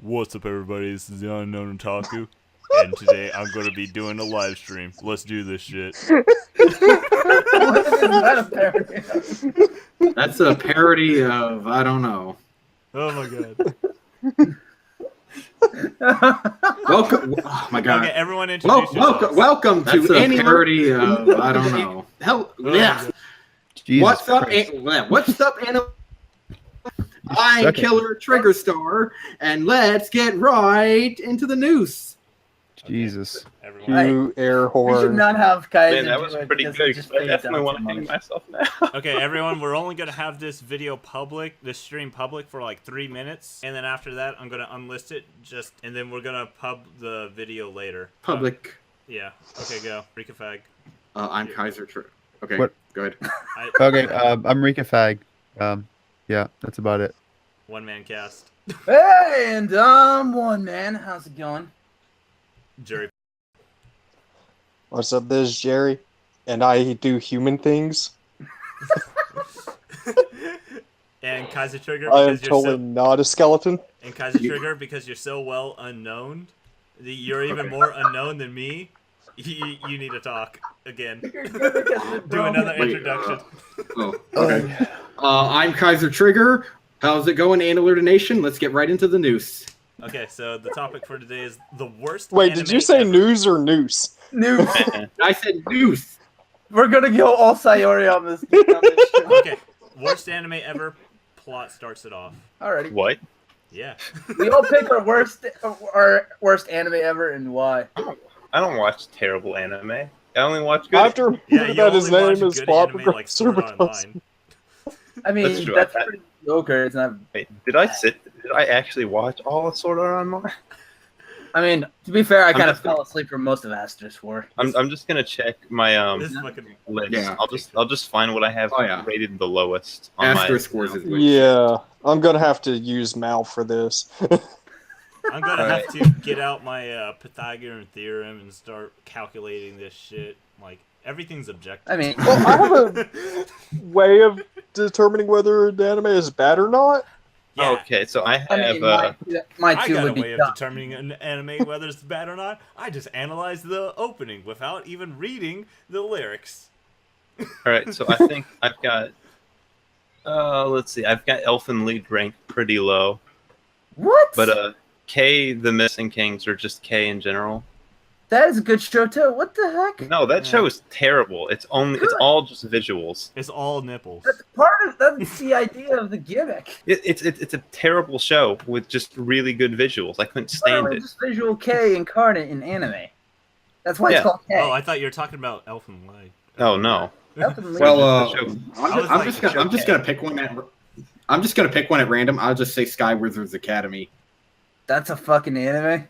What's up, everybody? This is the Unknown Otaku, and today I'm going to be doing a live stream. Let's do this shit. What is that a parody of? That's a parody of, I don't know. Oh my god. Welcome. Oh my god. Okay, everyone introduce yourselves. Welcome to That's a any parody of, I don't know. Hell, Oh yeah. Jesus What's up, Christ. What's up, Anna? I'm suck it. Killer Trigger Star, and let's get right into the news. Jesus. Everyone. Cue air We should horn. not have Kaiser. Man, that was do it pretty because good. it just 'Cause I fades definitely out want too to hang much. myself now. Okay, everyone, we're only going to have this video public, this stream public for like 3 minutes, and then after that, I'm going to unlist it, and then we're going to pub the video later. Public. Yeah. Okay, go. Recafag. I'm KaiserTrigger. Okay, What? go ahead. Okay, I'm Rika Fag. Yeah, that's about it. OneManCast. Hey, and I'm one man. How's it going? Jerry. What's up, this is Jerry, and I do human things. And KaiserTrigger, I am because you're totally so... not a skeleton. And KaiserTrigger, because you're so well unknown, you're even more unknown than me. You need to talk again. Do another Wait, introduction. Okay. I'm KaiserTrigger. How's it going, Antler Nation? Let's get right into the news. Okay, so the topic for today is the worst. Wait, did anime you say ever. news or noose? News. I said news. We're gonna go all Sayori on this. Show. Okay, worst anime ever. Plot starts it off. Alrighty. What? Yeah. We all pick our worst anime ever and why. I don't watch terrible anime. I only watch good. After Yeah, you that his only name watch is good Plot anime like Sword Progressor Art Online. I mean, That's that's, true. pretty mediocre. It's not. Wait, did I actually watch all of Sword Art Online? I mean, to be fair, I kind of just- fell asleep for most of Asterisk War. I'm just gonna check my This is fucking. list. Yeah. I'll just find what I have Oh, yeah. rated the lowest on Asterisk my. Wars is Yeah, I'm gonna have to use Mal for this. I'm gonna Alright. have to get out my Pythagorean theorem and start calculating this shit. Like everything's objective. I mean, Well, I have a way of determining whether the anime is bad or not. yeah. Okay, so I have. I mean, my I two got a would be way of dumb. determining an anime whether it's bad or not. I just analyze the opening without even reading the lyrics. All right, so I think I've got. Let's see. I've got Elfen Lied ranked pretty low, What? but K, the Missing Kings, or just K in general. That is a good show too. What the heck? No, that show is terrible. It's all just visuals. It's all nipples. That's part of that's the idea of the gimmick. It's a terrible show with just really good visuals. I couldn't stand Literally it. just visual K incarnate in anime. That's why Yeah. it's called K. Oh, I thought you were talking about Elfen Lied. Oh no. Definitely. Well, The show- I'm just gonna pick one at. I'm just gonna pick one at random. I'll just say Sky Wizards Academy. That's a fucking anime.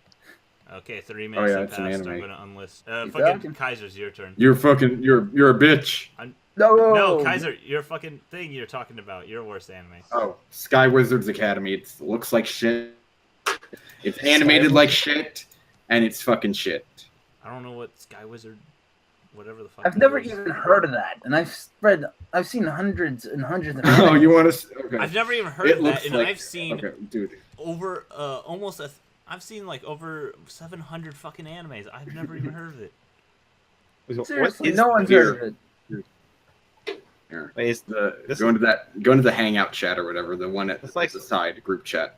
Okay, 3 minutes yeah, have it's an passed. I'm anime. gonna unlist. You Fucking talking? Kaiser's your turn. You're a bitch. No, No, Kaiser, your fucking thing you're talking about. Your worst anime. Oh, Sky Wizards Academy. It looks like shit. It's animated like shit, and it's fucking shit. I don't know what Sky Wizard, whatever the fuck. I've it never is. even heard of that, and I've seen hundreds and hundreds of. Oh, anime. you want to? Okay. I've never even heard It of that, looks and like- I've seen Okay, dude. over I've seen like over 700 fucking animes. I've never even heard of it. Seriously, What is no one's here? heard of it. Here. Wait, is this Go into the Hangout chat or whatever. The one at It's like- the side group chat.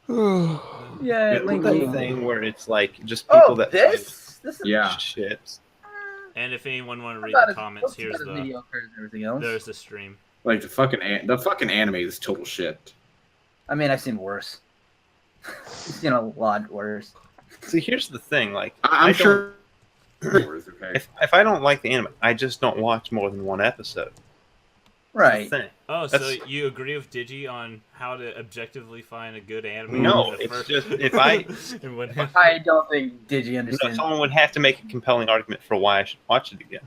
Yeah, it link. the thing where it's like just people Oh, that this is Yeah. find shit. And if anyone want to read about the as comments, close to here's as the mediocre as everything else. there's the stream. Like the fucking anime is total shit. I mean, I've seen worse. I've seen a lot worse. See, here's the thing. Like, I'm I sure. Okay. if I don't like the anime, I just don't watch more than one episode. Right. That's the thing. Oh, so That's- you agree with Digi on how to objectively find a good anime? No, in the it's first- just if I and when- I don't think Did you no, understand? someone would have to make a compelling argument for why I should watch it again.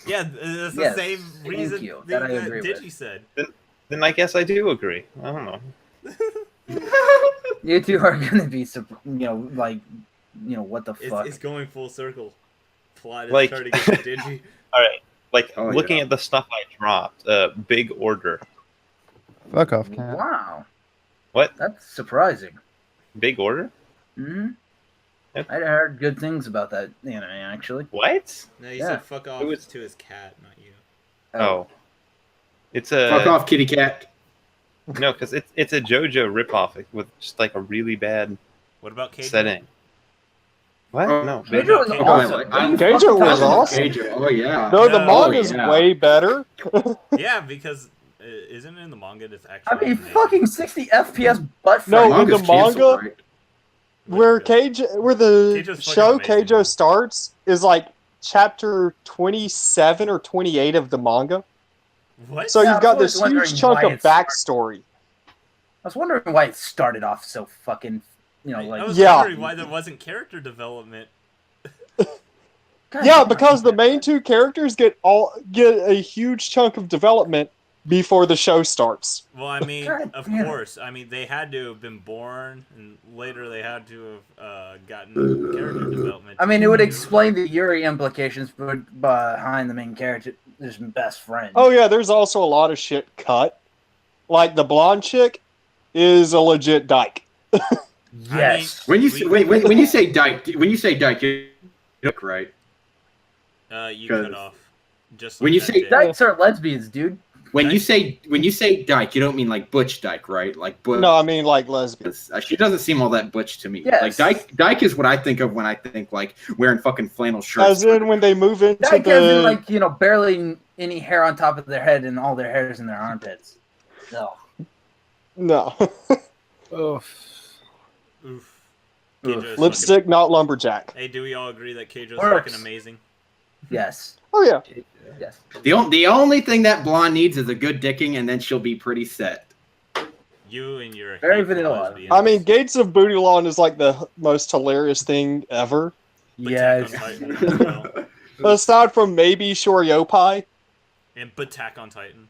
yeah, that's the Yes, same thank reason you. that That I agree with. Digi said. Then I guess I do agree. I don't know. You two are gonna be, what the fuck? It's going full circle. Plot is Like- starting to get Digi. All right, like Oh, looking yeah. at the stuff I dropped. Big Order. Fuck off, cat. Wow, What? that's surprising. Big Order? Hmm. Yep. I heard good things about that anime, actually. What? No, you Yeah. said fuck off It was- to his cat, not you. Oh. It's Fuck a off, kitty cat. no, because it's a JoJo ripoff with just like a really bad What about Keijo? setting. What? Oh, No. Keijo no, was Keijo. awesome. Like, What are you Keijo fucking was talking about? awesome. Keijo. Oh yeah. No, the No. manga's Oh, yeah. way better. Yeah, because isn't it in the manga it's actually... I mean, amazing? fucking 60 FPS butt No, fuck. in the Manga's canceled, manga- right? Where the Keijo's fucking show amazing, Keijo man. starts is like chapter 27 or 28 of the manga. What? So Yeah, you've I got was this wondering huge chunk why of it's- backstory. I was wondering why it started off so fucking, I like... was Yeah. wondering why there wasn't character development. God, Yeah, fucking because the main bad. two characters get a huge chunk of development before the show starts. Well, I mean, God of damn it. course. I mean, they had to have been born, and later they had to have gotten character development. I mean, it would explain the Yuri implications behind the main character's best friend. Oh yeah, there's also a lot of shit cut. Like the blonde chick is a legit dyke. Yes. When you say, when you say dyke, you look right. You 'Cause cut off. Just when like you that say dick. Dykes are lesbians, dude. When you say dyke, you don't mean like butch dyke, right? Like butch. No, I mean like lesbian. She doesn't seem all that butch to me. Yes. Like dyke is what I think of when I think like wearing fucking flannel shirts. As in when they move into Dyke has the like, barely any hair on top of their head and all their hair is in their armpits. No. no Oof. Oof. Keijo's lipstick, not lumberjack. fucking- Hey, do we all agree that Keijo's Works. fucking amazing? Yes. Oh yeah, Yes. The only thing that blonde needs is a good dicking, and then she'll be pretty set. You and your Very hateful vanilla. lesbians. I mean Gates of Bootylon is like the most hilarious thing ever. Attack Yes. on Titan as well. Aside from maybe Shoryopai. And Attack on Titan.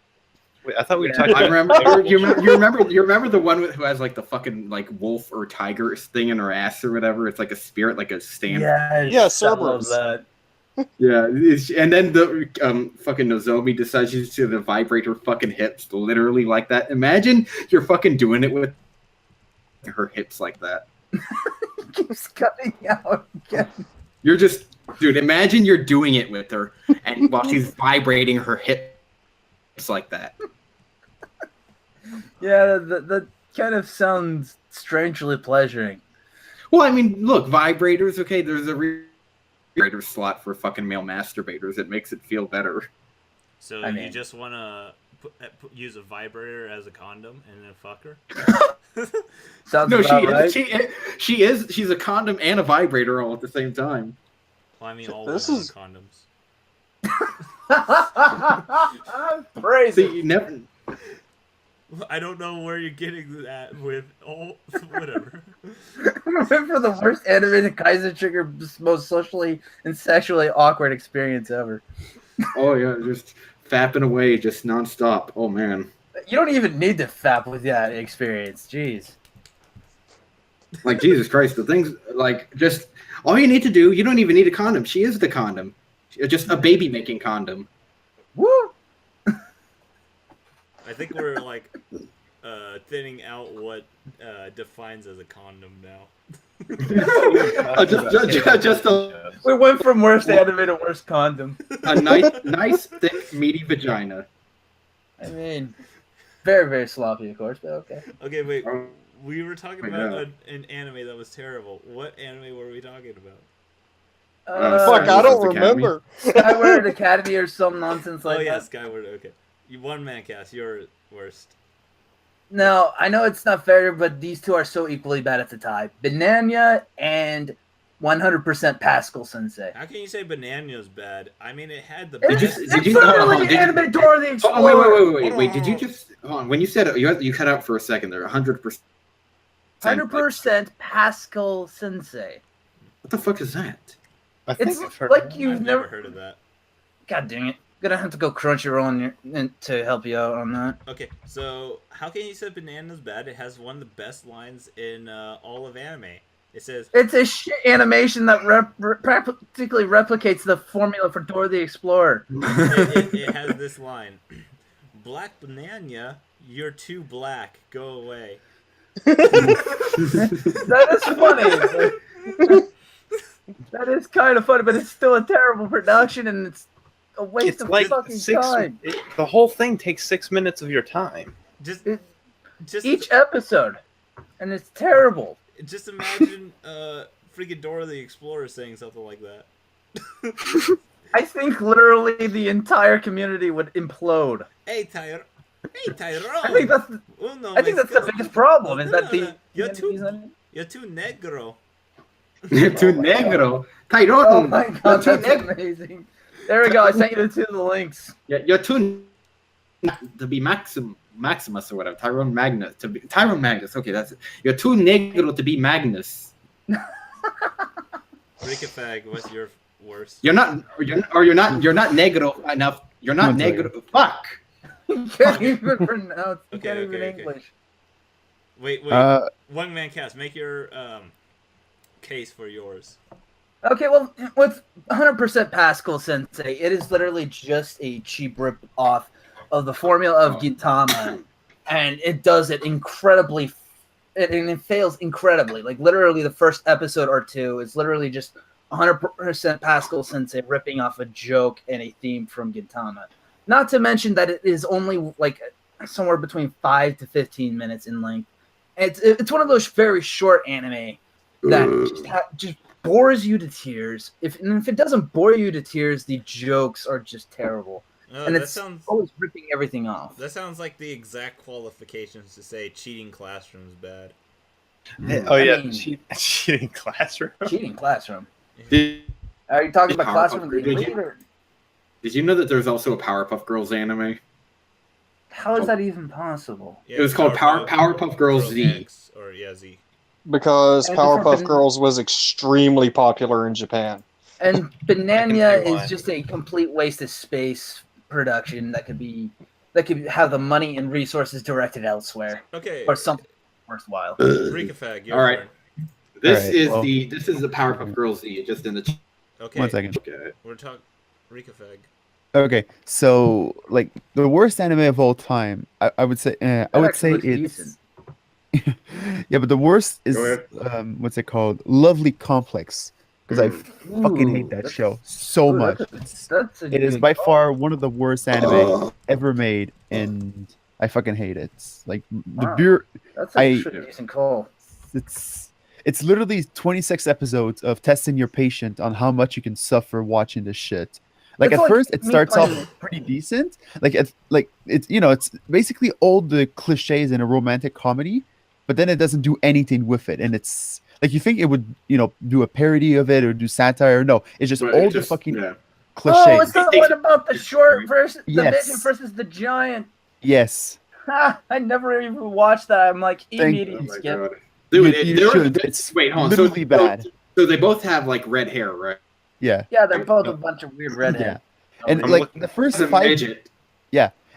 Wait, I thought we were Yeah. talking I about remember. You remember the one who has like the fucking like wolf or tiger thing in her ass or whatever. It's like a spirit, like a stand. Yes. Yeah, I love Cerberus. that. Yeah, and then the fucking Nozomi decides she's to vibrate her fucking hips, literally like that. Imagine you're fucking doing it with her hips like that. Keeps cutting out again. You're just, dude. Imagine you're doing it with her, and while she's vibrating her hips like that. Yeah, that kind of sounds strangely pleasuring. Well, I mean, look, vibrators. Okay, there's a vibrator slot for fucking male masturbators. It makes it feel better. So I you mean- just want to use a vibrator as a condom and then fuck her? Sounds No, about right. she's a condom and a vibrator all at the same time. Well, I mean, all This women is- are condoms. Praise See, it. you never. I don't know where you're getting that with all whatever. Remember the worst animated KaiserTrigger, most socially and sexually awkward experience ever. Oh yeah, just fapping away, just nonstop. Oh man, You don't even need to fap with that experience. Jeez. like Jesus Christ, the things like just all you need to do. You don't even need a condom. She is the condom, just a baby making condom. Woo! I think we're like thinning out what defines as a condom now. Just a We went from worst anime to worst condom. nice, thick, meaty vagina. I mean, very, very sloppy, of course, but okay. Okay, wait. Oh, We were talking I about know. an anime that was terrible. What anime were we talking about? Fuck, I Skyward don't Academy. remember. Skyward Academy or some nonsense like Oh yeah, that. Skyward. Okay, you OneManCast. You're worst. No, I know it's not fair, but these two are so equally bad at the time. Bananya and 100% Pascal Sensei. How can you say Banana's bad? I mean, it had the It's, best. Did you- literally did you- anime Dora the Oh, Explorer. wait. Did you just hold on? When you said you cut out for a second there, 100%. 100% Pascal Sensei. What the fuck is that? I think It's I've heard like of it. you've I've never. never heard of that. God dang it! Gonna have to go Crunchyroll to help you out on that. Okay, so how can you say Banana's bad? It has one of the best lines in all of anime. It says, It's a shit animation that practically replicates the formula for Dora the Explorer. it has this line: "Black Banana, you're too black. Go away." That is funny. That is kind of funny, but it's still a terrible production, and it's a waste It's of like fucking time. the whole thing takes 6 minutes of your time. Just Each episode, and it's terrible. Just imagine freaking Dora the Explorer saying something like that. I think literally the entire community would implode. Hey Tyrone. I think that's the biggest problem. Is that the you're too negro. You're too negro. Oh Tyrone. my god, that's amazing. There we go. I sent you the 2 links. Yeah, you're too to be Maximus or whatever. Tyrone Magnus to be Tyrone Magnus. Okay, that's it. You're too negro to be Magnus. Rickafag, what's your worst? You're not negro enough. You're not negro. Fuck. You can't even pronounce. You can't even English. Wait. OneManCast, make your case for yours. Okay, well, with 100% Pascal Sensei, it is literally just a cheap rip-off of the formula of Gintama, and it does it incredibly, and it fails incredibly. Like, literally, the first episode or 2 is literally just 100% Pascal Sensei ripping off a joke and a theme from Gintama. Not to mention that it is only, like, somewhere between 5 to 15 minutes in length. It's one of those very short anime that just bores you to tears. If it doesn't bore you to tears, the jokes are just terrible. And it's always ripping everything off. That sounds like the exact qualifications to say cheating classroom is bad. I mean, cheating classroom. Cheating classroom. Are you talking about classroom? Did you know that there's also a Powerpuff Girls anime? How is that even possible? Yeah, it was called Powerpuff Girls Z. X, or Z. Because Powerpuff Girls was extremely popular in Japan. And Bananya is just a complete waste of space production that could have the money and resources directed elsewhere. Okay. Or something worthwhile. Rickafag, all right. Turn. This is the Powerpuff Girls Z, just in the. Okay. 1 second. Okay. We're talking Rickafag. Okay, so like the worst anime of all time, I would say it's yeah, but the worst is what's it called? Lovely Complex, because I fucking hate that show so much. It is by far one of the worst anime ever made, and I fucking hate it. Like That's a decent call. It's literally 26 episodes of testing your patient on how much you can suffer watching this shit. Like at first, it starts off pretty decent. It's it's basically all the cliches in a romantic comedy, but then it doesn't do anything with it, and it's like you think it would do a parody of it or do satire. No, it's just all the fucking cliches. Oh, it's the one about the short versus the midget versus the giant. Yes. I never even watched that. I'm like immediately skip. Dude, it's wait, hold on. literally bad. So they both have like red hair, right? Yeah. Yeah, they're both a bunch of weird redheads. Yeah. And like the first 5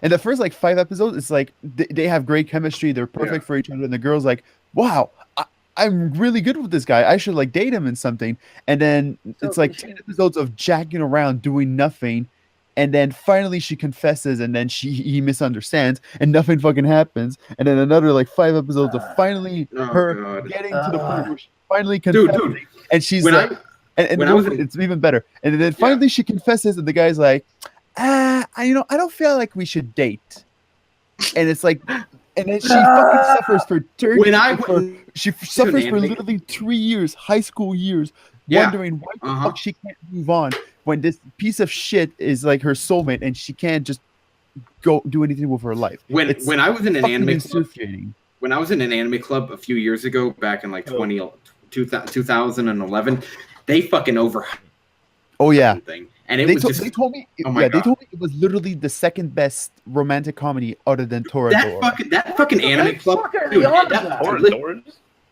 and the first like 5 episodes, it's like they have great chemistry, they're perfect for each other, and the girl's like, wow, I'm really good with this guy, I should like date him and something. And then it's like 10 episodes of jacking around doing nothing, and then finally she confesses, and then he misunderstands, and nothing fucking happens, and then another like 5 episodes of finally getting to the point where she finally confesses, and she's like, it's even better. And then finally she confesses, and the guy's like, I don't feel like we should date. And it's like, and then she fucking suffers for 30. She suffers for literally 3 years, high school years, wondering why the fuck she can't move on when this piece of shit is like her soulmate, and she can't just go do anything with her life. When I was in an anime club, when I was in an anime club a few years ago, back in like 2011. They fucking over. Oh yeah, thing. And they told me. They told me it was literally the second best romantic comedy other than Toradora. That fucking anime club.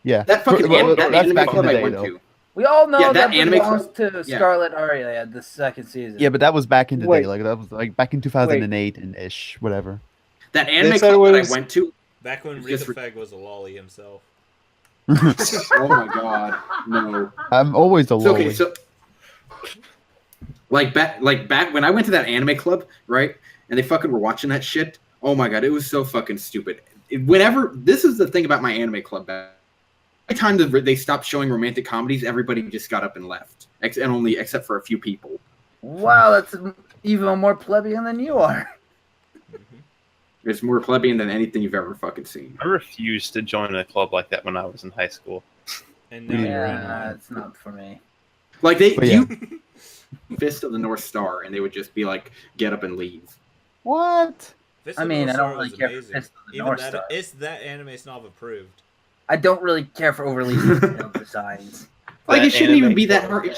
Yeah, that fucking anime club I went to. We all know that anime belongs to Scarlet Aria at the second season. Yeah, but that was back in the day. Like that was like back in 2008 and ish, whatever. That anime club that I went to. Back when Rickafag was a lolly himself. Oh my god, no! I'm always a lolly. Okay, so like back when I went to that anime club, right? And they fucking were watching that shit. Oh my god, it was so fucking stupid. whenever this is the thing about my anime club. Every time they stopped showing romantic comedies, everybody just got up and left, except for a few people. Wow, that's even more plebeian than you are. It's more plebeian than anything you've ever fucking seen. I refused to join a club like that when I was in high school. And now you're in one. It's not for me. Like Fist of the North Star, and they would just be like, "Get up and leave." What? Fist I of the mean, North I don't Star really was care for amazing. Fist of the Even North that, Star. that anime's not approved. I don't really care for overly detailed designs. Like, That it shouldn't even anime be that club. hard. It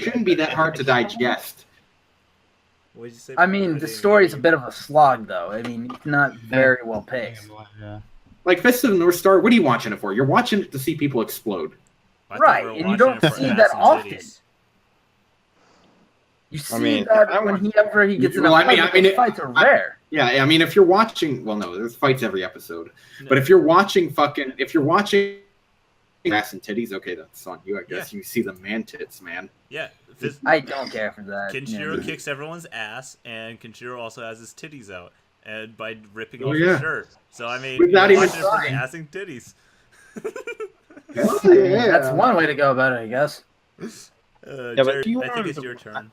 shouldn't be that hard to digest. What did you say? I mean, the story's a bit of a slog, though. I mean, it's not very well paced. Yeah. Like Fist of the North Star, what are you watching it for? You're watching it to see people explode. I thought Right, we were and you watching don't it for see ass that and often. titties. You see mean, that whenever he gets in a Well, fight, fights are rare. Yeah, I mean, if you're watching, well, no, there's fights every episode. But if you're watching ass and titties, okay, that's on you, I guess. Yeah. You see the man tits, man. Yeah. I don't care for that. Kenshiro yeah. kicks everyone's ass, and Kenshiro also has his titties out, and by ripping Oh, off yeah. his shirt. So I mean, Without you're even watching it for the trying. ass and titties. Yeah. That's one way to go about it, I guess. but Jared, you I think are it's the- your turn.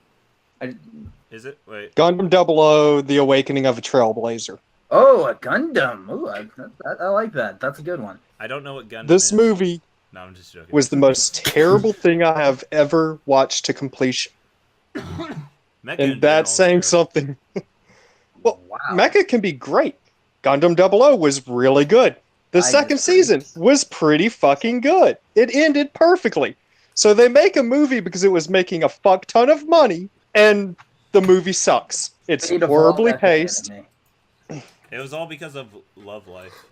Is it? Wait. Gundam 00: The Awakening of a Trailblazer. Oh, a Gundam. Ooh, I like that. That's a good one. I don't know what Gundam This is. movie No, I'm just joking. was the most terrible thing I have ever watched to completion. Mecha in And general that's is saying terrible. something. Well, Wow. Mecha can be great. Gundam 00 was really good. The I second disagree. season was pretty fucking good. It ended perfectly. So they make a movie because it was making a fuck ton of money, and the movie sucks. It's They need to horribly evolve that paced. anime. It was all because of Love Life.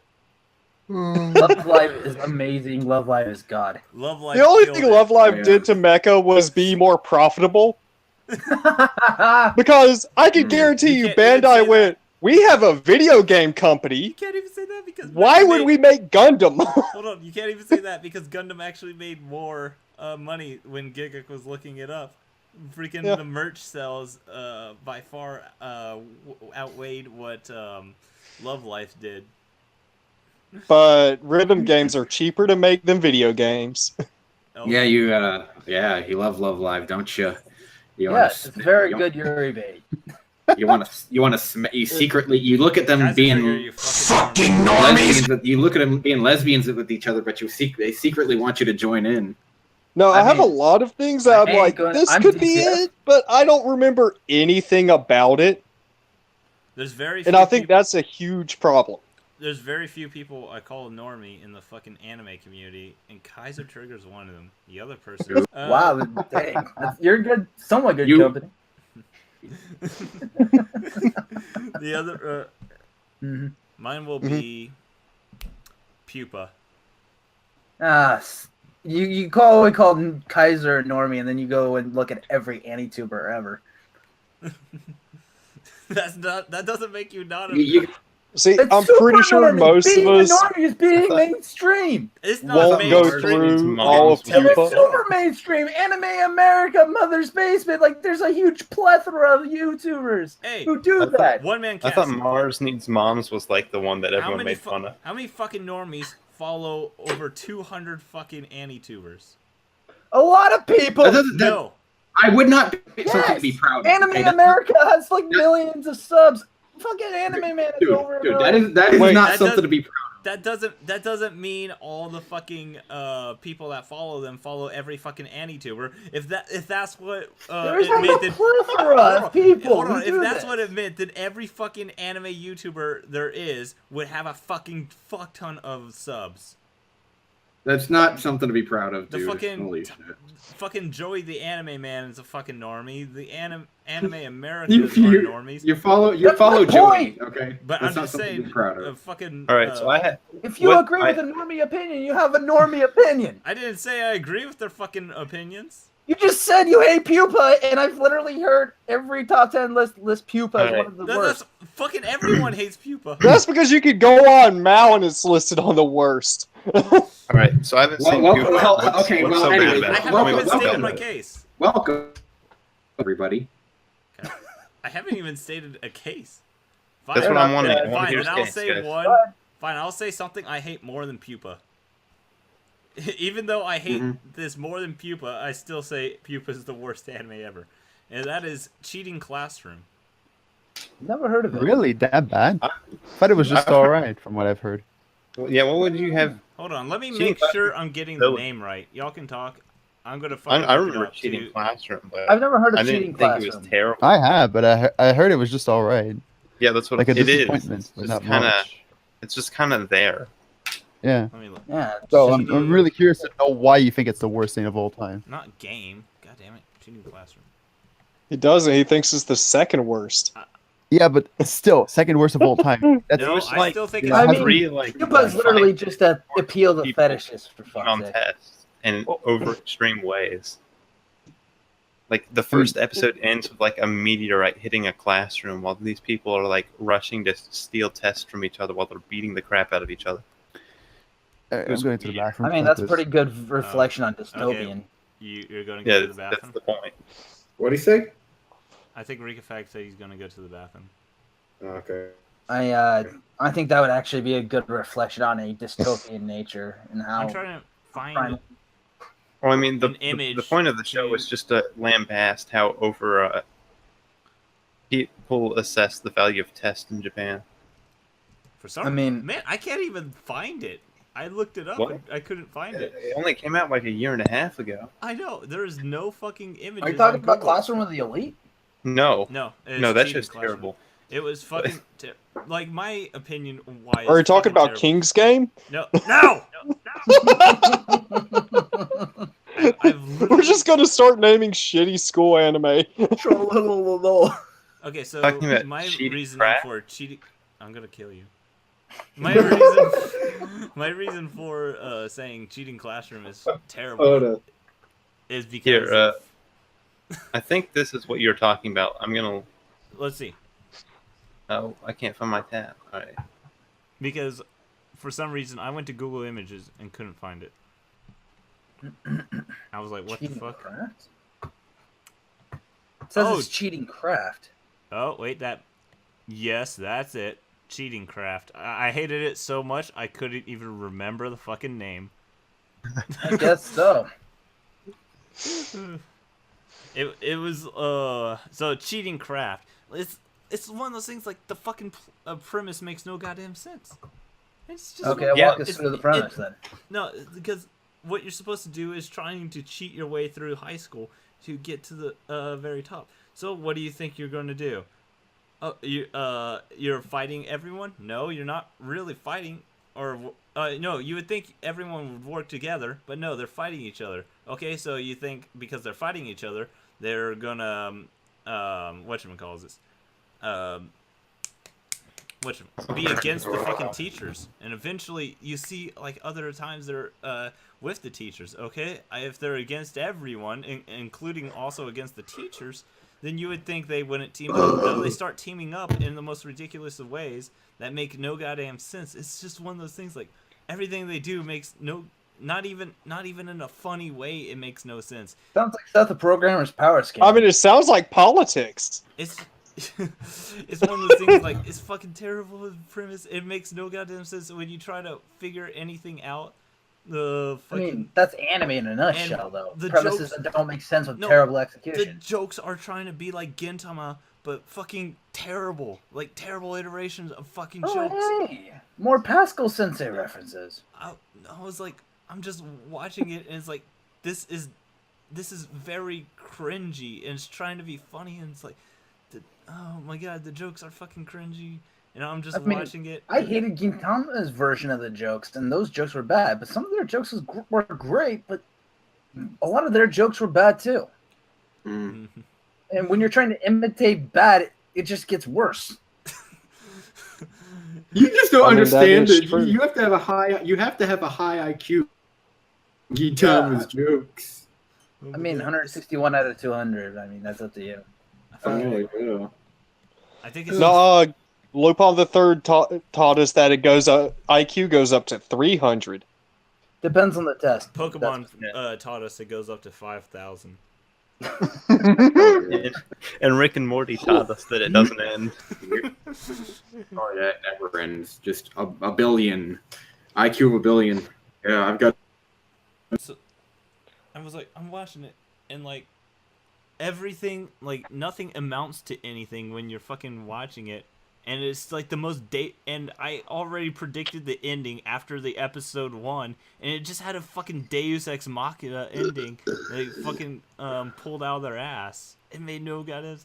Love Life is amazing. Love Life is God. Love Life. The only killed thing it. Love Live Yeah. did to Mecha was be more profitable. Because I can guarantee You you, can't even say Bandai that. went, we have a video game You company. can't even say that because Why Mecha would made- we make Gundam? Hold on, you can't even say that because Gundam actually made more money when Giga was looking it up. Freaking Yeah. the merch sales by far outweighed what Love Life did. But rhythm games are cheaper to make than video games. Oh, Yeah, you love Love Live, don't you? You Yes, it's very you, good Yuri bait. You secretly, you look at them KaiserTrigger, being you fucking lesbians, you look at them being lesbians with each other, but they secretly want you to join in. No, I I have a mean, lot of things that I'm ain't like, gonna- this I'm could be DCF. it, but I don't remember anything about it. There's very And few I think people, that's a huge problem. there's very few people I call normie in the fucking anime community, and KaiserTrigger's one of them. The other person. Wow, dang. You're good, somewhat good You- company. The other. Mhm. Mine will be Pupa. You call Kaiser Normie, and then you go and look at every AniTuber ever. That doesn't make you not a. You- See, It's I'm super pretty sure normie. most being of us a normie is being mainstream. It's not won't go mainstream. through all of Tell me It's Pupa. super mainstream. Anime America, Mother's Basement. Like, there's a huge plethora of YouTubers Hey, who do that. OneManCast. I thought Mars Needs Moms was like the one that How everyone many made fun of. How many fucking normies follow over 200 fucking AniTubers? A lot of people. No. I would not be something Yes. to be proud of. Anime okay? America has like millions of subs. Fucking Anime Man is over. Dude, that is Wait, not that something does- to be proud That doesn't mean all the fucking people that follow them follow every fucking AniTuber. If that's what There's it like meant, a then plethora of people. hold on. who If do that's this. what it meant, then every fucking anime YouTuber there is would have a fucking fuck ton of subs. That's not something to be proud of, The dude. fucking Holy shit. fucking Joey the Anime Man is a fucking normie. The Anime America You- is our you- normies. You follow That's my Joey, point. okay? But That's I'm not just something to saying, be proud of. fucking. All right, so I had. If you What agree I- with a normie opinion, you have a normie opinion. I didn't say I agree with their fucking opinions. You just said you hate Pupa, and I've literally heard every top 10 list Pupa as Alright. one of the That's worst. fucking everyone hates Pupa. That's because you could go on Mao and it's listed on the worst. All right, so I haven't seen Pupa. What's okay, what's well, so anyway, bad I about it? haven't Tell me even what's so stated bad my about it. case. Welcome, everybody. I haven't even stated a case. That's Fine, what I'm wondering. I want to fine, hear and his I'll case, say guys. one. Fine, I'll say something I hate more than Pupa. Even though I hate this more than Pupa, I still say Pupa is the worst anime ever. And that is Cheating Classroom. Never heard of it. Really? That bad? I thought it was just alright from what I've heard. Yeah, what would you have? Hold on, let me Cheating make sure I'm getting the name right. Y'all can talk. I'm gonna fucking I look it remember up, Cheating too. Classroom, but I've never heard of I Cheating didn't think Classroom. it was terrible. I have, but I heard it was just alright. Yeah, that's what Like a it is. disappointment, It's but just not kind of, much. it's just kind of there. Yeah. Let me look. Yeah. So Cheating- I'm really curious to know why you think it's the worst thing of all time. Not game. God damn it. Cheating Classroom. He doesn't. He thinks it's the second worst. Yeah, but still, second worst of all time. That's No, was I like- still think Yeah, it's I mean, Three, like, Pupa is literally just to appeal to people fetishes, for on fuck's sake. tests in over extreme ways. Like the first episode ends with like a meteorite hitting a classroom while these people are like rushing to steal tests from each other while they're beating the crap out of each other. I'm going to the bathroom. I mean, that's a pretty good reflection on dystopian. Okay. You're going to Yeah, go to the that's bathroom? the point. What do you say? I think Rika Fact said he's going to go to the bathroom. Okay. I think that would actually be a good reflection on a dystopian nature and how. I'm trying to find... Well, I mean, An image the point of the show to- is just to lambast how over people assess the value of tests in Japan. For some I mean- man, I can't even find it. I looked it up. What? And I couldn't find it. It only came out like a year and a half ago. I know. There is no fucking images. Are you talking on about Google. Classroom with the Elite? No, No. It's no, that's Cheating just Classroom. terrible. It was fucking... like, my opinion why... Are you it's talking fucking about terrible. King's Game? No. No! I've We're just gonna start naming shitty school anime. Okay, so Talking about my cheating reason crap? for cheating... I'm gonna kill you. My reason for saying Cheating Classroom is terrible Oh, no. is because... Here, of- I think this is what you're talking about. I'm gonna. let's see. Oh, I can't find my tab. All right. Because for some reason I went to Google Images and couldn't find it. I was like, what the Cheating fuck? Craft? It says Oh. it's Cheating Craft. Oh, wait, that... Yes, that's it. Cheating Craft. I hated it so much I couldn't even remember the fucking name. I guess so. It was so Cheating Craft. It's one of those things like the fucking premise makes no goddamn sense. It's just Okay, Yeah, walk us it's- through the premise then. no, because what you're supposed to do is trying to cheat your way through high school to get to the very top. So what do you think you're going to do? Oh, you're fighting everyone? No, you're not really fighting. Or no, you would think everyone would work together, but no, they're fighting each other. Okay, so you think because they're fighting each other, they're gonna whatchamacallit be against the fucking teachers, and eventually you see like other times they're with the teachers. Okay, if they're against everyone, including also against the teachers, then you would think they wouldn't team up. No, they start teaming up in the most ridiculous of ways that make no goddamn sense. It's just one of those things like everything they do makes not even in a funny way. It makes no sense. Sounds like Seth the Programmer's power scheme. I mean, it sounds like politics. It's it's one of those things like it's fucking terrible as a premise. It makes no goddamn sense when you try to figure anything out. The I fucking mean, that's anime in a nutshell, though. the Premises jokes- that don't make sense with No, terrible the execution. jokes are trying to be like Gintama, but fucking terrible, like terrible iterations of fucking jokes. Oh, hey! More Pascal Sensei references. I was like, I'm just watching it, and it's like, this is very cringy, and it's trying to be funny, and it's like, oh my god, the jokes are fucking cringy, and I'm just I mean, watching it. I hated Gintama's version of the jokes, and those jokes were bad. But some of their jokes were great, but a lot of their jokes were bad too. Mm. And when you're trying to imitate bad, it just gets worse. You just don't I mean, that understand is it. true. You have to have a high. You have to have a high IQ. Gintama's jokes. I mean, 161 out of 200. I mean, that's up to you. Oh, yeah. I think it's No, Lupin the Third taught us that it goes up. IQ goes up to 300. Depends on the test. Pokemon That's- taught us it goes up to 5,000. And Rick and Morty taught us that it doesn't end. Oh yeah, it never ends. Just a billion. IQ of a billion. Yeah, I've got. So, I was like, I'm watching it, and like, everything, like, nothing amounts to anything when you're fucking watching it. And it's like the most and I already predicted the ending after the episode 1, and it just had a fucking Deus Ex Machina ending. They fucking pulled out of their ass. It made no goddamn.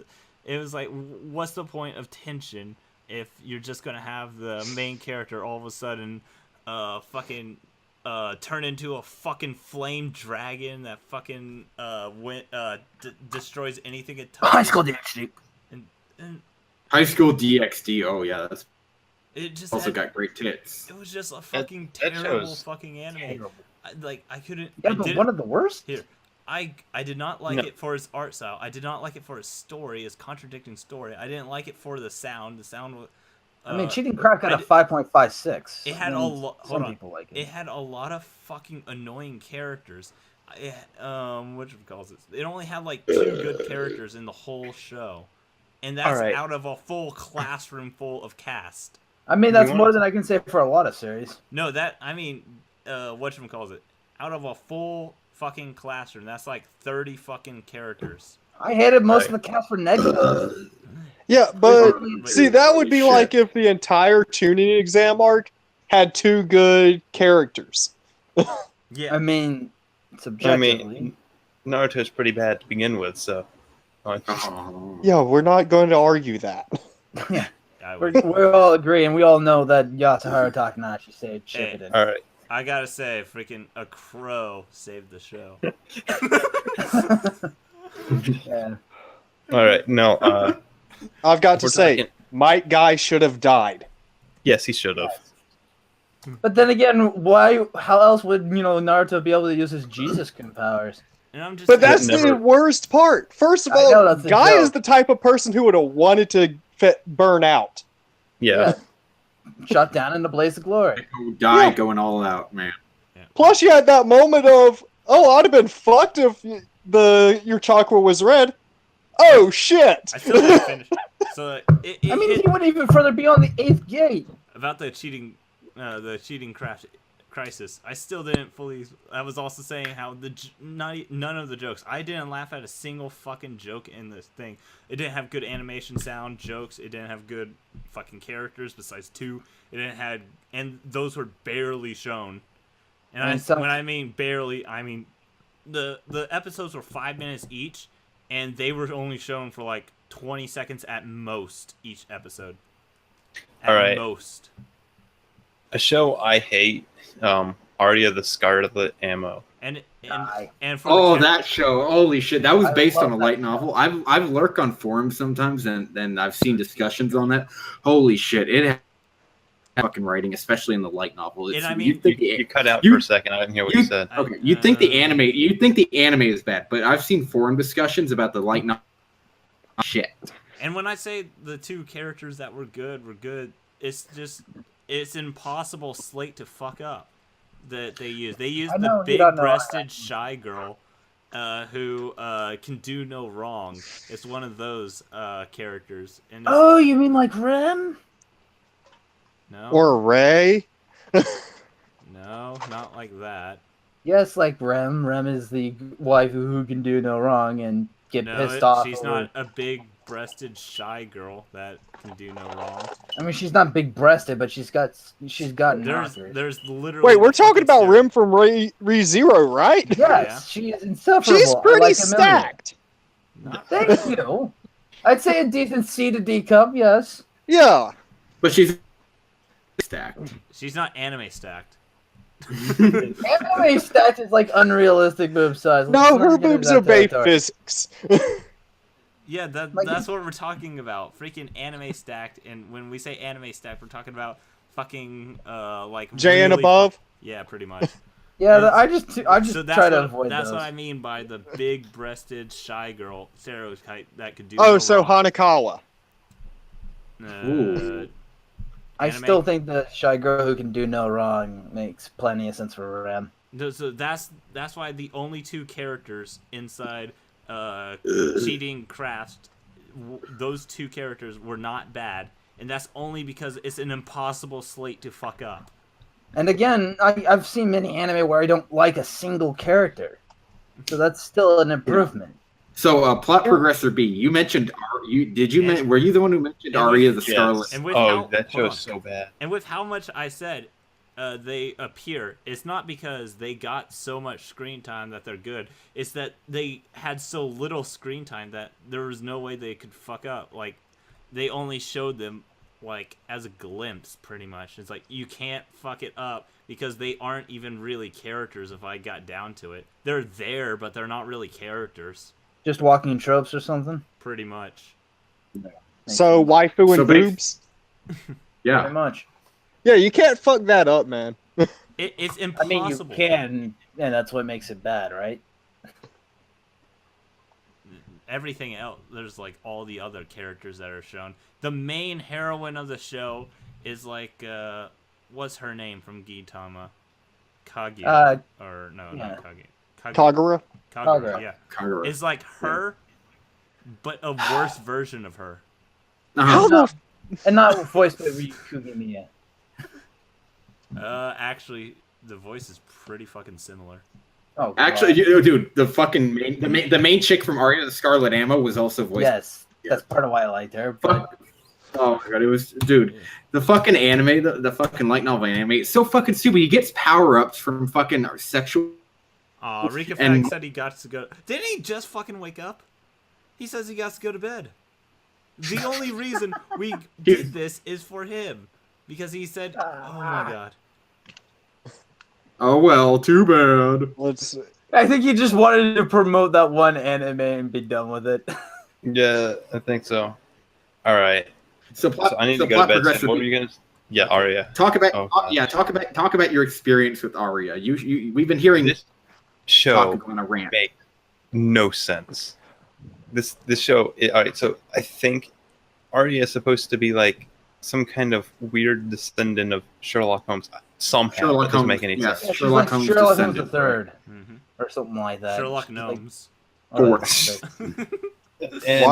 It was like, what's the point of tension if you're just gonna have the main character all of a sudden, fucking, turn into a fucking flame dragon that fucking destroys anything it touches. High School DxD. And High School DxD. Oh yeah, that's it just also had, got great tits. it was just a fucking that terrible show's fucking anime. I couldn't. Yeah, I but didn't- one of the worst. Here, I did not like No. it for its art style. I did not like it for its story, its contradicting story. I didn't like it for the sound. The sound was. I mean, Cheating Crack got I a did- 5.56. It had I a mean, lot. Some Hold on. people like It it. had a lot of fucking annoying characters. What calls it? It only had like 2 good characters in the whole show, and that's Alright. out of a full classroom full of cast. I mean, that's more than I can say for a lot of series. No, that I mean, calls it? Out of a full fucking classroom, that's like 30 fucking characters. I hated most of the cast for negative. Yeah, but Wait, see, that would be shit. like if the entire tuning exam arc had 2 good characters. Yeah, I mean, I subjectively. mean, Naruto's pretty bad to begin with, so. Oh. Yeah, we're not going to argue that. yeah, I we would. all agree, and we all know that Yasuharu Takanashi saved Hey. Shippuden. All right. I gotta say, freaking a crow saved the show. Yeah. All right. No. I've got to We're say, talking- Might Guy should have died. Yes, he should have. But then again, why? How else would Naruto be able to use his Jesus-kun powers? And I'm just. But that's never- the worst part. First of I all, know, that's the Guy joke. is the type of person who would have wanted to burn out. Yeah. Shot down in the blaze of glory. Who died Yeah. going all out, man. Plus, you had that moment of, oh, I'd have been fucked if your chakra was red. Oh, shit! I still didn't finish. So I mean, he wouldn't even further beyond the 8th gate. about the cheating crisis. I still didn't fully. I was also saying how none of the jokes. I didn't laugh at a single fucking joke in this thing. It didn't have good animation, sound, jokes. It didn't have good fucking characters besides 2. It didn't have, and those were barely shown. And when I mean barely, I mean the episodes were 5 minutes each, and they were only shown for like 20 seconds at most each episode. At All right. most. A show I hate, Aria the Scarlet Ammo. And Die. for Oh, the that show! Holy shit, that was I based love on a that light show. novel. I've lurked on forums sometimes, and I've seen discussions on that. Holy shit, it had fucking writing, especially in the light novel. It's, And I mean- you think You cut out you- for a second. I didn't hear what you said. okay, you think the anime is bad, but I've seen forum discussions about the light novel. Shit. And when I say the 2 characters that were good, it's impossible slate to fuck up that they use. They used I know, the you don't know. big-breasted shy girl who can do no wrong. It's one of those characters. And it's, Oh, you mean like Rem? no, Or Ray. no, not like that. Yes, like Rem. Rem is the wife who can do no wrong and get No, pissed off. she's over- not a big-breasted shy girl that can do no wrong. I mean, she's not big-breasted, but she's got knockers. There's literally. Wait, we're talking fucking about stereo- Rim from ReZero, right? Yes, Yeah. she is insufferable. She's I pretty like Amelia. stacked. Not- Thank you. I'd say a decent C to D cup, yes. Yeah. But she's stacked. She's not anime stacked. Anime stats is like unrealistic boob size. No, Let's not her get into boobs that obey territory. physics. Yeah, Like- that's what we're talking about. Freaking anime stacked, and when we say anime stacked, we're talking about fucking like J and really above. Yeah, pretty much. Yeah, I just So that's try to what, avoid that's those. what I mean by the big-breasted shy girl stereotype that could do. Oh, no so wrong. Hanakawa. Ooh. I anime. still think the shy girl who can do no wrong makes plenty of sense for Rem. So that's why the only 2 characters inside cheating, craft, those two characters were not bad, and that's only because it's an impossible slate to fuck up. And again, I've seen many anime where I don't like a single character, so that's still an improvement. So, plot progressor B, you mentioned were you the one who mentioned Aria the Scarlet? And with that show's so bad. And with how much I said they appear, it's not because they got so much screen time that they're good. It's that they had so little screen time that there was no way they could fuck up. Like, they only showed them like as a glimpse, pretty much. It's like you can't fuck it up because they aren't even really characters. If I got down to it, they're there, but they're not really characters. Just walking tropes or something? Pretty much. So, waifu and boobs? Yeah. Pretty much. Yeah, you can't fuck that up, man. It's impossible. I mean, you can, and that's what makes it bad, right? Everything else, there's like all the other characters that are shown. The main heroine of the show is like, what's her name from Gintama? Kaguya. Or no, not Kaguya. Kagura? Kagura, yeah. Kagura. It's like her, but a worse version of her. How the And not voiced by Ryukugimiya. Actually, the voice is pretty fucking similar. Oh, actually, dude, the fucking the main chick from Aria the Scarlet Ammo was also voiced. Yes, that's part of why I liked her. But oh my god, it was, dude, the fucking anime, the fucking light novel anime, it's so fucking stupid. He gets power ups from fucking sexual. Rika Fag said he got to go. Didn't he just fucking wake up? He says he got to go to bed. The only reason we did this is for him. Because he said, oh my god. Oh well, too bad. I think he just wanted to promote that one anime and be done with it. Yeah, I think so. All right. So I need to go to bed soon. What were you gonna? Yeah, Aria. Talk about talk about your experience with Aria. We've been hearing this show on a rant. Make no sense. This show. All right. So I think Aria is supposed to be like some kind of weird descendant of Sherlock Holmes. Somehow Sherlock it doesn't Holmes, make any yes. sense. Sherlock Holmes the descendant. third, or something like that. Sherlock Gnomes. Why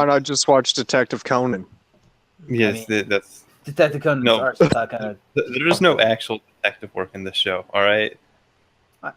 not just watch Detective Conan? Yes, that's Detective Conan. No. Kind of. There is no actual detective work in this show. All right.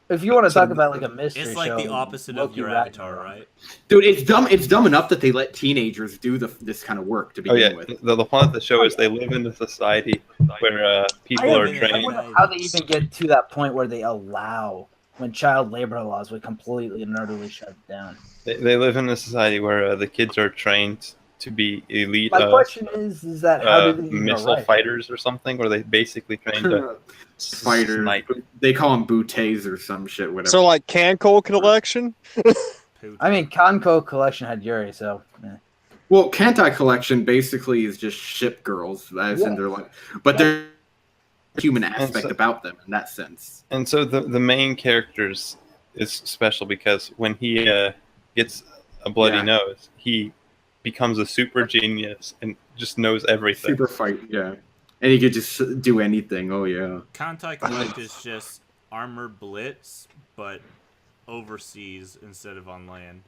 If you want to talk about like a mystery It's like show, the opposite of your Avatar, right? Dude, it's dumb. It's dumb enough that they let teenagers do this kind of work to begin with. The plot of the show is they live in a society where people are I trained. wonder how they even get to that point where they allow when child labor laws would completely and utterly shut down. They live in a society where the kids are trained to be elite. My question is that how do they missile fighters or something, or they basically train to fighters? snipe. They call them booties or some shit. Whatever. So like Kanko Collection? I mean, Kanko Collection had Yuri, so. Well, Kantai Collection basically is just ship girls, as in they're like, but there's a human aspect about them in that sense. And so the main characters is special because when he gets a bloody nose, he becomes a super genius and just knows everything. Super fight, yeah. And he could just do anything. Oh yeah. Kantai Collect is just Armor Blitz, but overseas instead of on land.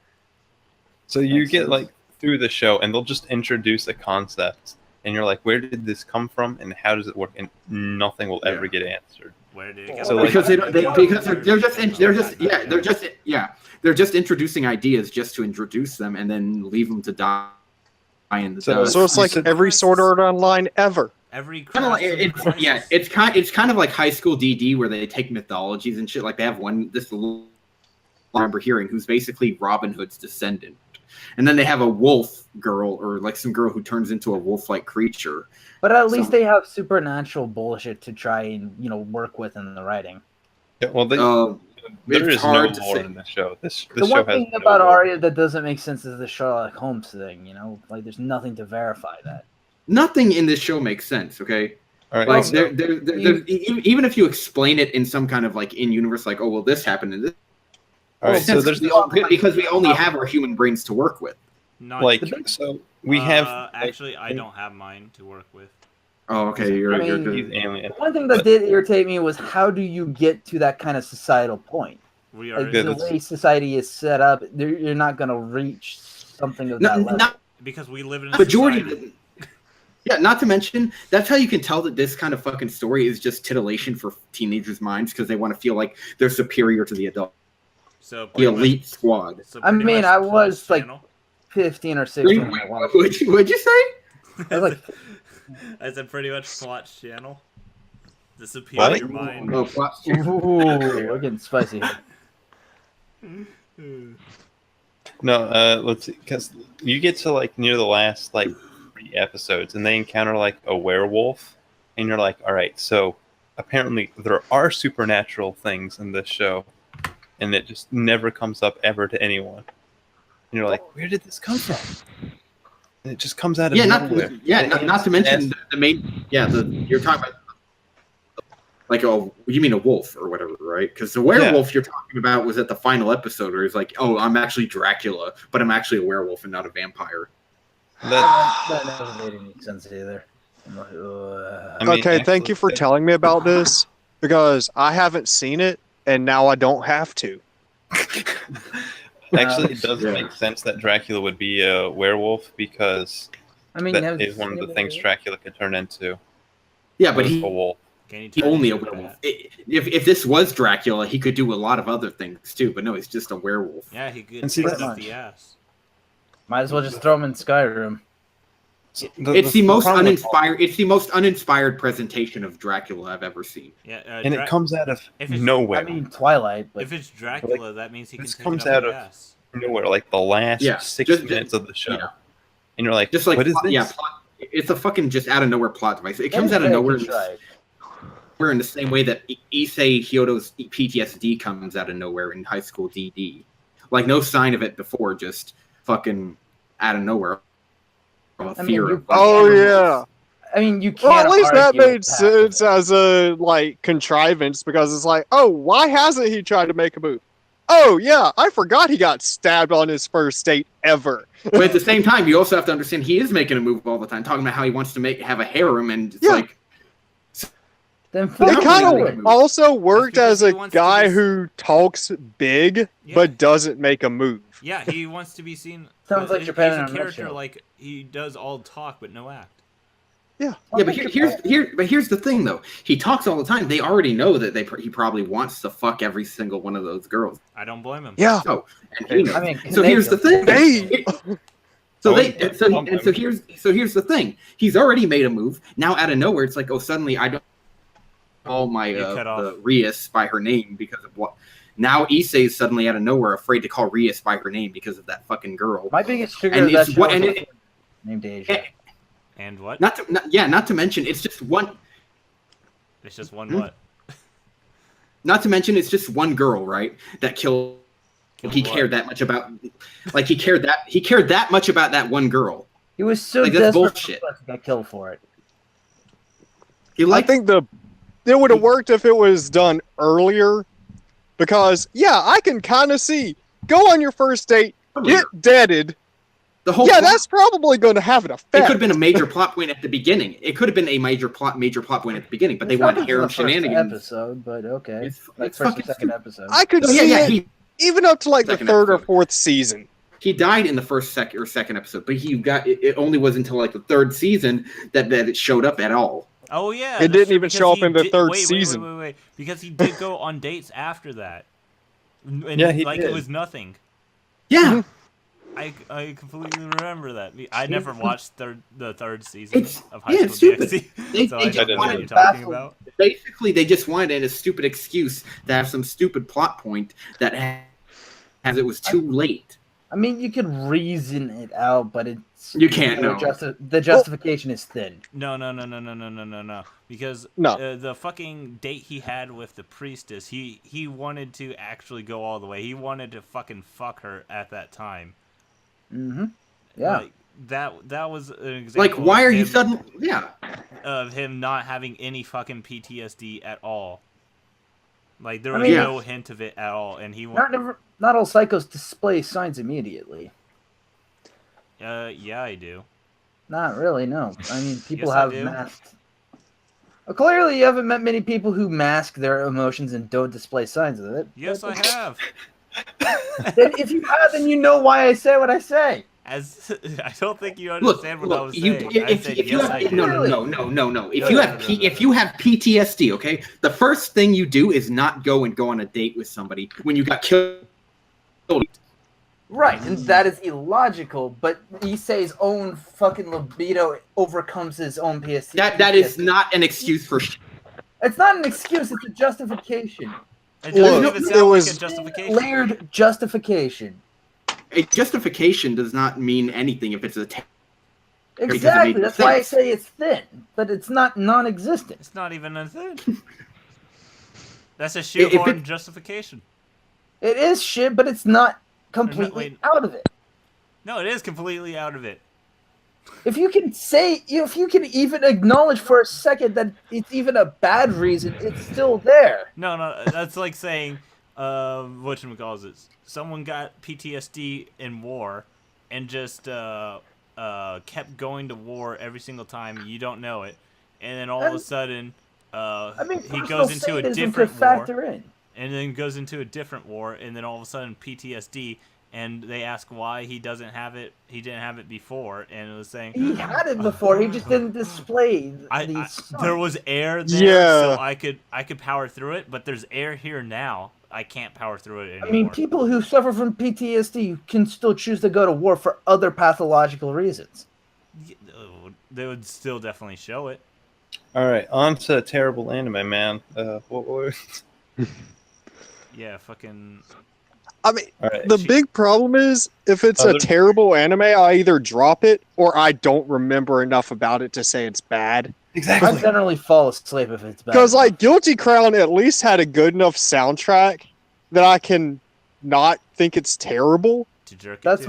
So you get like through the show, and they'll just introduce a concept, and you're like, "Where did this come from, and how does it work?" And nothing will ever get answered. Where did it go? So, like, because they're just introducing ideas just to introduce them and then leave them to die in the dust. So it's like every Sword Art Online ever. Every it's kind of like High School DD where they take mythologies and shit. Like they have this little I remember hearing who's basically Robin Hood's descendant, and then they have a wolf girl or like some girl who turns into a wolf-like creature. But at least they have supernatural bullshit to try and work with in the writing. Yeah, well, there is no lore in this show. The one show thing has about no lore. Aria that doesn't make sense is the Sherlock Holmes thing. Like there's nothing to verify that. Nothing in this show makes sense. Okay. All right, like so, even if you explain it in some kind of like in-universe, like, oh well, this happened in this. All right, so there's because we only have our human brains to work with. So we have actually, I don't have mine to work with. Oh, okay. You're good. Alien. One thing that did irritate me was how do you get to that kind of societal point? We Like, are the way society is set up, you're not gonna reach something of that level. because we live in a Majority society. Yeah, not to mention, that's how you can tell that this kind of fucking story is just titillation for teenagers' minds because they want to feel like they're superior to the adult. So The elite squad. So I mean, I was like 15 or 16 when I watched it. What'd you say? I was like, I said pretty much Plot's channel. The superior mind. Oh, Plot's ooh, we're getting spicy here. No, let's see, because you get to like near the last like 3 episodes, and they encounter like a werewolf, and you're like, all right, so apparently there are supernatural things in this show, and it just never comes up ever to anyone. And you're like, where did this come from? And it just comes out of nowhere. Not to mention the main. Yeah, you're talking about. Like, oh, you mean a wolf or whatever, right? Because the werewolf you're talking about was at the final episode where he's like, oh, I'm actually Dracula, but I'm actually a werewolf and not a vampire. That never made any sense either. I'm like, I mean, okay, thank you for telling me about this, because I haven't seen it, and now I don't have to. Actually, it does make sense that Dracula would be a werewolf, because that is one of the things Dracula could turn into. Yeah, but he's a wolf. Only a werewolf. If this was Dracula, he could do a lot of other things too, but no, he's just a werewolf. Yeah, he could take up the ass. might as well just throw him in Skyrim. It's the most uninspired. It's the most uninspired presentation of Dracula I've ever seen. Yeah, and it comes out of nowhere. I mean, Twilight. But if it's Dracula, that means he can take comes it up out the of ass. nowhere, like the last 6 minutes of the show, and you're like, just like what is this? Yeah, it's a fucking just out of nowhere plot device. It comes out of nowhere. We're in the same way that Issei Hyodo's PTSD comes out of nowhere in High School DD. Like, no sign of it before, just fucking out of nowhere. Oh, yeah. I mean, you can't. Well, at least that made sense as a, like, contrivance, because it's like, oh, why hasn't he tried to make a move? Oh, yeah, I forgot he got stabbed on his first date ever. But at the same time, you also have to understand he is making a move all the time, talking about how he wants to have a harem, and it's like... It kind of also worked as a guy who talks big but doesn't make a move. Yeah, he wants to be seen. Sounds like Japan He's a character like he does all talk but no act. Yeah, but here's the thing though. He talks all the time. They already know that he probably wants to fuck every single one of those girls. I don't blame him. Yeah. So here's the thing. Here's the thing. He's already made a move. Now out of nowhere, it's like, oh, suddenly I don't call my Rias by her name because of what. Now Issei is suddenly out of nowhere afraid to call Rias by her name because of that fucking girl. My biggest trigger is that show named Asia. And what? Not to mention, it's just one. It's just one what? Not to mention, it's just one girl, right? That killed. He cared that much about. Like he cared that much about that one girl. He was so that's desperate bullshit. to get killed for it. I think it would have worked if it was done earlier, because I can kind of see go on your first date, get deaded. That's probably going to have an effect. It could have been a major plot point at the beginning. It could have been a major plot point at the beginning, but they wanted harem shenanigans. Episode, but okay, it's first or second episode. I could see it even up to like the third or fourth season. He died in the first second episode, but it only was until like the third season that it showed up at all. Oh yeah, it didn't even show up in the third season. Wait, because he did go on dates after that. And he did. It was nothing. Yeah. I completely remember that. I never watched the third season of High School stupid. DxD, so I don't know what you're talking about. Basically, they just wanted a stupid excuse to have some stupid plot point that as it was too late. I mean, you could reason it out, but you can't. The justification is thin. No. Because the fucking date he had with the priestess, he wanted to actually go all the way. He wanted to fucking fuck her at that time. Mm-hmm. Yeah. Like, that was an example. Like, why are you suddenly? Yeah. Of him not having any fucking PTSD at all. Like there was no hint of it at all, and he not all psychos display signs immediately. Yeah, I do. Not really, no. I mean, people have masked. Clearly, you haven't met many people who mask their emotions and don't display signs of it. Yes, I have. Then if you have, then you know why I say what I say. As I don't think you Look, understand what I look. was You, saying. if, I said if you yes, have, I do. no. If you have PTSD, okay, the first thing you do is not go on a date with somebody when you got killed. Right, and that is illogical. But Issei's own fucking libido overcomes his own PTSD. That is not an excuse for. It's not an excuse. It's a justification. It doesn't Look, even it sound was- like a justification. Layered justification. A justification does not mean anything if it's a. Exactly. made That's why I sense. say it's thin, but it's not non-existent. It's not even a thing. That's a shoehorn justification. It is shit, but it's not completely wait. out of it. No, it is completely out of it. If you can even acknowledge for a second that it's even a bad reason, it's still there. No, that's like saying, whatchamacallit, someone got PTSD in war and just kept going to war every single time. You don't know it, and then all of a sudden, he goes into a different war, and then goes into a different war, and then all of a sudden PTSD. And they ask why he doesn't have it. He didn't have it before, and it was saying He had it before. He just didn't display these. There was air there, so I could power through it. But there's air here now. I can't power through it anymore. I mean, people who suffer from PTSD can still choose to go to war for other pathological reasons. They would still definitely show it. All right, on to terrible anime, man. Yeah, fucking. I mean, right, the big problem is if it's a terrible anime, I either drop it or I don't remember enough about it to say it's bad. Exactly. I generally fall asleep if it's bad. Because like Guilty Crown at least had a good enough soundtrack that I can not think it's terrible. That's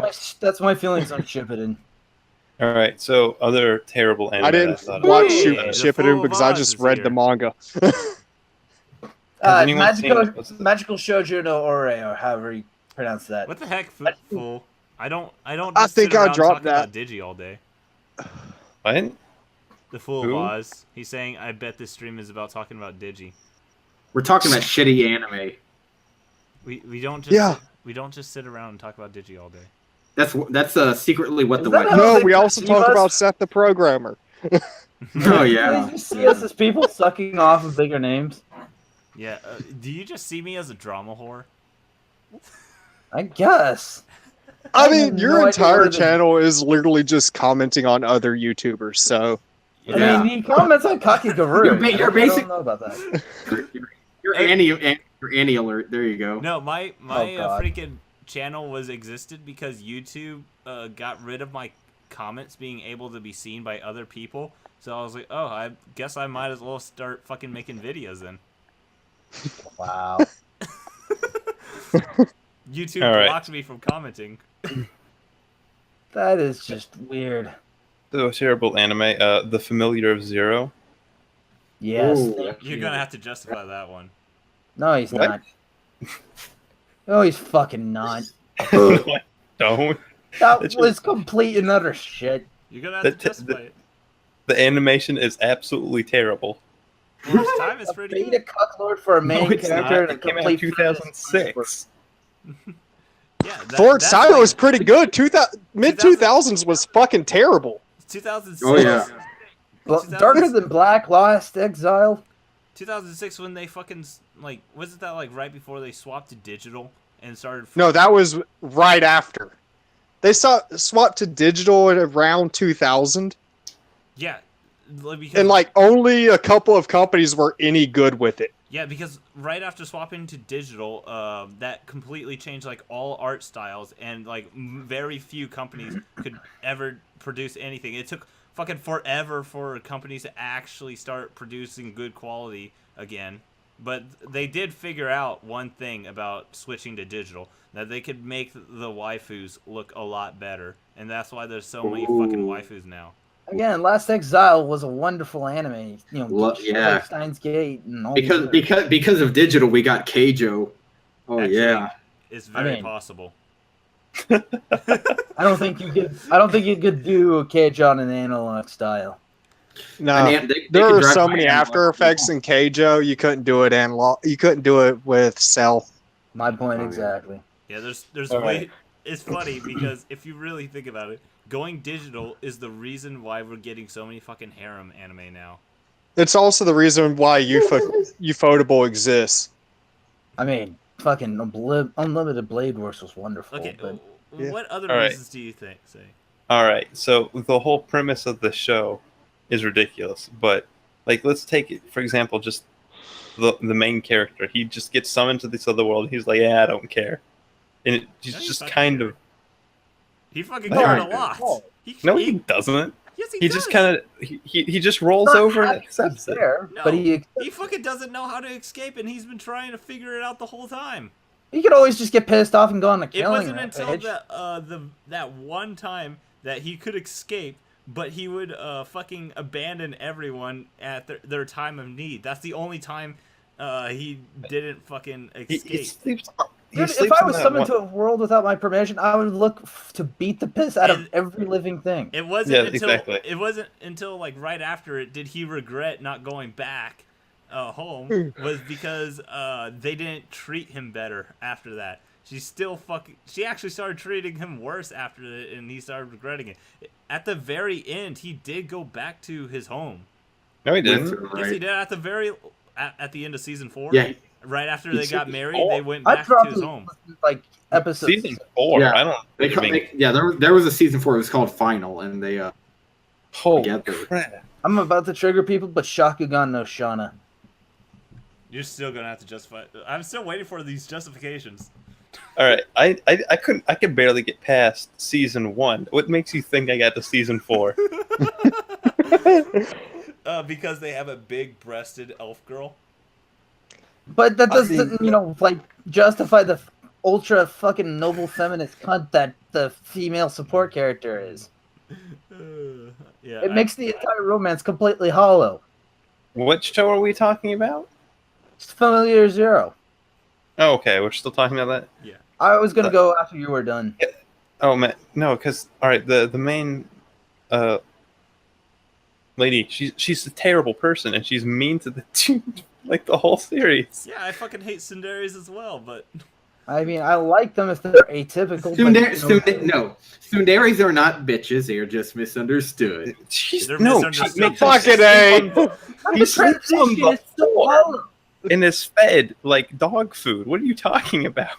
my feelings on Shippuden. All right, so other terrible anime. I didn't watch Shippuden because I just read the manga. Magical Shoujo no Ore, or however you pronounce that. What the heck, fool? I don't. I think I dropped that. About Digi all day. What? The fool of Oz. He's saying, "I bet this stream is about talking about Digi." We're talking about shitty anime. We don't just we don't just sit around and talk about Digi all day. That's secretly what the No, we also talk about Seth the Programmer. Oh yeah. Did you see us as people sucking off of bigger names? Yeah. Do you just see me as a drama whore? I guess. I mean, your entire channel is literally just commenting on other YouTubers, so. I mean, he comments on Kakiguru. You're basic. I don't know about that. You're Annie alert. There you go. No, my freaking channel was existed because YouTube got rid of my comments being able to be seen by other people. So I was like, oh, I guess I might as well start fucking making videos then. Wow. YouTube blocked me from commenting. That is just weird. The terrible anime, The Familiar of Zero. Yes. You're gonna have to justify that one. No, he's not. No, he's fucking not. Don't. That was complete and utter shit. You're gonna have to justify it. The animation is absolutely terrible. First time is pretty good. A cucklord for a main character and a complete 2006. Yeah, Fort Silo was pretty good. Mid 2000s was fucking terrible. 2006. Oh yeah. Darker Than Black, Lost Exile. 2006 when they fucking wasn't that like right before they swapped to digital and started? No, that was right after. They swapped to digital at around 2000. Yeah, and like only a couple of companies were any good with it. Yeah, because right after swapping to digital, that completely changed like all art styles, and like very few companies could ever produce anything. It took fucking forever for companies to actually start producing good quality again. But they did figure out one thing about switching to digital, that they could make the waifus look a lot better, and that's why there's so many fucking waifus now. Again, Last Exile was a wonderful anime. You know, yeah. Steins Gate and all because of digital, we got Keijo. Oh actually, yeah, it's very possible. I don't think you could do a Keijo on an analog style. No, there are so many After Effects in Keijo. You couldn't do it You couldn't do it with Cell. My point exactly. Yeah, there's All way. right. It's funny because if you really think about it, going digital is the reason why we're getting so many fucking harem anime now. It's also the reason why Ufotable exists. I mean, fucking Unlimited Blade Works was wonderful. Okay, but what other All right. reasons do you say? All right, so the whole premise of the show is ridiculous, but like, let's take it for example, just the main character. He just gets summoned to this other world. He's like, yeah, I don't care, and he's No, just fucking kind cares. of. He fucking No, cared a I- lot. He doesn't. Yes, he He does. just kind of he just rolls Not over and happy he's accepts it. there, No, but he fucking doesn't know how to escape, and he's been trying to figure it out the whole time. could always just get pissed off and go on a It killing wasn't until rampage. that one time that he could escape, but he would fucking abandon everyone at their time of need. That's the only time he didn't fucking escape. He sleeps. He Dude, sleeps if I on was that summoned one- to a world without my permission, I would look to beat the piss out of And- every living thing. It wasn't Yeah, until exactly. it wasn't until like right after it did he regret not going back home was because they didn't treat him better after that. She actually started treating him worse after it, and he started regretting it. At the very end, he did go back to his home. No, he didn't. Yes, he did. At the end of season 4. Yeah. Right after He they got said married, four. they went I back to his probably home. like episode Season 4. Yeah. I don't. There was a season 4. It was called Final, and they Holy together. crap! I'm about to trigger people, but Shakugan no Shana. You're still gonna have to justify. I'm still waiting for these justifications. All right, I couldn't. I could barely get past season 1. What makes you think I got to season 4? Because they have a big-breasted elf girl. But that doesn't, like justify the ultra fucking noble feminist cunt that the female support character is. Yeah, It makes the entire romance completely hollow. What show are we talking about? It's Familiar Zero. Oh, okay, we're still talking about that. I was gonna go after you were done. Oh man, no, because all right, the main lady, she's a terrible person, and she's mean to the like the whole series. Yeah, I fucking hate tsunderes as well, but I mean, I like them if they're atypical. Tsunderes are not bitches. They are just misunderstood. They're She misunderstood. makes Fucking A. He sleeps on transition the is so floor hollow. and is fed like dog food. What are you talking about?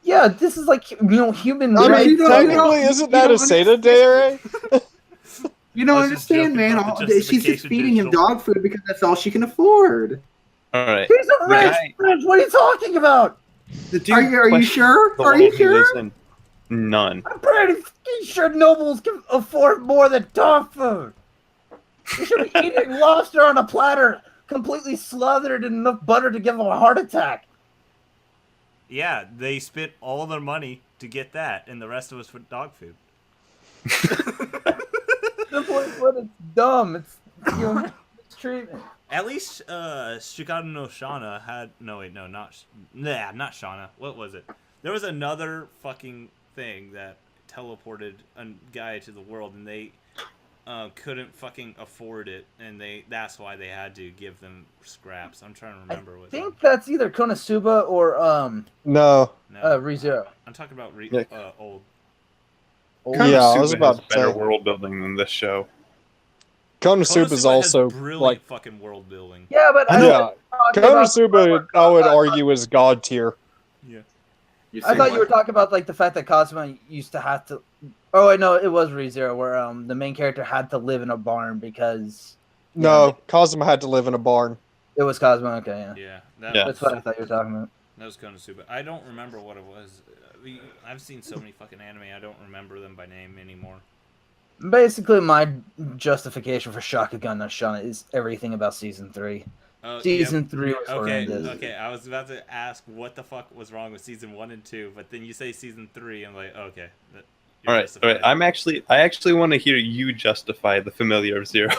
Yeah, this is like human. I rights. mean, technically, isn't that a Seda Dare? You don't Let's just understand, joke man. about the She's just justification feeding him digital. dog food because that's all she can afford. All right, He's a The rich guy- bitch. What are you talking about? the dude Are you questions sure? the Are you world he lives sure? in. None. I'm pretty fucking sure nobles can afford more than dog food. You should be eating lobster on a platter, completely slathered in enough butter to give them a heart attack. yeah, they spent all their money to get that, and the rest of us for dog food. Simply put, it's dumb. It's treatment. At least Shakugan no Shana had not Shana. What was it? There was another fucking thing that teleported a guy to the world, and they couldn't fucking afford it, and that's why they had to give them scraps. I'm trying to remember what. I think that's either Konosuba or No. ReZero. I'm talking about old. Yeah, I was Konosuba about has to better say. world building than this show. Konosuba is also has brilliant like fucking world building. Yeah, but I yeah. Konosuba, I would argue, is god tier. Yeah. I thought you were talking about like the fact that Cosmo used to have to. Oh, wait, no, it was ReZero where the main character had to live in a barn because No, Kazuma had to live in a barn. it was Cosmo. Okay, yeah. Yeah, Yeah. That's what I thought you were talking about. that was Konosuba. I don't remember what it was. I've seen so many fucking anime, I don't remember them by name anymore. Basically, my justification for Shakugan no Shana is everything about season 3. Season 3 was horrendous. Okay, I was about to ask what the fuck was wrong with season 1 and 2, but then you say season 3, I'm like, okay. All right. I actually want to hear you justify the familiar of Zero.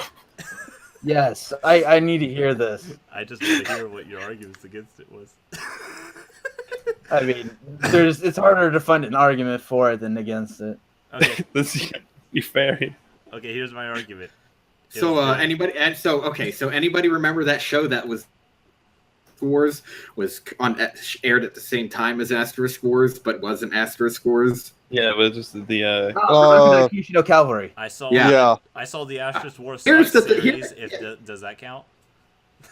Yes, I need to hear this. I just want to hear what your arguments against it was. I mean, it's harder to find an argument for it than against it. Okay, Let's be fair. okay, here's my argument. So anybody remember that show that was Wars was aired at the same time as Asterisk Wars, but wasn't Asterisk Wars? Yeah, it was just the No Cavalry. I saw. Yeah. I saw the Asterisk Wars Here's the series. Does that count?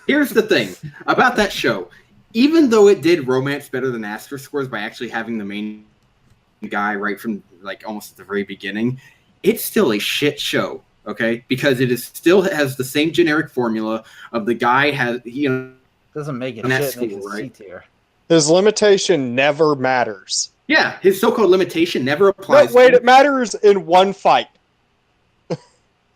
Here's the thing about that show. Even though it did romance better than Asterisk Wars by actually having the main guy right from like almost at the very beginning, it's still a shit show. Okay, because it is still has the same generic formula of the guy has doesn't make it shit. Makes it C tier. His limitation never matters. Yeah, his so-called limitation never applies. No, wait, it matters in one fight.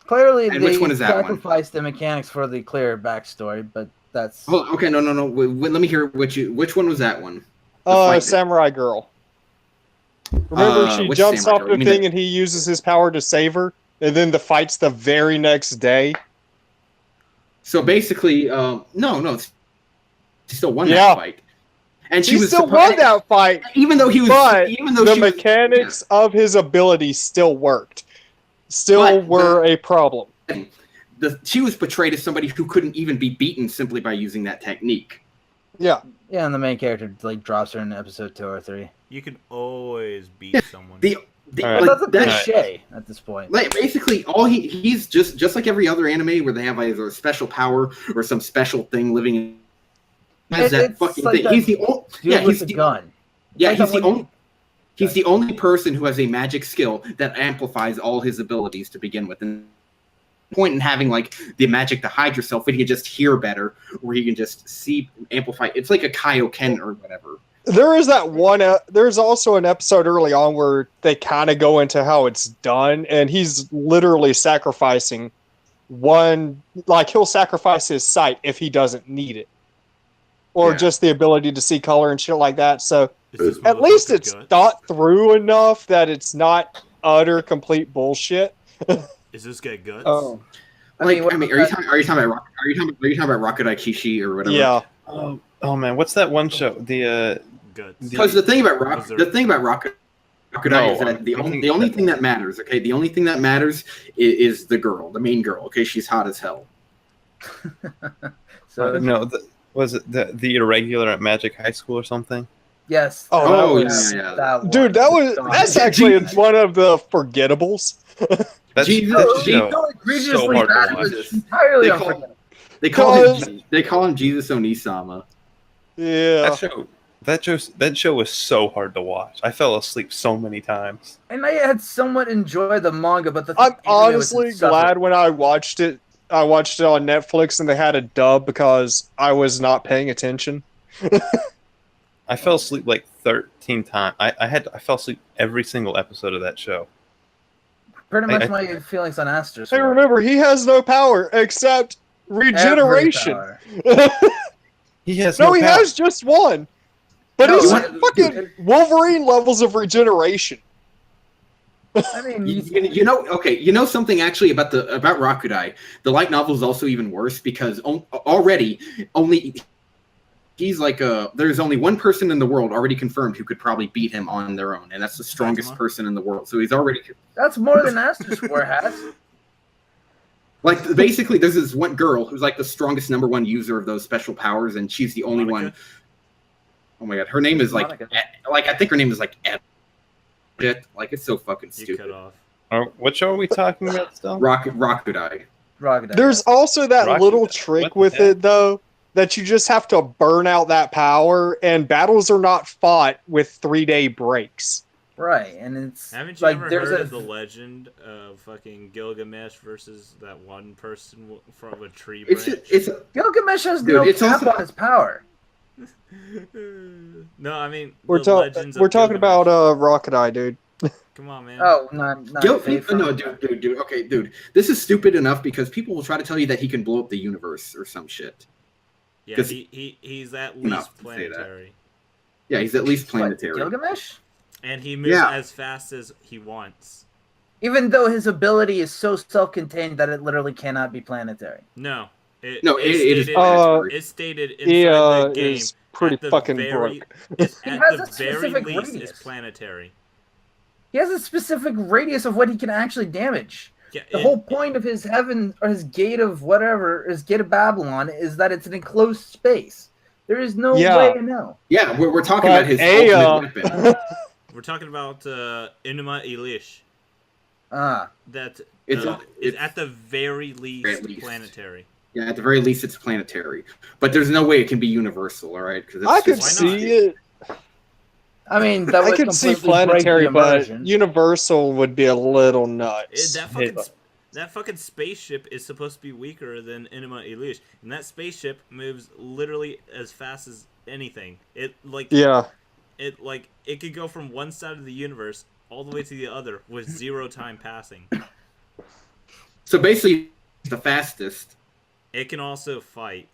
Clearly, and they which one is that sacrificed the mechanics for the clear backstory, but that's... Oh, okay, no. Let me hear which one was that one? Samurai Girl. Remember, she jumps off the thing and he uses his power to save her, and then the fight's the very next day? So basically, no, she still won that fight. And she still won that fight, even though the mechanics of his ability still worked. Were a problem. She was portrayed as somebody who couldn't even be beaten simply by using that technique. Yeah. Yeah, and the main character like drops her in episode 2 or 3. You can always beat someone. That's a cliche at this point. Like basically, he's just like every other anime where they have either a special power or some special thing living in. Has that fucking thing? He's the only. Yeah, he's the gun. Yeah, he's the only. He's the only person who has a magic skill that amplifies all his abilities to begin with. And the point in having like the magic to hide yourself, but he can just hear better, or he can just see amplify. It's like a Kaioken or whatever. There is that one. There's also an episode early on where they kind of go into how it's done, and he's literally sacrificing one. Like he'll sacrifice his sight if he doesn't need it, or just the ability to see color and shit like that. So at least it's thought through enough that it's not utter complete bullshit. Is this guy guts? Oh, are you talking about Rocket Aikishi or whatever? Yeah. Oh man, what's that one show? Because the thing about Rocket Eye is that the only thing that matters, okay, the only thing that matters is the girl, the main girl. Okay, she's hot as hell. Was it the irregular at Magic High School or something? Yes. Yeah. Dude, that's actually one of the forgettables. That's so hard to watch. Entirely they call him Jesus Onisama. Yeah. That show was so hard to watch. I fell asleep so many times. And I had somewhat enjoyed the manga, but I'm honestly glad when I watched it. I watched it on Netflix and they had a dub because I was not paying attention. I fell asleep like 13 times. I fell asleep every single episode of that show. Pretty much my feelings on Asterisk. Hey, remember, he has no power except regeneration. He has he has just one. But he's fucking Wolverine levels of regeneration. I mean, you know something actually about Rakudai. The light novel is also even worse because he's like there's only one person in the world already confirmed who could probably beat him on their own, and that's the strongest person in the world. So he's already. That's more than Asterisk War has. Like basically, there's this one girl who's like the strongest #1 user of those special powers, and she's the only one. Oh my god, her name is I think her name is like like it's so fucking stupid. What show are we talking about still? Rakudai. There's also that little trick with it though, that you just have to burn out that power, and battles are not fought with 3-day breaks. Right, and it's haven't you ever heard of the legend of fucking Gilgamesh versus that one person from a tree branch? Gilgamesh has no cap on his power. No, I mean we're talking about Rocket Eye, dude. Come on, man. Oh, not no, dude. Okay, dude. This is stupid enough because people will try to tell you that he can blow up the universe or some shit. Yeah, he's at least planetary. Yeah, he's at least planetary. Gilgamesh? And he moves as fast as he wants. Even though his ability is so self-contained that it literally cannot be planetary. No. It's stated inside the game. Is pretty fucking broke. At the very least, it's planetary. He has a specific radius of what he can actually damage. Yeah, The whole point of his heaven or his gate of whatever, his gate of Babylon, is that it's an enclosed space. There is no way to know. Yeah, we're talking about his ultimate weapon. We're talking about Enema Elish. Ah. That it's at the very least planetary. Yeah, at the very least, it's planetary. But there's no way it can be universal, all right? Because I could see it. I mean, that I could see planetary, but universal would be a little nuts. That fucking spaceship is supposed to be weaker than Enema Elish, and that spaceship moves literally as fast as anything. It could go from one side of the universe all the way to the other with 0 time passing. So basically, the fastest. It can also fight.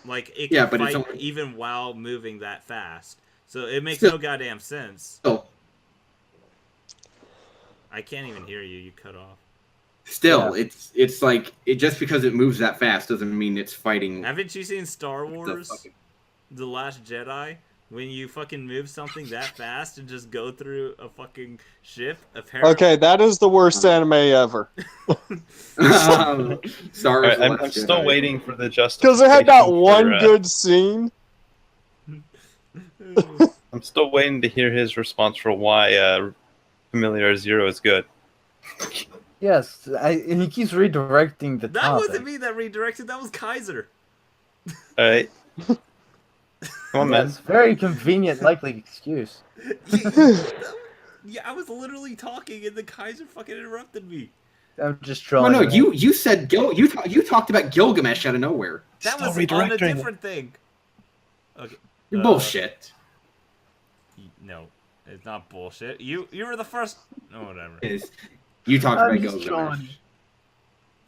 Like, it can fight even while moving that fast. So it makes no goddamn sense. I can't even hear you. You cut off. Still, it's like, just because it moves that fast doesn't mean it's fighting. Haven't you seen Star Wars? The Last Jedi? When you fucking move something that fast and just go through a fucking ship, apparently. Okay, that is the worst anime ever. Star Wars. I'm still waiting for the justification. Because it had that one good scene. I'm still waiting to hear his response for why Familiar Zero is good. Yes, and he keeps redirecting the topic. That wasn't me that redirected. That was Kaiser. All right. Come on, man. That's very convenient, likely excuse. Yeah, I was literally talking and the Kaiser fucking interrupted me. I'm just trolling. Oh no, you said you talked about Gilgamesh out of nowhere. That was on a different thing. Okay. You're bullshit. No, it's not bullshit. You were the first. No, whatever. You talked about Gilgamesh.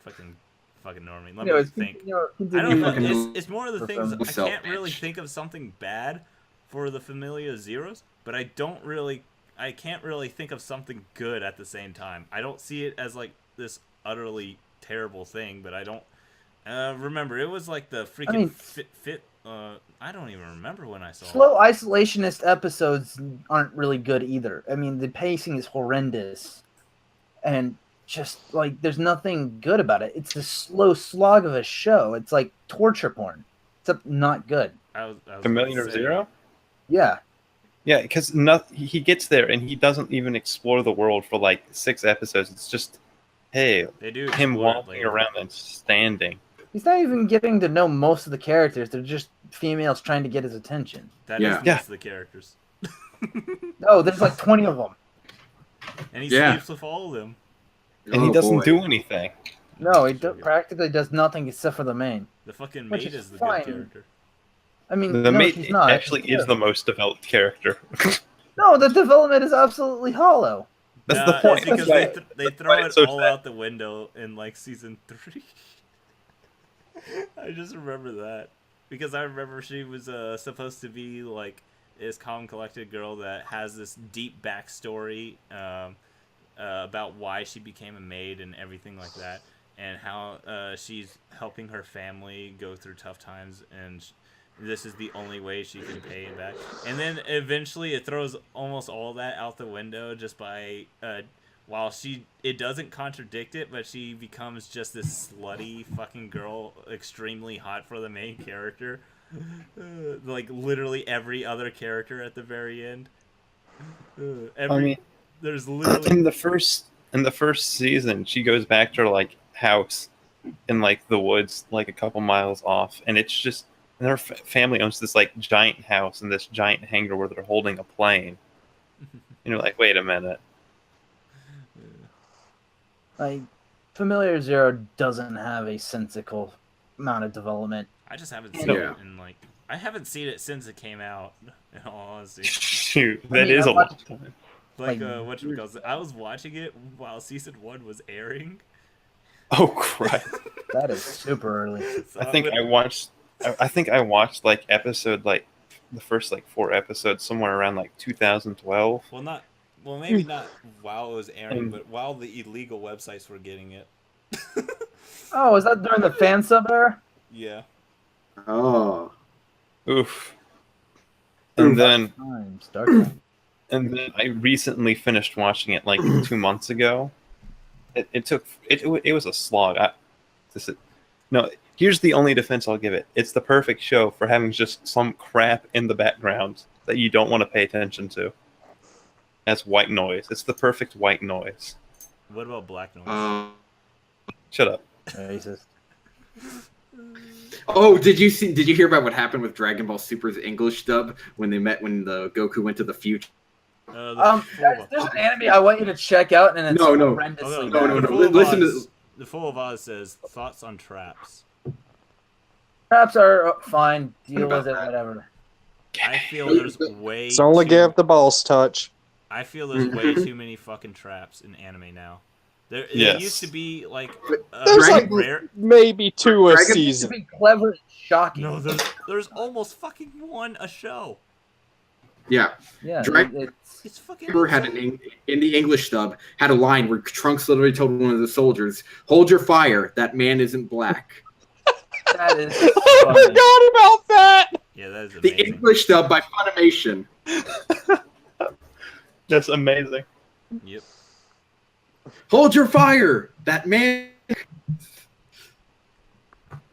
Fucking normie. Let me think. I don't know. It's more of the things. I can't really think of something bad for the Familia Zeros, but I can't really think of something good at the same time. I don't see it as like this utterly terrible thing, but I don't remember. It was like the freaking I don't even remember when I saw it. Slow isolationist episodes aren't really good either. I mean, the pacing is horrendous, and just like there's nothing good about it. It's a slow slog of a show. It's like torture porn, except not good. I was Familiar Zero? Yeah. Yeah, because he gets there and he doesn't even explore the world for like 6 episodes. It's just, hey, him walking around and standing. He's not even getting to know most of the characters. They're just females trying to get his attention. That is most of the characters. No, there's like 20 of them. And he sleeps with all of them. And he doesn't do anything. No, he practically does nothing except for the main. The fucking maid is the good character. I mean, the maid actually is the most developed character. No, the development is absolutely hollow. That's the point. Because they throw it all out the window in like season 3. I just remember that. Because I remember she was supposed to be like this calm, collected girl that has this deep backstory about why she became a maid and everything like that, and how she's helping her family go through tough times, and this is the only way she can pay it back. And then eventually it throws almost all that out the window just by while it doesn't contradict it, but she becomes just this slutty fucking girl, extremely hot for the main character. Like literally every other character at the very end. There's literally in the first season, she goes back to her like house in like the woods, like a couple miles off, and it's just her family owns this like giant house and this giant hangar where they're holding a plane. And you're like, wait a minute. Like, Familiar Zero doesn't have a sensical amount of development. I just haven't seen it in like I haven't seen it since it came out. In all honesty, shoot, that is a long time. Like I was watching it while season 1 was airing. Oh crap! That is super early. I think I watched like episode like the first like 4 episodes somewhere around like 2012. Well, maybe not while it was airing, but while the illegal websites were getting it. Oh, was that during the fan sub era? Yeah. Oh. Oof. And then I recently finished watching it like 2 months ago, It was a slog. No, here's the only defense I'll give it. It's the perfect show for having just some crap in the background that you don't want to pay attention to. That's white noise. It's the perfect white noise. What about black noise? Shut up. Racist. Oh, did you hear about what happened with Dragon Ball Super's English dub when the Goku went to the future? Guys, there's an anime I want you to check out, and it's horrendously bad. Listen to the Full of Oz says thoughts on traps. Traps are fine. Deal with it, whatever. I feel there's way. It's only give the balls touch. I feel there's way too many fucking traps in anime now. There used to be like there's like rare, maybe 2 a Dragon season. used to be clever and shocking. No, there's almost fucking 1 a show. Yeah. Dragon It's fucking. had in the English dub had a line where Trunks literally told one of the soldiers, "Hold your fire. That man isn't black." That is I forgot about that. Yeah, that is amazing. The English dub by Funimation. That's amazing. Yep. Hold your fire. That man.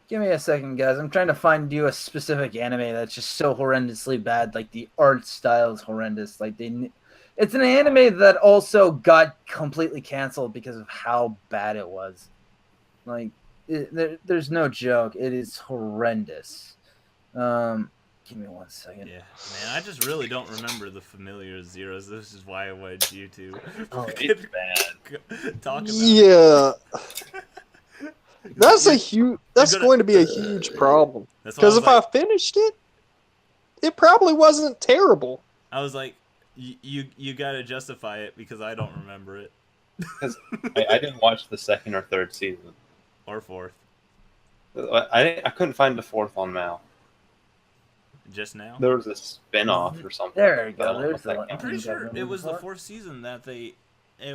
Give me a second, guys. I'm trying to find you a specific anime that's just so horrendously bad. Like the art style is horrendous. Like it's an anime that also got completely canceled because of how bad it was. Like there's no joke. It is horrendous. Give me 1 second. Yeah, man, I just really don't remember the familiar zeros. This is why I wanted you to It's bad. talk about Yeah. That's going to be a huge problem. Because if I finished it, it probably wasn't terrible. I was like, you gotta justify it because I don't remember it. Because I didn't watch the 2nd or 3rd season. Or 4th. I couldn't find the 4th on Mal. Just now? There was a spin-off or something. There we but I go. don't know There's if that the I'm counts. pretty sure it was the 4th season that it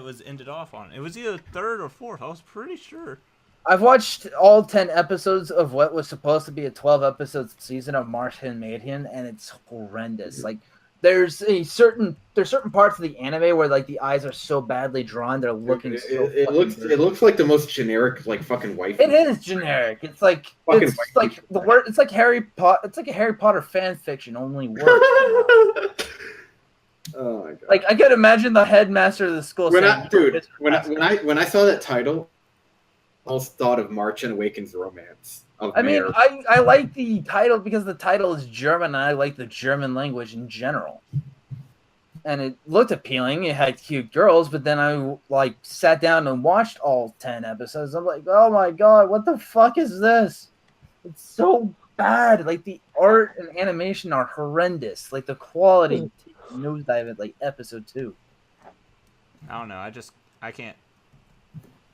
was ended off on. It was either 3rd or 4th. I was pretty sure. I've watched all 10 episodes of what was supposed to be a 12-episode season of Martian Mayhem, and it's horrendous. Like, there's certain parts of the anime where like the eyes are so badly drawn, they're looking. It looks like the most generic like fucking wife. It is generic. It's like it's like the word. It's like Harry Potter. It's like a Harry Potter fan fiction, only worse. Oh my god! Like I could imagine the headmaster of the school. When I saw that title, I almost thought of Martian Awakens romance. I mean, I like the title because the title is German, and I like the German language in general. And it looked appealing. It had cute girls, but then I like sat down and watched all 10 episodes. I'm like, oh my god, what the fuck is this? It's so bad. Like the art and animation are horrendous. Like the quality nosedive at like episode 2. I don't know. I can't.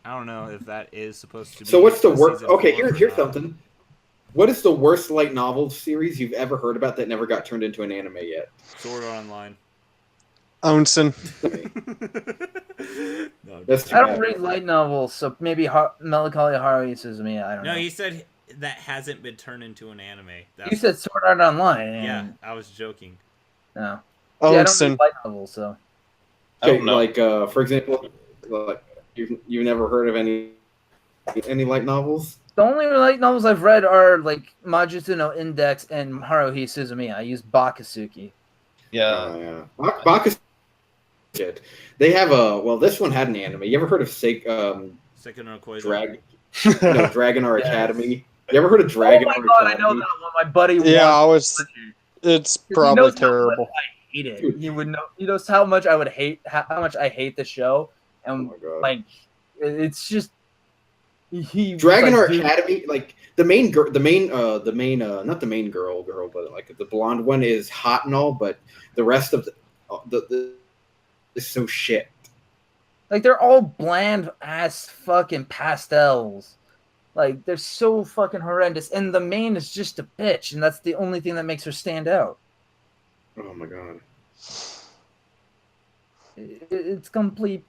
I don't know if that is supposed to be. So what's the worst? season Okay, 4 here's something. What is the worst light novel series you've ever heard about that never got turned into an anime yet? Sword Art Online. Onsen. No, I don't read light novels, so maybe Melancholy Haruhi Suzumiya. I don't know. No, he said that hasn't been turned into an anime. You said Sword Art Online. Yeah, I was joking. No. Yeah, I don't Onsen. read light novels, so. I don't know. Like, for example, like you've never heard of any light novels? The only light novels I've read are like Majutsu no Index and Haruhi Suzumiya. I use Bakasuki. Yeah. Bacchus. They have this one had an anime. You ever heard of Second no Koizo. Dragon Art Academy? You ever heard of Dragon Art Oh my god, I Academy? know that one. My buddy. It's He probably knows how terrible. much I hate it. He would know. He knows how much I would hate. How much I hate the show, and Oh my god. like, it's just. Dragon Art Academy, like not the main girl, but like the blonde one is hot and all, but the rest of the is so shit. Like they're all bland ass fucking pastels. Like they're so fucking horrendous, and the main is just a bitch, and that's the only thing that makes her stand out. Oh my god. It's complete.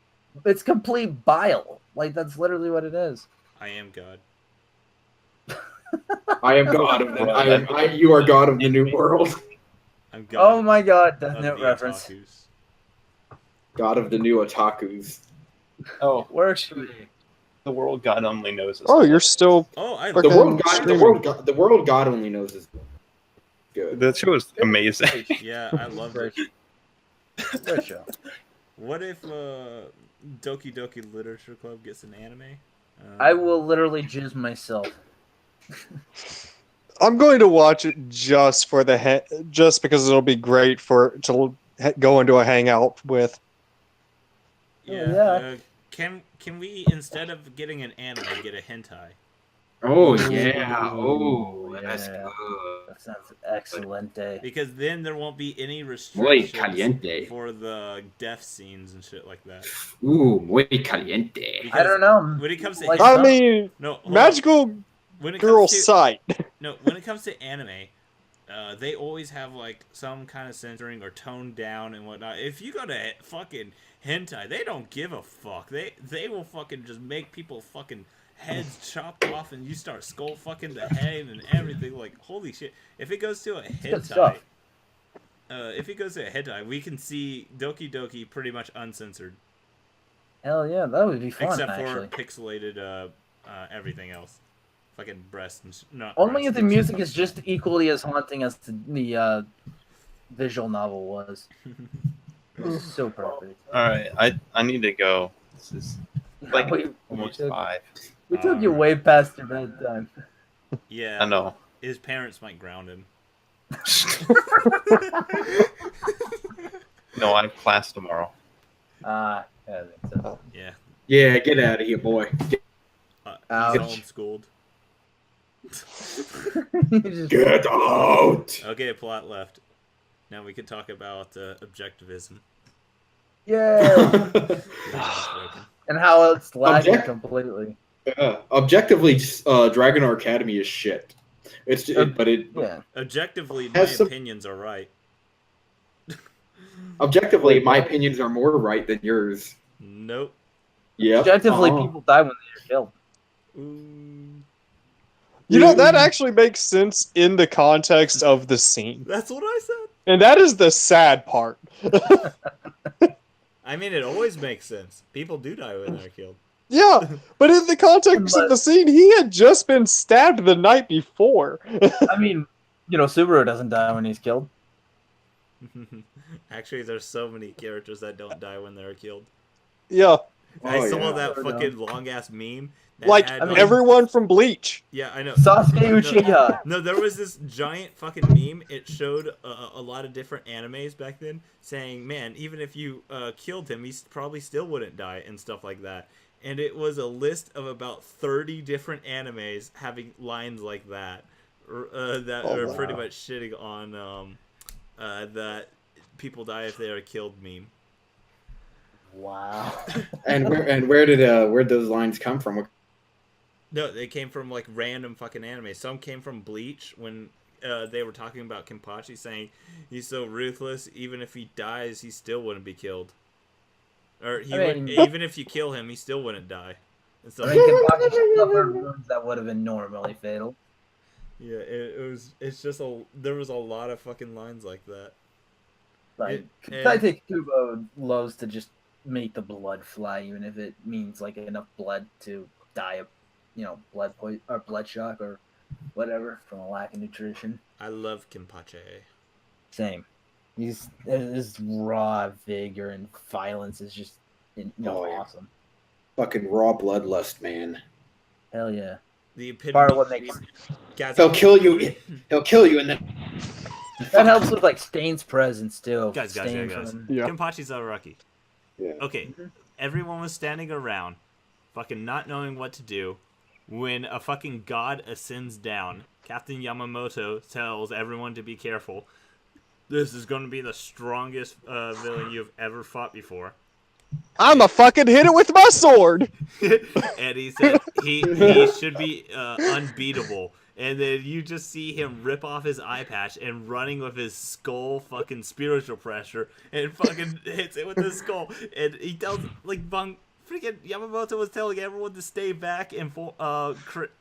It's complete bile. Like that's literally what it is. I am God. I am God of you are God of the new world. I'm God. Oh my god, Death of Note the reference. otakus. God of the new otakus. Oh, Works for me. The world God only knows. Oh, you're still. Oh, I The world God only knows is good. The show is amazing. Yeah, I loved it. Great show. What if Doki Doki Literature Club gets an anime? I will literally jizz myself. I'm going to watch it just for just because it'll be great to go into a hangout with. Yeah. Can we, instead of getting an anime, get a hentai? Oh yeah. That's yeah. good. That sounds excellent. Because then there won't be any Muy restrictions caliente. for the death scenes and shit like that. Ooh, muy caliente. Because I don't know. when it comes to Like, I mean, magical when it girl comes to, sight. No, when it comes to anime, they always have like some kind of censoring or toned down and whatnot. If you go to fucking hentai, they don't give a fuck. They will fucking just make people fucking heads chopped off and you start skull fucking the head and everything. Like, holy shit. If it goes to a hentai, we can see Doki Doki pretty much uncensored. Hell yeah, that would be fun. Except actually. for pixelated everything else. Fucking breasts and not Only if breasts, the music is just equally as haunting as the visual novel was. It was so perfect. All right, I need to go. This is like we almost took, 5. We took you way past your bedtime. Yeah. I know. His parents might ground him. No, I have class tomorrow. Yeah. Yeah. Yeah, get out of here, boy. He's Ouch. homeschooled. Get out! Okay, plot left. Now we can talk about objectivism. Yeah. And how it's lagging completely. Objectively, Dragon Academy is shit. Yeah. Objectively, my opinions are right. Objectively, my opinions are more right than yours. Nope. Yeah. Objectively, people die when they are killed. You know, that actually makes sense in the context of the scene. That's what I said. And that is the sad part. I mean, it always makes sense. People do die when they're killed. Yeah, but in the context of the scene, he had just been stabbed the night before. I mean, Subaru doesn't die when he's killed. Actually, there's so many characters that don't die when they're killed. Yeah. I saw that fucking long-ass meme. Like, everyone from Bleach. Yeah, I know. Sasuke Uchiha. No, there was this giant fucking meme. It showed a lot of different animes back then, saying, man, even if you killed him, he probably still wouldn't die, and stuff like that. And it was a list of about 30 different animes having lines like that, that are pretty much shitting on that people die if they are killed meme. Wow. And where'd those lines come from? No, they came from like random fucking anime. Some came from Bleach when they were talking about Kenpachi, saying he's so ruthless. Even if he dies, he still wouldn't be killed. Or even if you kill him, he still wouldn't die. And so, Kenpachi suffered wounds that would have been normally fatal. Yeah, it's just there was a lot of fucking lines like that. Like, I think Kubo loves to just make the blood fly, even if it means like enough blood to die of, blood shock or whatever from a lack of nutrition. I love Kenpachi. Same. His raw vigor and violence is just awesome. Fucking raw bloodlust, man. Hell yeah. The epitome. Part of what makes he'll kill you. He'll kill you, and then that helps with like Stain's presence too. Guys. Kenpachi's Araki. Yeah. Okay, everyone was standing around, fucking not knowing what to do, when a fucking god ascends down. Captain Yamamoto tells everyone to be careful. This is going to be the strongest villain you've ever fought before. I'ma fucking hit it with my sword! And he said he should be unbeatable. And then you just see him rip off his eye patch and running with his skull fucking spiritual pressure and fucking hits it with his skull. And he tells, freaking Yamamoto was telling everyone to stay back and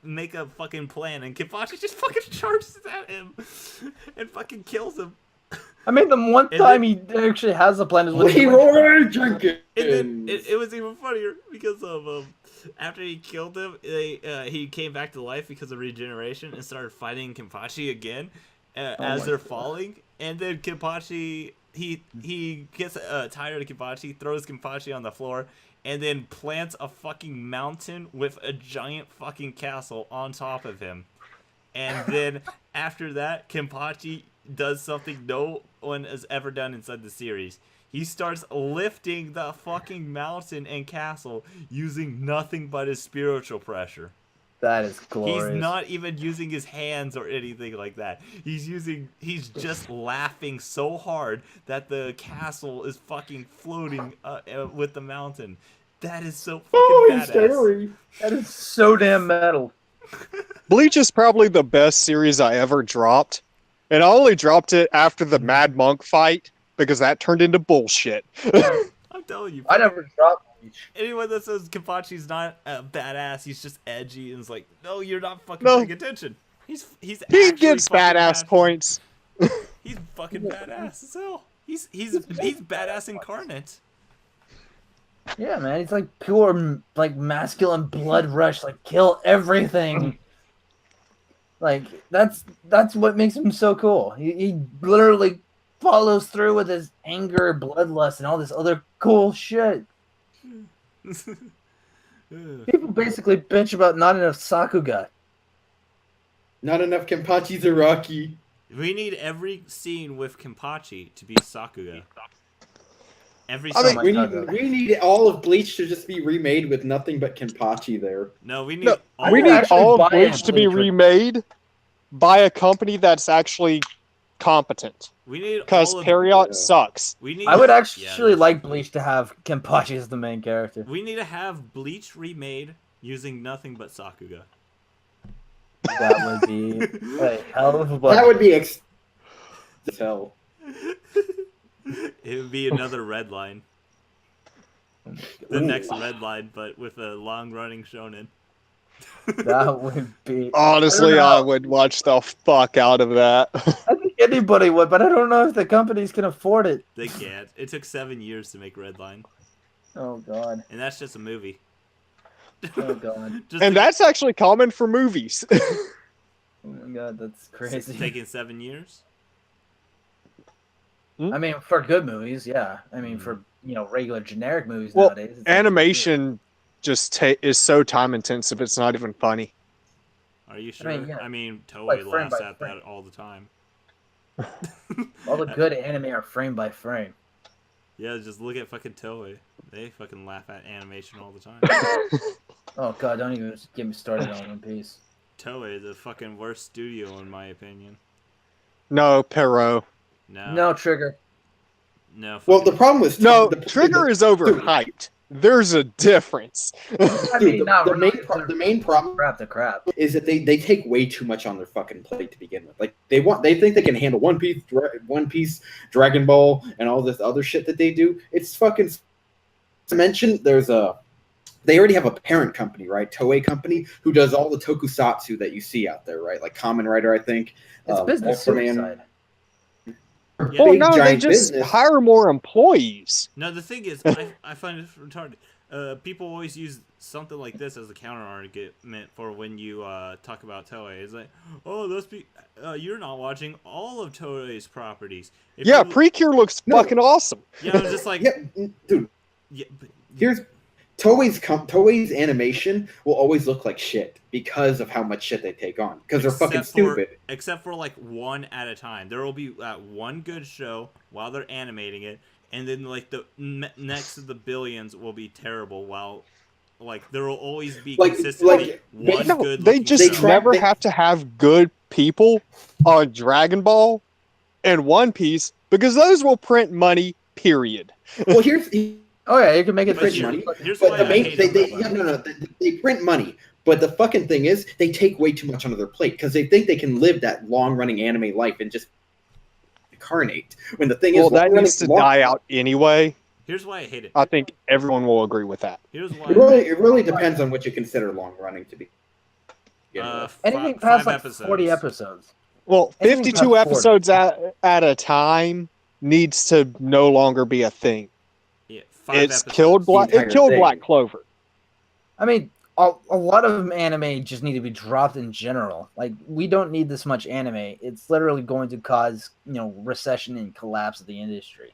make a fucking plan. And Kenpachi just fucking charges at him and fucking kills him. I mean, the one And time then- he actually has a plan is with Leroy Jenkins. And then it was even funnier because of after he killed him, he came back to life because of regeneration and started fighting Kenpachi again as they're falling. And then Kenpachi he gets tired of Kenpachi, throws Kenpachi on the floor, and then plants a fucking mountain with a giant fucking castle on top of him. And then after that, Kenpachi does something no one has ever done inside the series. He starts lifting the fucking mountain and castle using nothing but his spiritual pressure. That is glorious. He's not even using his hands or anything like that. He's just laughing so hard that the castle is fucking floating with the mountain. That is so fucking badass. That is so damn metal. Bleach is probably the best series I ever dropped. And I only dropped it after the Mad Monk fight because that turned into bullshit. I'm telling you. I never dropped Bleach. Anyone that says Kenpachi's not a badass, he's just edgy, and is like, no, you're not fucking No. paying attention. He He actually gets fucking badass points. He's fucking badass as hell. He's badass incarnate. Yeah, man, he's like pure, like masculine blood rush, like kill everything. Like that's what makes him so cool. He literally follows through with his anger, bloodlust, and all this other cool shit. People basically bitch about not enough Sakuga. Not enough Kenpachi Zaraki. We need every scene with Kenpachi to be Sakuga. Every I mean, scene. We need all of Bleach to just be remade with nothing but Kenpachi there. No, we need No, all we would need actually all buy of Bleach a to be Bleach. remade by a company that's actually competent. we need Because all of, Periot Yeah. sucks. we need I would yeah, actually that's like true. Bleach to have Kenpachi as the main character. We need to have Bleach remade using nothing but Sakuga. That would be a hell of a bunch. That would be as hell. It would be another red line. The next red line, but with a long-running shonen. That would be. Honestly, I I don't know. would watch the fuck out of that. I think anybody would, but I don't know if the companies can afford it. They can't. It took 7 years to make Redline, Oh god. and that's just a movie. Oh god. Just And that's actually common for movies. Oh my god, that's crazy. taking 7 years. I mean, for good movies, yeah. I mean, for regular generic movies Well, nowadays. it's Animation just is so time intensive, it's not even funny. Are you sure? I mean, yeah. Toei Like frame laughs by at frame. that all the time. all the good anime are frame by frame. Yeah, just look at fucking Toei. They fucking laugh at animation all the time. Oh god, don't even get me started on One Piece. Toei, the fucking worst studio in my opinion. No, Perot. No Trigger. No. Well, the fucking- problem was No, the, Trigger is overhyped. There's a difference. I Dude, mean, not the really. the main problem Crap the crap. is that they take way too much on their fucking plate to begin with. Like they think they can handle One Piece, Dragon Ball, and all this other shit that they do. It's fucking. To mention, they already have a parent company, right? Toei company, who does all the tokusatsu that you see out there, right? Like Kamen Rider, I think. It's business Ultraman. suicide. Yeah. Well, Big, no, they giant just business. hire more employees. No, the thing is, I find it retarded. People always use something like this as a counter argument for when you talk about Toei. It's like, oh, you're not watching all of Toei's properties. If Yeah, you- Precure looks No. fucking awesome. yeah, I'm just like, Yeah, dude. yeah, but, Here's Toei's animation will always look like shit because of how much shit they take on. Because they're fucking stupid. Except for like one at a time. There will be one good show while they're animating it, and then like the next to the billions will be terrible. While like there will always be Like- consistently like- one No, good. they looking just They show. try- never they- have to have good people on Dragon Ball and One Piece because those will print money, period. Well, here's Oh yeah, you can make it But print this here- money. here's But why the I main hate they, it. they print money. But the fucking thing is, they take way too much onto their plate because they think they can live that long-running anime life and just incarnate. When the thing Well, is, that long-running- needs to die out anyway. Here's why I hate it. I think everyone will agree with that. Here's why. It really depends on what you consider long-running to be. Anything five past like episodes. 40 episodes. Well, Anything 52 past 40. episodes at a time needs to no longer be a thing. Yeah, 5 It's episodes. killed Black. The It killed entire Black thing. Clover. I mean, a lot of anime just need to be dropped in general. Like, we don't need this much anime. It's literally going to cause, recession and collapse of the industry.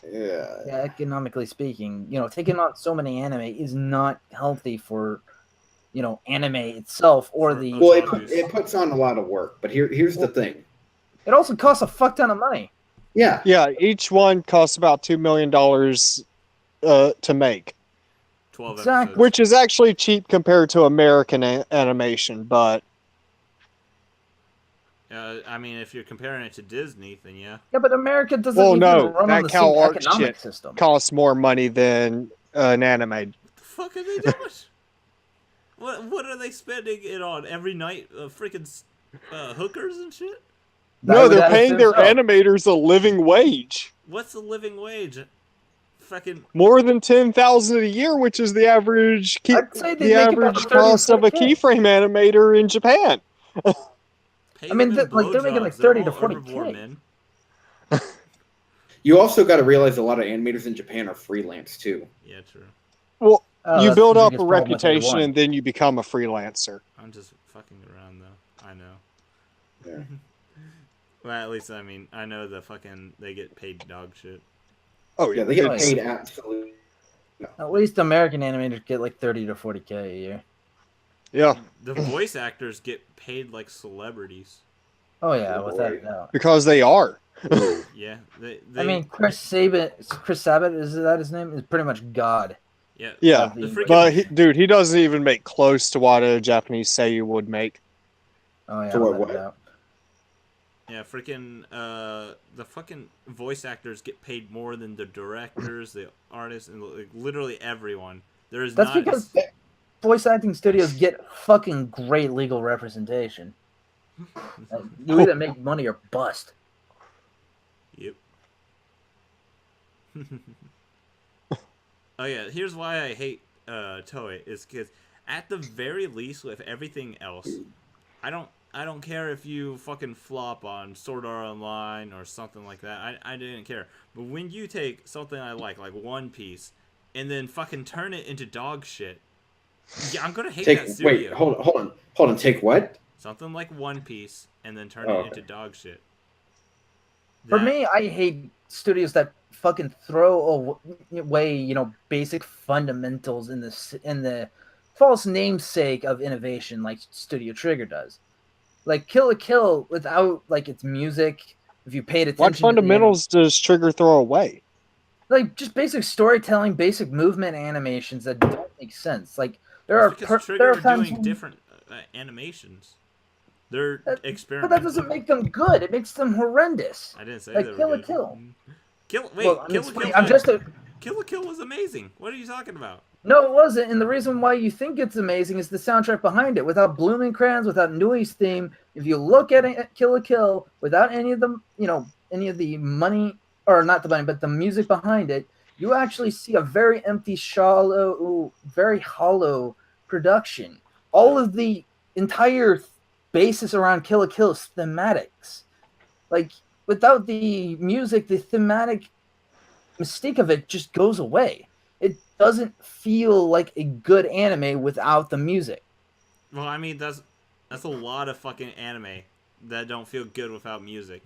Yeah. Yeah, economically speaking, taking on so many anime is not healthy for, anime itself or For the. Well, otakus. it puts on a lot of work, but here's the thing. It also costs a fuck ton of money. Yeah. Yeah, each one costs about $2 million to make, 12 Exactly. episodes. which is actually cheap compared to American animation. But I mean, if you're comparing it to Disney, then yeah. Yeah, but America doesn't well, even no, run on that the Cal same Art economic shit system. costs more money than an anime. What the fuck are they doing? What are they spending it on every night? Freaking hookers and shit? No, they're paying their animators. animators a living wage. What's the living wage? Fucking More than 10,000 a year, which is the average I'd say they make about 30 cost of a 40K. keyframe animator in Japan. pay I mean, them they're making like blowjobs. They're 30 to all 40K. herbivore men. You also got to realize a lot of animators in Japan are freelance too. Yeah, true. Well, Oh, you that's build the up biggest a problem with reputation everyone. and then you become a freelancer. I'm just fucking around though. I know. Yeah. Well, at least I mean, I know they get paid dog shit. Oh Yeah, they get it's- paid absolutely. At least American animators get like 30 to 40K a year. Yeah, The voice actors get paid like celebrities. Oh yeah, Oh, without a boy. doubt. because they are. Yeah, they I mean, Chris Sabat, is that his name? Is pretty much God. yeah, Yeah, The freaking- but he doesn't even make close to what a Japanese seiyuu would make. Oh yeah, So what, without a what? doubt. yeah, freaking the fucking voice actors get paid more than the directors, the artists, and like literally everyone. There is That's not. because voice acting studios get fucking great legal representation. You either make money or bust. Yep. Oh yeah, here's why I hate Toei is because at the very least with everything else, I don't care if you fucking flop on Sword Art Online or something like that. I didn't care. But when you take something I like One Piece, and then fucking turn it into dog shit, yeah, I'm gonna hate that studio. Wait, hold on. Take what? Something like One Piece, and then turn Oh, it okay. into dog shit. For That- me, I hate studios that fucking throw away, basic fundamentals in the false namesake of innovation, like Studio Trigger does. Like Kill la Kill without like its music. If you paid attention, What to fundamentals does Trigger throw away? like just basic storytelling, basic movement animations that don't make sense. Like there It's are because there Trigger are are times doing when- different animations. They're but experimental. that doesn't make them good. It makes them horrendous. I didn't say like they were Kill la good. Kill. Wait, Well, Kill la Kill. I'm just a Kill la Kill was amazing. What are you talking about? No, it wasn't. And the reason why you think it's amazing is the soundtrack behind it. Without Blooming Crayons, without Nui's theme, if you look at it, at Kill la Kill, without any of the, any of the money, or not the money, but the music behind it, you actually see a very empty, shallow, very hollow production. All of the entire basis around Kill la Kill is thematics. Like, without the music, the thematic mystique of it just goes away. It doesn't feel like a good anime without the music. Well, I mean that's a lot of fucking anime that don't feel good without music.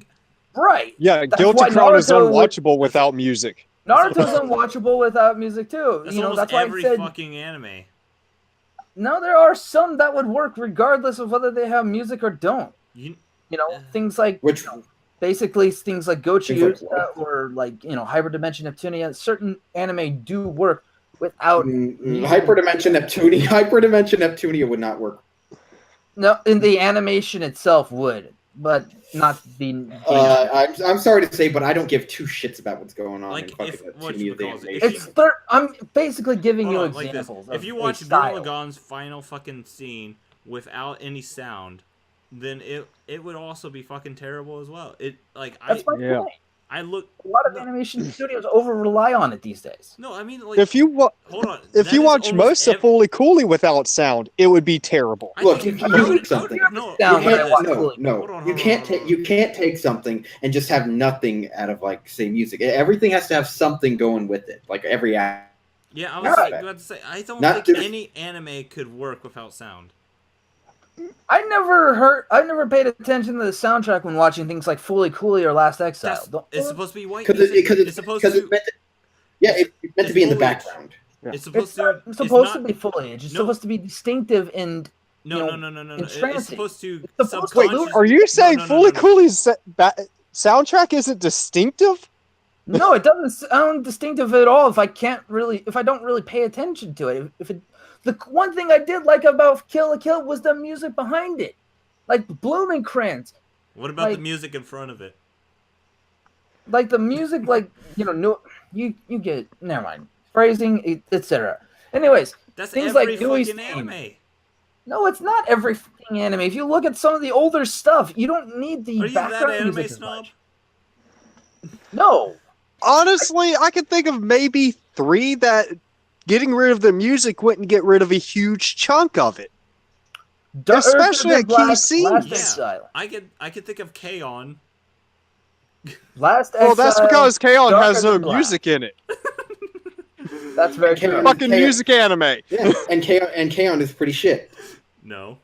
Right. Yeah, That's Guilty why Crown is Naruto would- unwatchable without music. Naruto's unwatchable without music too. That's That's almost why every I said fucking anime. no. There are some that would work regardless of whether they have music or don't. You, Things like Which basically things like Things like Gochi what? or like Hyperdimension Neptunia. Certain anime do work without Hyperdimension Neptunia would not work. no. In the animation itself would, but not the. I'm sorry to say, but I don't give two shits about what's going on Like, in fucking if- Neptunia, the whatchamacallit, animation. It's I'm basically giving you hold on, like this. examples. If of you a watch style. Gurren Lagann's final fucking scene without any sound, then it would also be fucking terrible as well. It like That's my Yeah. point. I look. A lot of animation studios over rely on it these days. No, I mean like. If you hold on. if you watch most of Fully Cooley without sound, it would be terrible. Look, you something. You can't take something and just have nothing out of like say music. Everything has to have something going with it, like every act. Yeah, I was about to say I don't think any anime could work without sound. I never paid attention to the soundtrack when watching things like Fully Cooley or Last Exile. It's supposed to be white because it's meant to be in the background. Yeah. It's supposed to be foliage. It's supposed to be distinctive and no. It's supposed to. Wait, are you saying Fully Cooley's soundtrack isn't distinctive? No, it doesn't sound distinctive at all. If I don't really pay attention to it, the one thing I did like about Kill la Kill was the music behind it, like Blumenkrantz. What about the music in front of it? Like the music, you get it. Never mind. Phrasing, etc. Anyways, that's things every like Dewey's fucking anime. No, it's not every fucking anime. If you look at some of the older stuff, you don't need the background music as much. No. Honestly, I could think of maybe 3 that getting rid of the music wouldn't get rid of a huge chunk of it. Especially at key scenes. Yeah. I could think of K-On! Well, that's because K-On! Has no music in it. That's very true. Fucking music anime. Yeah, and K-On! Is pretty shit. No.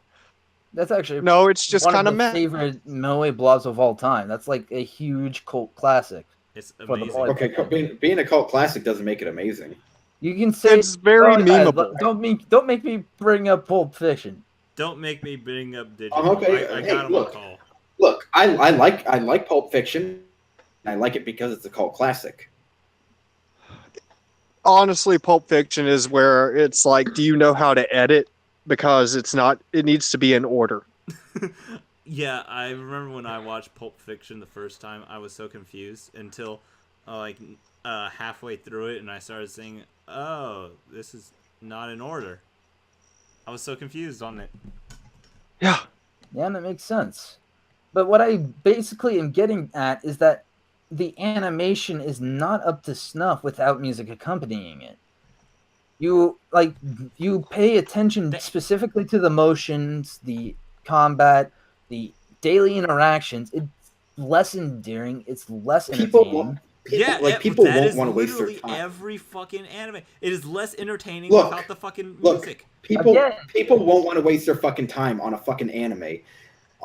That's actually no. It's just kind of favorite moe blobs of all time. That's like a huge cult classic. It's amazing. Okay, being a cult classic doesn't make it amazing. You can say it's very memeable. Don't make me bring up Pulp Fiction. Don't make me bring up Digital. Okay, I got him on call. Look, I like Pulp Fiction. I like it because it's a cult classic. Honestly, Pulp Fiction is where it's like, do you know how to edit? Because it needs to be in order. Yeah, I remember when I watched Pulp Fiction the first time, I was so confused until halfway through it, and I started saying, "Oh, this is not in order." I was so confused on it. Yeah, that makes sense. But what I basically am getting at is that the animation is not up to snuff without music accompanying it. You pay attention specifically to the motions, the combat, the daily interactions. It's less endearing. It's less entertaining. People won't want to waste their time. Every fucking anime. It is less entertaining without the fucking music. People won't want to waste their fucking time on a fucking anime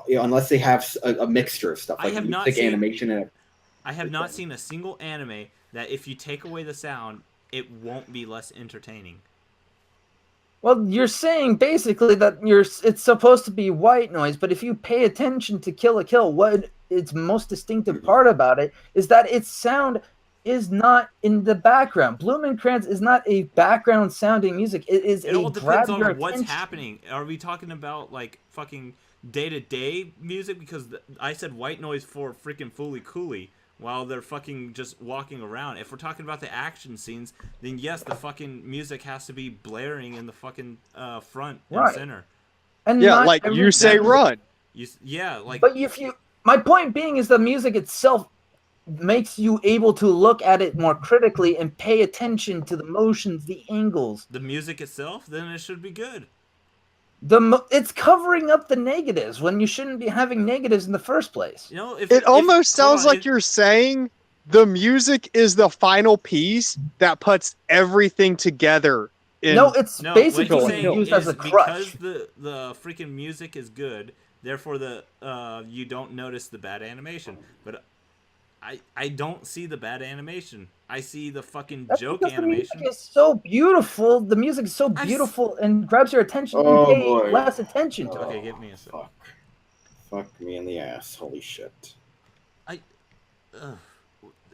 unless they have a mixture of stuff like music, animation, and. I have not seen a single anime that if you take away the sound, it won't be less entertaining. Well, you're saying basically that it's supposed to be white noise, but if you pay attention to Kill la Kill, what its most distinctive part about it is that its sound is not in the background. Blumenkrantz is not a background sounding music. It all depends on what's happening. Are we talking about like fucking day-to-day music? Because I said white noise for freaking Fully Cooley. While they're fucking just walking around. If we're talking about the action scenes, then yes, the fucking music has to be blaring in the fucking front and center. And yeah, like you say run. But my point being is the music itself makes you able to look at it more critically and pay attention to the motions, the angles. The music itself, then it should be good. It's covering up the negatives when you shouldn't be having negatives in the first place. It almost sounds like you're saying the music is the final piece that puts everything together. It's basically used as a crutch. Because the freaking music is good, therefore you don't notice the bad animation. But I don't see the bad animation. I see the fucking joke animation. The music is so beautiful. The music is so beautiful and grabs your attention. You pay less attention to it. Okay, give me a second. Fuck me in the ass. Holy shit.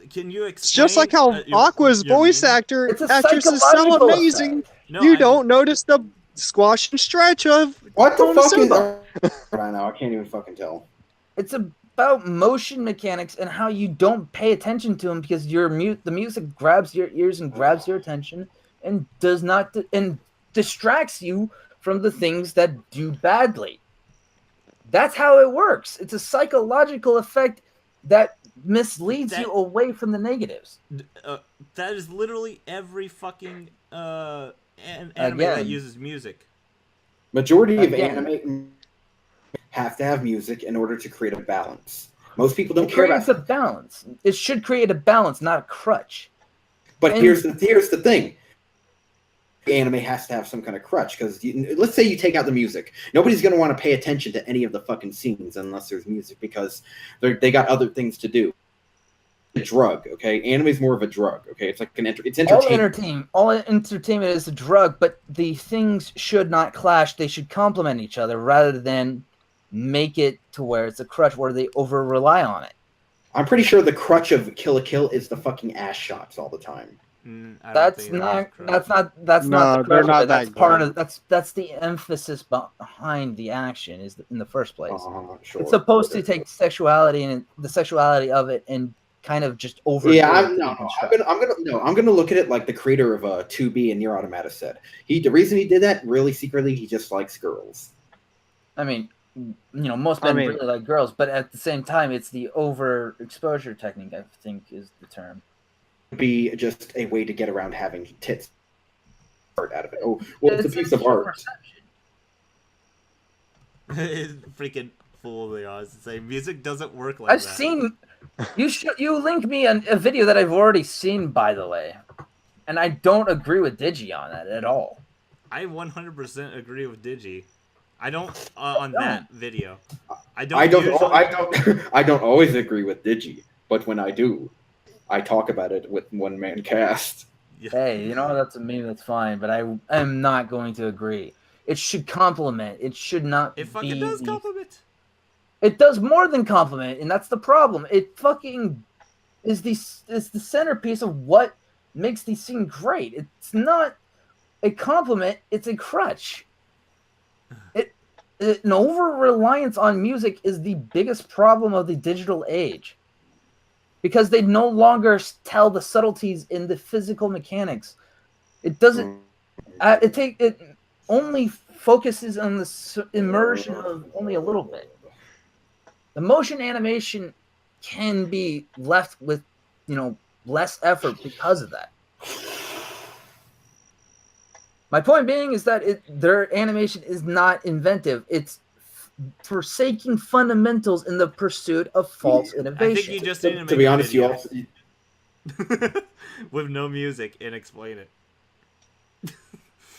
Can you explain? It's just like how Aqua's voice actress is so amazing. No, you don't notice the squash and stretch of what the fuck is right now? I can't even fucking tell. It's about motion mechanics and how you don't pay attention to them because the music grabs your ears and grabs your attention and and distracts you from the things that do badly. That's how it works. It's a psychological effect that misleads you away from the negatives. That is literally every fucking anime that uses music. Majority of anime have to have music in order to create a balance. Most people don't care about a balance. It should create a balance, not a crutch. But here's the thing. Anime has to have some kind of crutch, because let's say you take out the music. Nobody's going to want to pay attention to any of the fucking scenes unless there's music, because they got other things to do. A drug, okay? Anime is more of a drug, okay? It's like it's entertainment. All entertainment is a drug, but the things should not clash. They should complement each other rather than make it to where it's a crutch where they over rely on it. I'm pretty sure the crutch of Kill la Kill is the fucking ass shots all the time. That's not the crutch. That's part of that's the emphasis behind the action is in the first place. Sure. It's supposed to take sexuality and the sexuality of it and kind of just over. Yeah, I'm gonna look at it like the creator of 2B and Nier Automata said. The reason he did that, really secretly, he just likes girls. I mean, most men really like girls, but at the same time, it's the overexposure technique, I think, is the term. Be just a way to get around having tits art out of it. Oh, well, it's a piece of art. Freaking fool they are to say music doesn't work like that. I've seen you link me a video that I've already seen, by the way, and I don't agree with Digi on that at all. I 100% agree with Digi. I don't on that video. I don't always agree with Digi, but when I do, I talk about it with OneManCast. Yeah. Hey, that's a meme. That's fine, but I am not going to agree. It should complement. It should not. It fucking does complement. It does more than complement, and that's the problem. It fucking is the centerpiece of what makes the scene great. It's not a compliment. It's a crutch. An over-reliance on music is the biggest problem of the digital age. Because they no longer tell the subtleties in the physical mechanics. It doesn't. It only focuses on the immersion of only a little bit. The motion animation can be left with, less effort because of that. My point being is that their animation is not inventive. It's forsaking fundamentals in the pursuit of false innovation. I think you just need to make to be honest, you also with no music and explain it.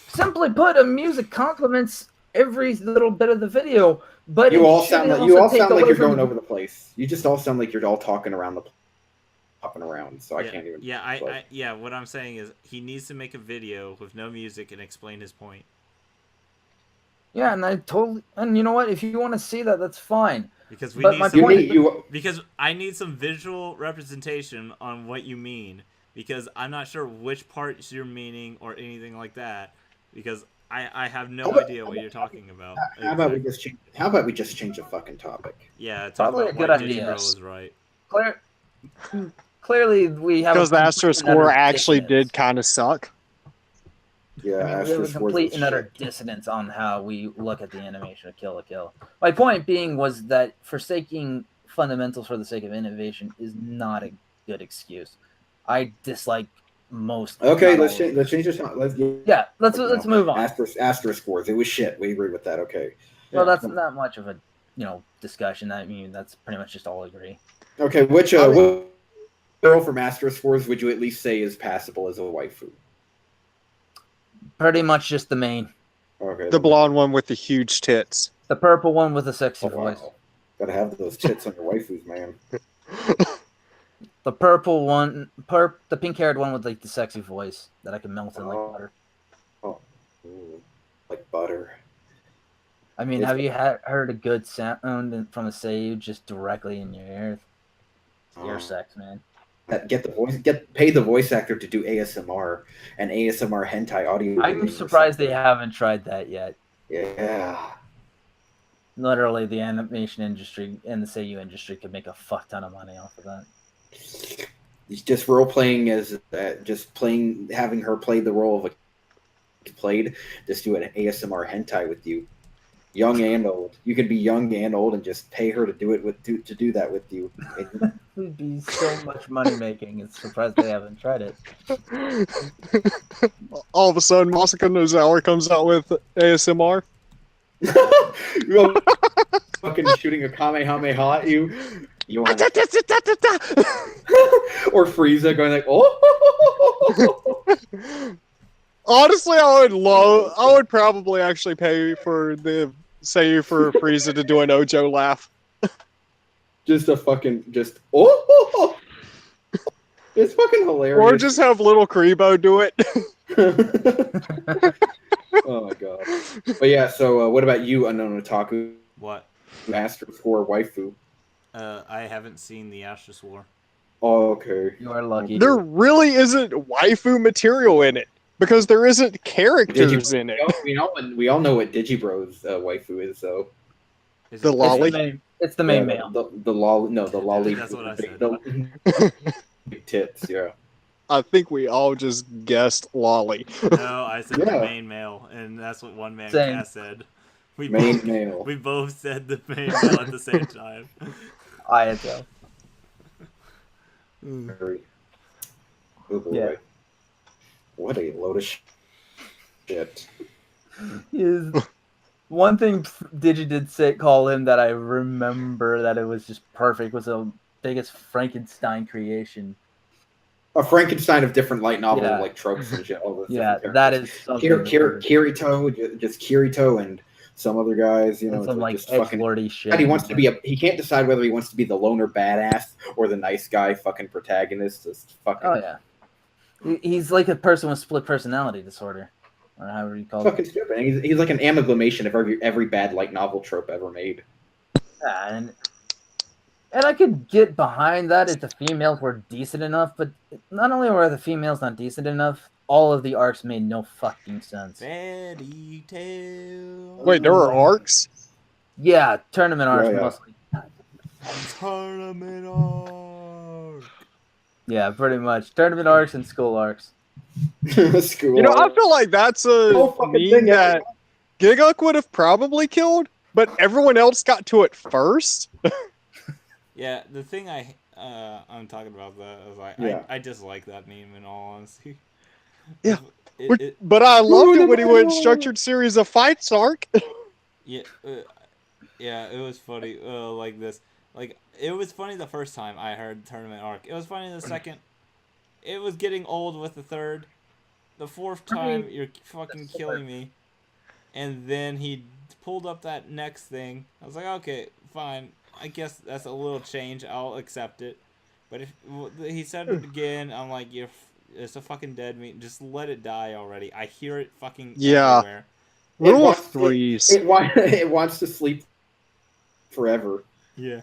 Simply put, a music complements every little bit of the video, but you all sound like you're going over the place. You just all sound like you're all talking around popping around. So I can't even. Yeah, what I'm saying is he needs to make a video with no music and explain his point. Yeah, and you know what? If you want to see that, that's fine. Because because I need some visual representation on what you mean. Because I'm not sure which parts you're meaning or anything like that. Because I have no idea what you're talking about. How about we just change the fucking topic? Yeah, it's probably a good idea. Was right. Clearly, we have because the Astro score actually did kind of suck. Yeah, we have a complete and utter dissonance on how we look at the animation of Kill la Kill. My point being was that forsaking fundamentals for the sake of innovation is not a good excuse. I dislike most. Okay, let's change this. Let's move on. Astro scores. It was shit. We agree with that. Okay. Well, that's not much of a discussion. I mean, that's pretty much just all agree. Okay, which girl from Astro scores would you at least say is passable as a waifu? Pretty much just the main. Okay. The blonde one with the huge tits. The purple one with a sexy voice. Gotta have those tits on your waifus, man. The purple one, the pink-haired one with like the sexy voice that I can melt in like butter. Oh, ooh, like butter. I mean, have you heard a good sound from a seiyuu just directly in your ear? Ear sex, man. Pay the voice actor to do ASMR and ASMR hentai audio. I'm surprised they haven't tried that yet. Yeah. Literally, the animation industry and the seiyuu industry could make a fuck ton of money off of that. Just role playing as having her play the role of just do an ASMR hentai with you. Young and old. You could be young and old and just pay her to do that with you. It would be so much money making. It's surprised they haven't tried it. All of a sudden, Masako Nozawa comes out with ASMR. Fucking shooting a Kamehameha at you. Or Frieza going like, oh. Honestly, I would probably actually pay for Frieza to do an Ojo laugh. Just a fucking oh. It's fucking hilarious. Or just have little Kribo do it. Oh my god. But yeah, so what about you, Unknown Otaku? What? Asterisk or waifu? I haven't seen the Asterisk War. Oh, okay. You are lucky. There really isn't waifu material in it because there isn't characters in it. We all know what Digibro's waifu is, though. Is The it- lolly? It's the main male. The lolly. No, the lolly. That's what I said. The big tits. Yeah. I think we all just guessed lolly. No, I said the Yeah. main male, and that's what Same. OneManCast said. We Main both, male. we both said the main male at the same time. I had to. Very. Oh boy. Yeah. What a load of shit. Is one thing Digi did say call him that I remember that it was just perfect was the biggest Frankenstein creation. A Frankenstein of different light novel Yeah. like tropes and shit. All those Yeah, different that characters. is something. Kirito, just Kirito and some other guys, you know, some like just fucking. edgelordy shit. And he can't decide whether he wants to be the loner badass or the nice guy fucking protagonist. Just fucking. Oh yeah. He's like a person with split personality disorder, or however you call it. Fucking stupid. And he's like an amalgamation of every bad light novel trope ever made. Yeah, and I could get behind that if the females were decent enough, but not only were the females not decent enough, all of the arcs made no fucking sense. Fairy tale. Wait, there are arcs? Yeah, tournament arcs Yeah. mostly. Tournament arc. Yeah, pretty much. Tournament arcs and school arcs. School. You know, I feel like that's a Whole fucking meme thing, that Giguk would have probably killed, but everyone else got to it first. Yeah, the thing I'm talking about that is Yeah. I dislike that meme in all honesty. Yeah. It, But I loved it when he went structured series of fights arc. yeah, it was funny. Like this, like it was funny the first time I heard tournament arc. It was funny the second. It was getting old with the third. The fourth time, you're fucking killing me. And then he pulled up that next thing. I was like, okay, fine. I guess that's a little change. I'll accept it. But if he said it again, I'm like, it's a fucking dead meat. Just let it die already. I hear it fucking everywhere. Rule of threes. It wants to sleep forever. Yeah.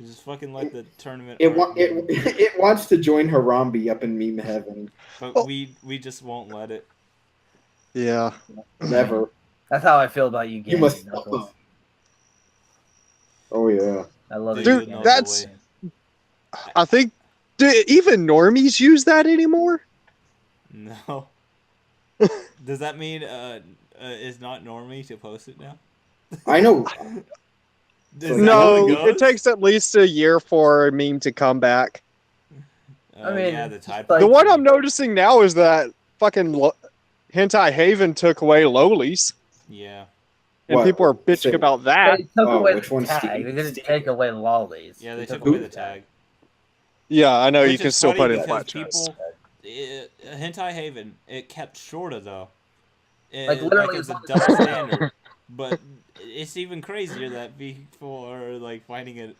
Just fucking let the tournament. It wants to join Harambe up in meme heaven. But we just won't let it. Yeah. Never. That's how I feel about you, You Games. must. Knuckles. Oh yeah. I love Do it. Dude, you know that's- the way- I think, do even normies use that anymore? No. Does that mean it's not normie to post it now? I know. Is that No, how it takes at least a year for a meme to come back. I mean, yeah, the Tide like- The Pod one meme. I'm noticing now is that fucking Hentai Haven took away lolies, Yeah. and What? people are bitching Say- about that. They took Oh, away which the one's tag. Steve? They didn't take away lollies. Yeah, they took away away the tag. Yeah, I know, you Which can is still funny put in because flat chest. Hentai Haven, it kept Shorta though. Like, literally, it's a as long double as- standard. But it's even crazier that people are like finding an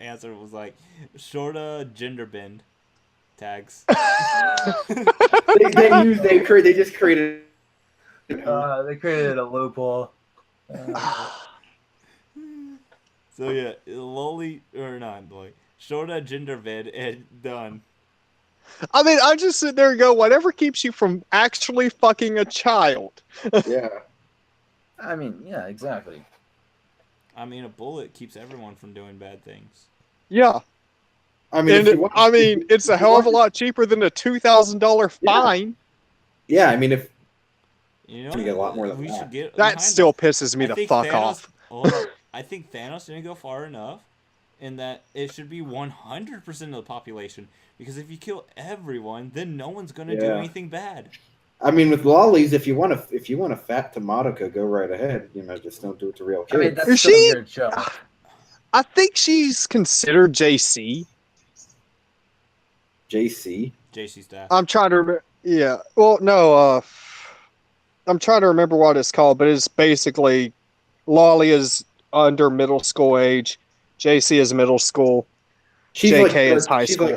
answer was like Shorta gender bend tags. They just created. They created a loophole. So yeah, lolly or not like Shorta gender bend and done. I mean, I just sit there and go, whatever keeps you from actually fucking a child. Yeah. I mean, yeah, exactly. I mean, a bullet keeps everyone from doing bad things. Yeah, I mean, and if you want- I mean, it's a if you hell of a want- lot cheaper than a $2,000 fine. Yeah, I mean, if You know, Should get a lot more than we that. should get That behind still pisses me I the think fuck Thanos, off. Hold on. I think Thanos didn't go far enough in that it should be 100% of the population. Because if you kill everyone, then no one's gonna do anything bad. I mean, with lollies, if you want a fat Tomatica, go right ahead. You know, just don't do it to real kids. I mean, that's Is still she- your joke. I think she's considered JC. JC. JC staff. I'm trying to remember. Yeah. Well, no. I'm trying to remember what it's called, but it's basically Lolly is under middle school age, JC is middle school, JK is high school.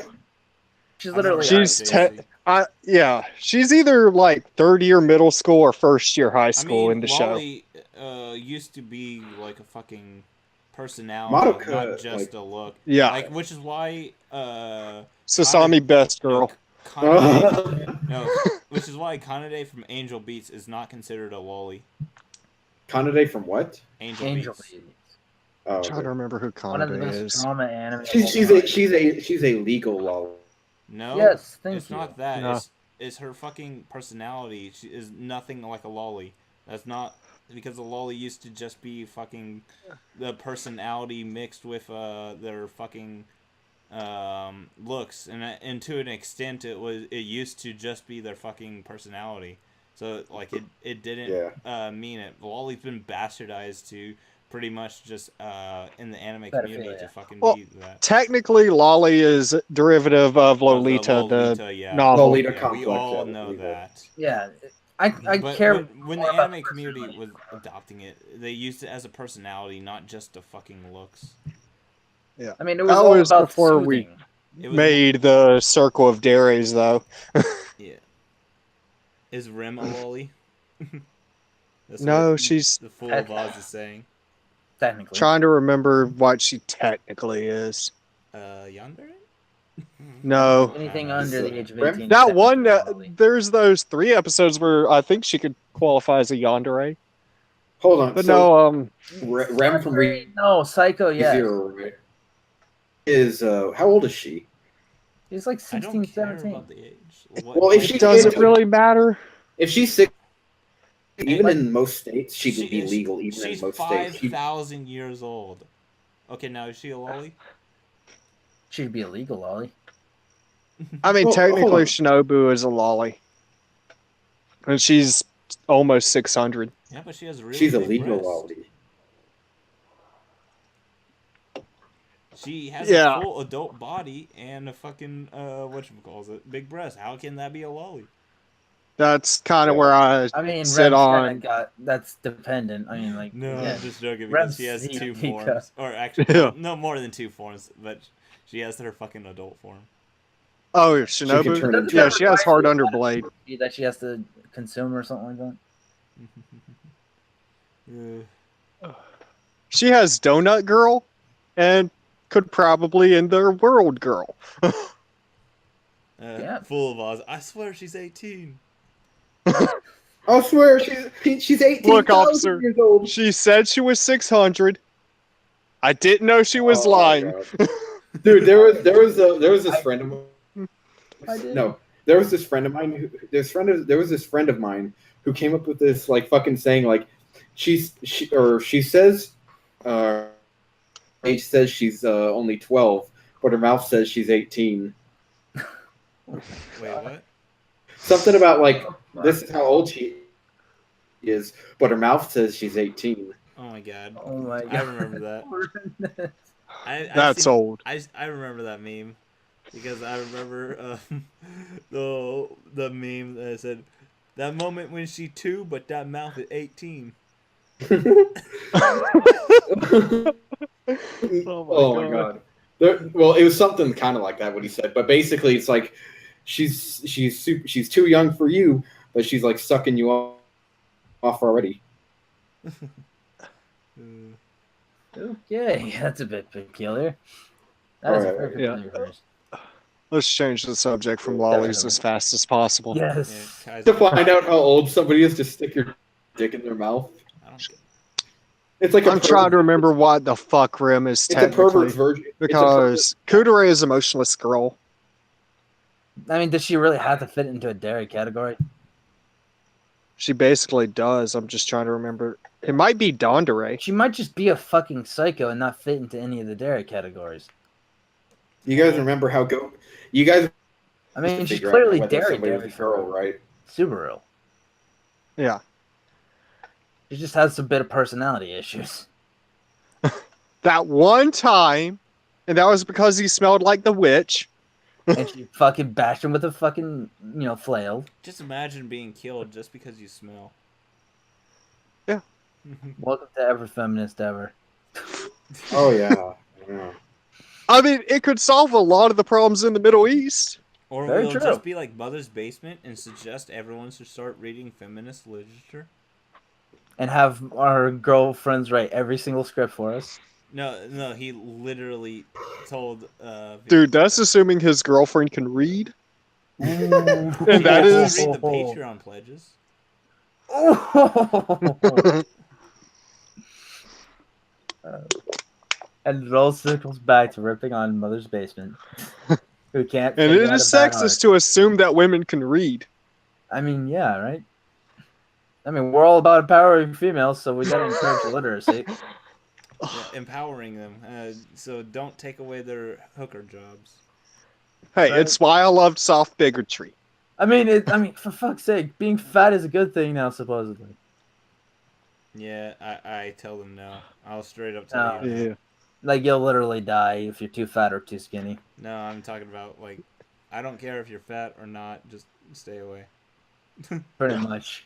She's literally. She's JC. she's either like third year middle school or first year high school in the Lolly, used to be like a fucking personality, Madoka, not just a look. Yeah. Like, which is why Sasami best girl. Which is why Kanade from Angel Beats is not considered a lolly. Kanade from what? Angel Beats. Oh, I'm trying to remember who One of the Kanade best is. drama anime. she's a legal lolly. No, Yes, thank it's you. not that. No. It's her fucking personality. She is nothing like a lolly. That's not because a lolly used to just be fucking the personality mixed with their fucking looks, and to an extent it used to just be their fucking personality. So like it didn't mean it. Lolly's been bastardized to pretty much just in the anime community to fucking be that. Technically, Lolly is derivative of Lolita, the novel. Lolita Yeah, complex. we all know that. Yeah, I But care when the more about anime community was adopting it, they used it as a personality, not just the fucking looks. Yeah, I mean, it was all about before soothing. It was made the Circle of Dares, though. Yeah. Is Rim a lolly? That's No, what she's the Fool of Oz is saying. Technically. trying to remember what she technically is. Yandere? No. Anything under the age of 18. That one, technically. there's those 3 episodes where I think she could qualify as a yandere. Hold on. But so no, Rem from No, Psycho, yes. Zero, right? Is how old is she? He's like I 16, don't care 17. about the age. Well, if she does it is- really matter? If she's 6, even Like, in most states, she would be legal. Even she's in most states, 5,000 years old. Okay, now is she a lolly? She'd be illegal, Ollie. I mean, Well, hold technically, on. Shinobu is a lolly. And she's almost 600. Yeah, but she has really she's a big legal breasts. lolly. She has Yeah. a full adult body and a fucking whatchamacallit, big breast. How can that be a lolly? That's kind of where I I mean, sit on. that's dependent. I mean, like, No, yeah. I'm just joking Rem's because she has 2 Zika. forms. Or actually, Yeah. no more than 2 forms, but she has her fucking adult form. Oh, can turn Shinobu? into- Yeah, she has hard underblade. that she has to consume or something like that. She has Donut Girl and could probably end their World Girl. Yeah. Full of Oz. I swear she's 18. I swear she's 18. Look, officer, years old. she said she was 600. I didn't know she was Oh, my lying. God. Dude, there was this friend of mine. I did. No, there was this friend of mine. There was this friend of mine who came up with this like fucking saying like she says age says she's only 12, but her mouth says she's 18. Wait, what? Something about like this is how old she is, but her mouth says she's 18. Oh my god. Oh my I god. remember that. That's old. I remember that meme because I remember the meme that said that moment when she 2 but that mouth is 18. Oh my god. Well, it was something kind of like that what he said, but basically it's like she's too young for you, but she's like sucking you off already. Okay, that's a bit peculiar. That is a Alright, very yeah. peculiar verse. Let's change the subject from lollies as fast as possible. Yes. Yeah, To find out how old somebody is, just stick your dick in their mouth. I don't care. It's like I'm trying to remember what the fuck Rim is It's a pervert technically. version. Because Kudere is a motionless girl. I mean, does she really have to fit into a dairy category? She basically does. I'm just trying to remember. It might be Dondere. She might just be a fucking psycho and not fit into any of the dairy categories. You guys remember how you guys? I mean, she's figure out clearly whether dairy somebody was a girl, right? Subaru. Yeah. She just has some bit of personality issues. That one time, and that was because he smelled like the witch. And she fucking bashed him with a fucking, flail. Just imagine being killed just because you smell. Yeah. Welcome to every feminist ever. Oh yeah. Yeah. I mean, it could solve a lot of the problems in the Middle East. Or Very we'll true. just be like Mother's Basement and suggest everyone should start reading feminist literature. And have our girlfriends write every single script for us. No, he literally told. Dude, that's assuming his girlfriend can read. And that is- read the Patreon pledges. And it all circles back to ripping on Mother's Basement. Who can't. And figure it out is a bad sexist art. to assume that women can read. I mean, yeah, right? I mean, we're all about empowering females, so we gotta encourage literacy. Yeah, empowering them. So don't take away their hooker jobs. Hey, Right. it's why I loved soft bigotry. I mean, for fuck's sake, being fat is a good thing now, supposedly. Yeah, I tell them no. I'll straight up tell you no. Yeah. Like, you'll literally die if you're too fat or too skinny. No, I'm talking about, like, I don't care if you're fat or not, just stay away. Pretty much.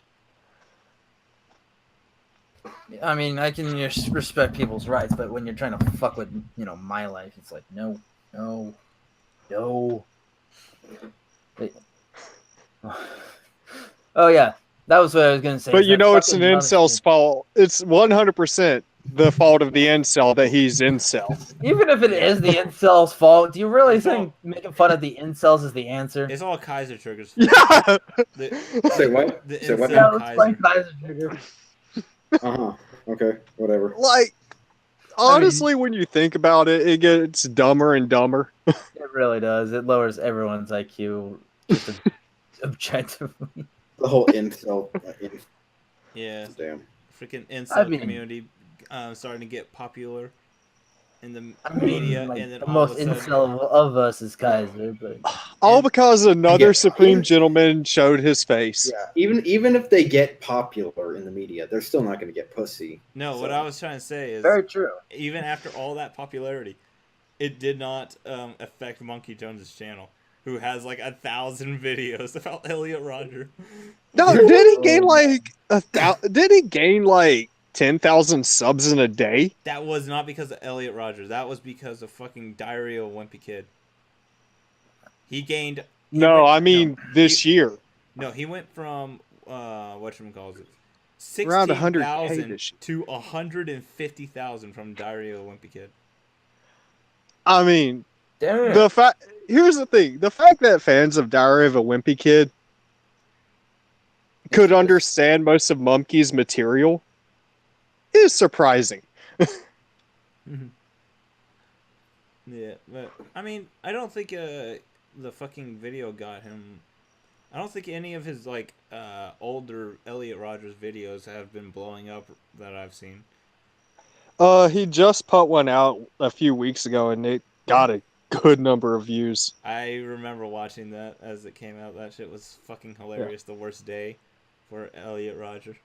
I mean, I can respect people's rights, but when you're trying to fuck with, my life, it's like, no. Wait. Oh, yeah. That was what I was going to say. But is you that know it's an fucking incel's fault. It's 100% the fault of the incel that he's incel. Even if it is the incel's fault, do you really think making fun of the incels is the answer? It's all KaiserTrigger's fault. Yeah! Say what? The Say what? incel Yeah, let's play Kaiser. KaiserTrigger. Uh-huh. Okay. Whatever. Like, honestly, when you think about it, it gets dumber and dumber. It really does. It lowers everyone's IQ just objectively. The whole incel. Yeah, Damn. freaking incel mean- community starting to get popular in the I mean, media, like, and then the all most of a sudden, incel of us is Kaiser, but All because another Yeah. supreme gentleman showed his face. Yeah. Even if they get popular in the media, they're still not going to get pussy. no, what I was trying to say is, very true. even after all that popularity, it did not affect Monkey Jones's channel, who has like 1,000 videos about Elliot Rodger. No, did he gain like did he gain like 10,000 subs in a day? That was not because of Elliot Rodger. That was because of fucking Diary of a Wimpy Kid. He gained. No, I mean this year. No, he went from whatchamacallit, Around 16,000 100K this year. to 150,000 from Diary of a Wimpy Kid. I mean, Damn. here's the thing: the fact that fans of Diary of a Wimpy Kid could understand most of Mumkey's material is surprising. Yeah, but I mean, I don't think the fucking video got him. I don't think any of his like older Elliot Rodgers videos have been blowing up that I've seen. He just put one out a few weeks ago, and it got a good number of views. I remember watching that as it came out. That shit was fucking hilarious. The worst day for Elliot Rodger.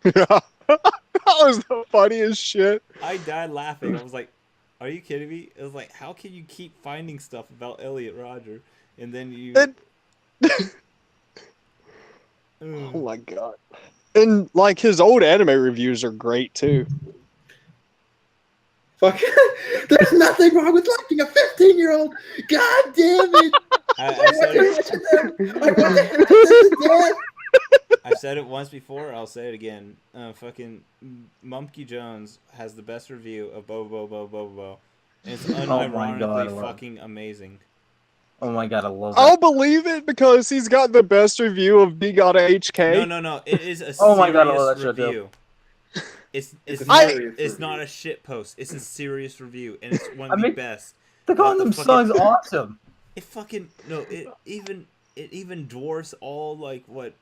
Yeah, that was the funniest shit. I died laughing. I was like, "Are you kidding me?" It was like, "How can you keep finding stuff about Elliot Rodger and then you?" Oh my god! And like his old anime reviews are great too. Fuck. There's nothing wrong with liking a 15-year-old. God damn it. I've said it once before. I'll say it again. Fucking Mumpky Jones has the best review of Bobo Bobo Bobo. And it's unironically fucking amazing. Oh my god, I love that. I'll believe it because he's got the best review of B Gotta HK. No. It is a serious Oh my God, I love that shit, review. It's not a shit post. It's a serious review, and it's one of the best. The Gundam song's awesome. It fucking it even dwarfs all like what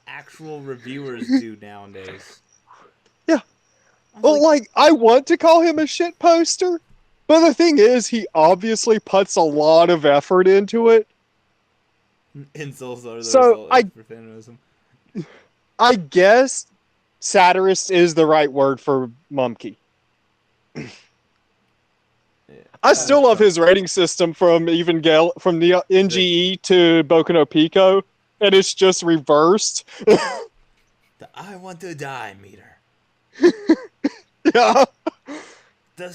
actual reviewers do nowadays. Yeah. I'm Well, like, I want to call him a shit poster, but the thing is, he obviously puts a lot of effort into it. Insults are the So, result of profanity. I guess satirist is the right word for Mumkey. I still love his rating system from the NGE to Boku no Pico, and it's just reversed. The I want to die meter. Yeah.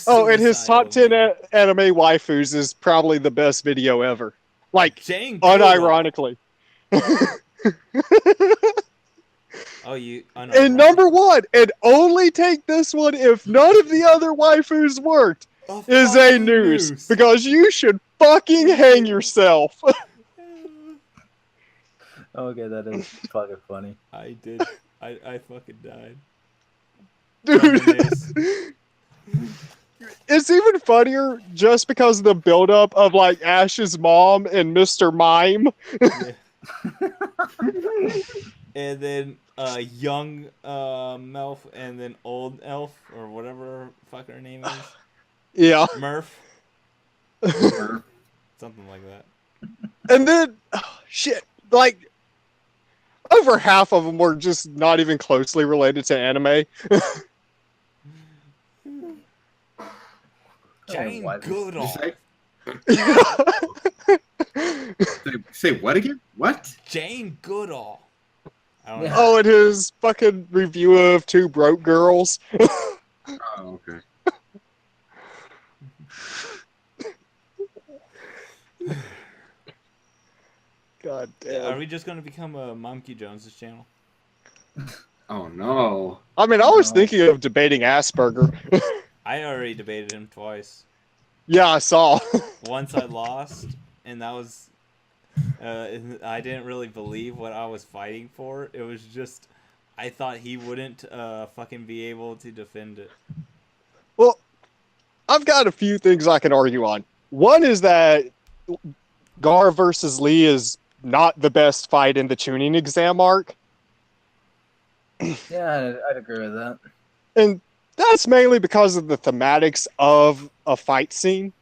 Oh, and his top 10 meter. anime waifus is probably the best video ever. Like, Jane unironically. Oh, you. And number one, and only take this one if none of the other waifus worked, is a noose. Because you should fucking hang yourself. Okay, that is fucking funny. I did. I fucking died. Dude. It's even funnier just because of the buildup of like Ash's mom and Mr. Mime. Yeah. And then young Melf and then old elf or whatever fuck her name is. Yeah. Murph. Something like that. And then shit, like over half of them were just not even closely related to anime. Jane Goodall. Say what again? What? Jane Goodall. I don't know. Oh, and his fucking review of Two Broke Girls. Oh, okay. God damn. Are we just going to become a Monkey Jones's channel? Oh no. I mean, I was thinking of debating Asperger. I already debated him twice. Yeah, I saw. Once I lost, and that was... I didn't really believe what I was fighting for. It was just... I thought he wouldn't fucking be able to defend it. Well, I've got a few things I can argue on. One is that Gar versus Lee is not the best fight in the tuning exam arc. Yeah, I'd agree with that. And that's mainly because of the thematics of a fight scene.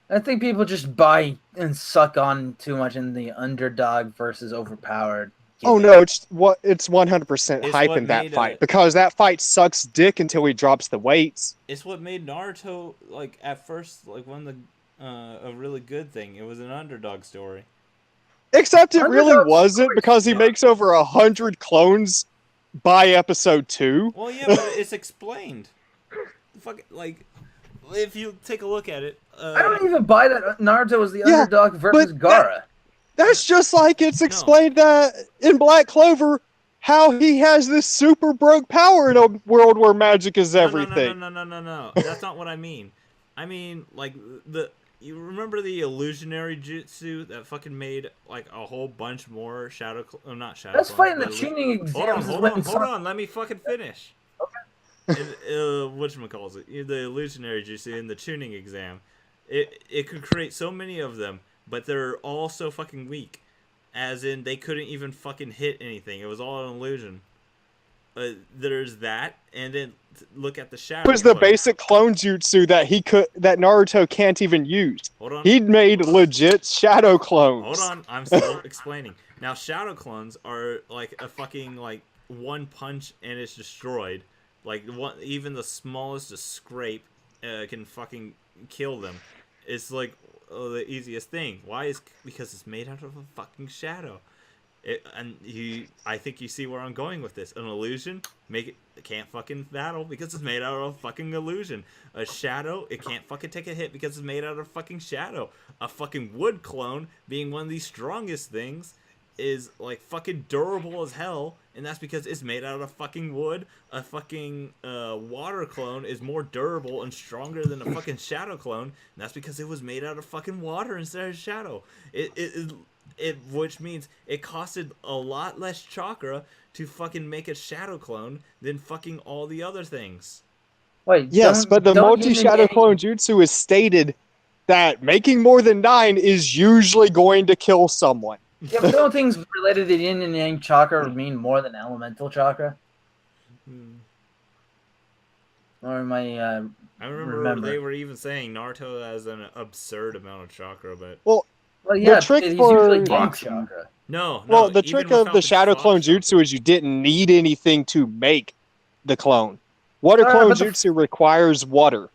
I think people just buy and suck on too much in the underdog versus overpowered. Oh no, it's 100% hype in that fight because that fight sucks dick until he drops the weights. It's what made Naruto like at first like one of the a really good thing. It was an underdog story. Except it really wasn't because he makes over 100 clones by episode 2. Well, yeah, but it's explained. Fuck, like if you take a look at it, I don't even buy that Naruto was the underdog versus Gaara. That's just like it's explained that in Black Clover how he has this super broke power in a world where magic is everything. No. That's not what I mean. I mean, like, you remember the illusionary jutsu that fucking made, like, a whole bunch more shadow... not shadow... That's fighting the tuning exams. Hold on. Let me fucking finish. Okay. Whatchamacallit? The illusionary jutsu in the tuning exam. It could create so many of them, but they're all so fucking weak. As in, they couldn't even fucking hit anything. It was all an illusion. There's that, and then look at the shadow. It was the basic clone jutsu that Naruto can't even use. Hold on. He'd made legit shadow clones. Hold on, I'm still explaining. Now, shadow clones are like a fucking like one punch and it's destroyed. Like even the smallest scrape can fucking kill them. It's like the easiest thing. Why? Is because it's made out of a fucking shadow. I think you see where I'm going with this. An illusion, it can't fucking battle because it's made out of a fucking illusion. A shadow, it can't fucking take a hit because it's made out of fucking shadow. A fucking wood clone, being one of the strongest things, is like fucking durable as hell, and that's because it's made out of fucking wood. A fucking water clone is more durable and stronger than a fucking shadow clone, and that's because it was made out of fucking water instead of shadow. Which means it costed a lot less chakra to fucking make a shadow clone than fucking all the other things. Wait, yes, but the multi-shadow clone jutsu is stated that making more than 9 is usually going to kill someone. Yeah, but don't things related to yin and yang chakra mean more than elemental chakra? Or am I I remember they were even saying Naruto has an absurd amount of chakra, but well, yeah, the trick he's for usually yang chakra. No. Well, the even trick of without the shadow clone chakra. jutsu is you didn't need anything to make the clone. Water clone jutsu requires water.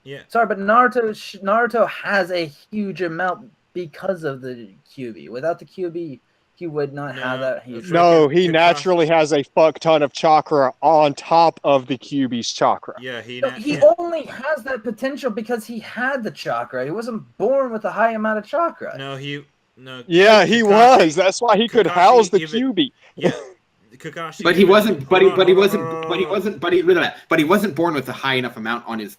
Yeah. Sorry, but Naruto has a huge amount because of the QB. Without the QB, he would not have that huge. No, he naturally has a fuck ton of chakra on top of the QB's chakra. Yeah, he only has that potential because he had the chakra. He wasn't born with a high amount of chakra. Yeah, he was. That's why he could house the QB. Yeah. Kakashi. But he wasn't. But he wasn't born with a high enough amount on his.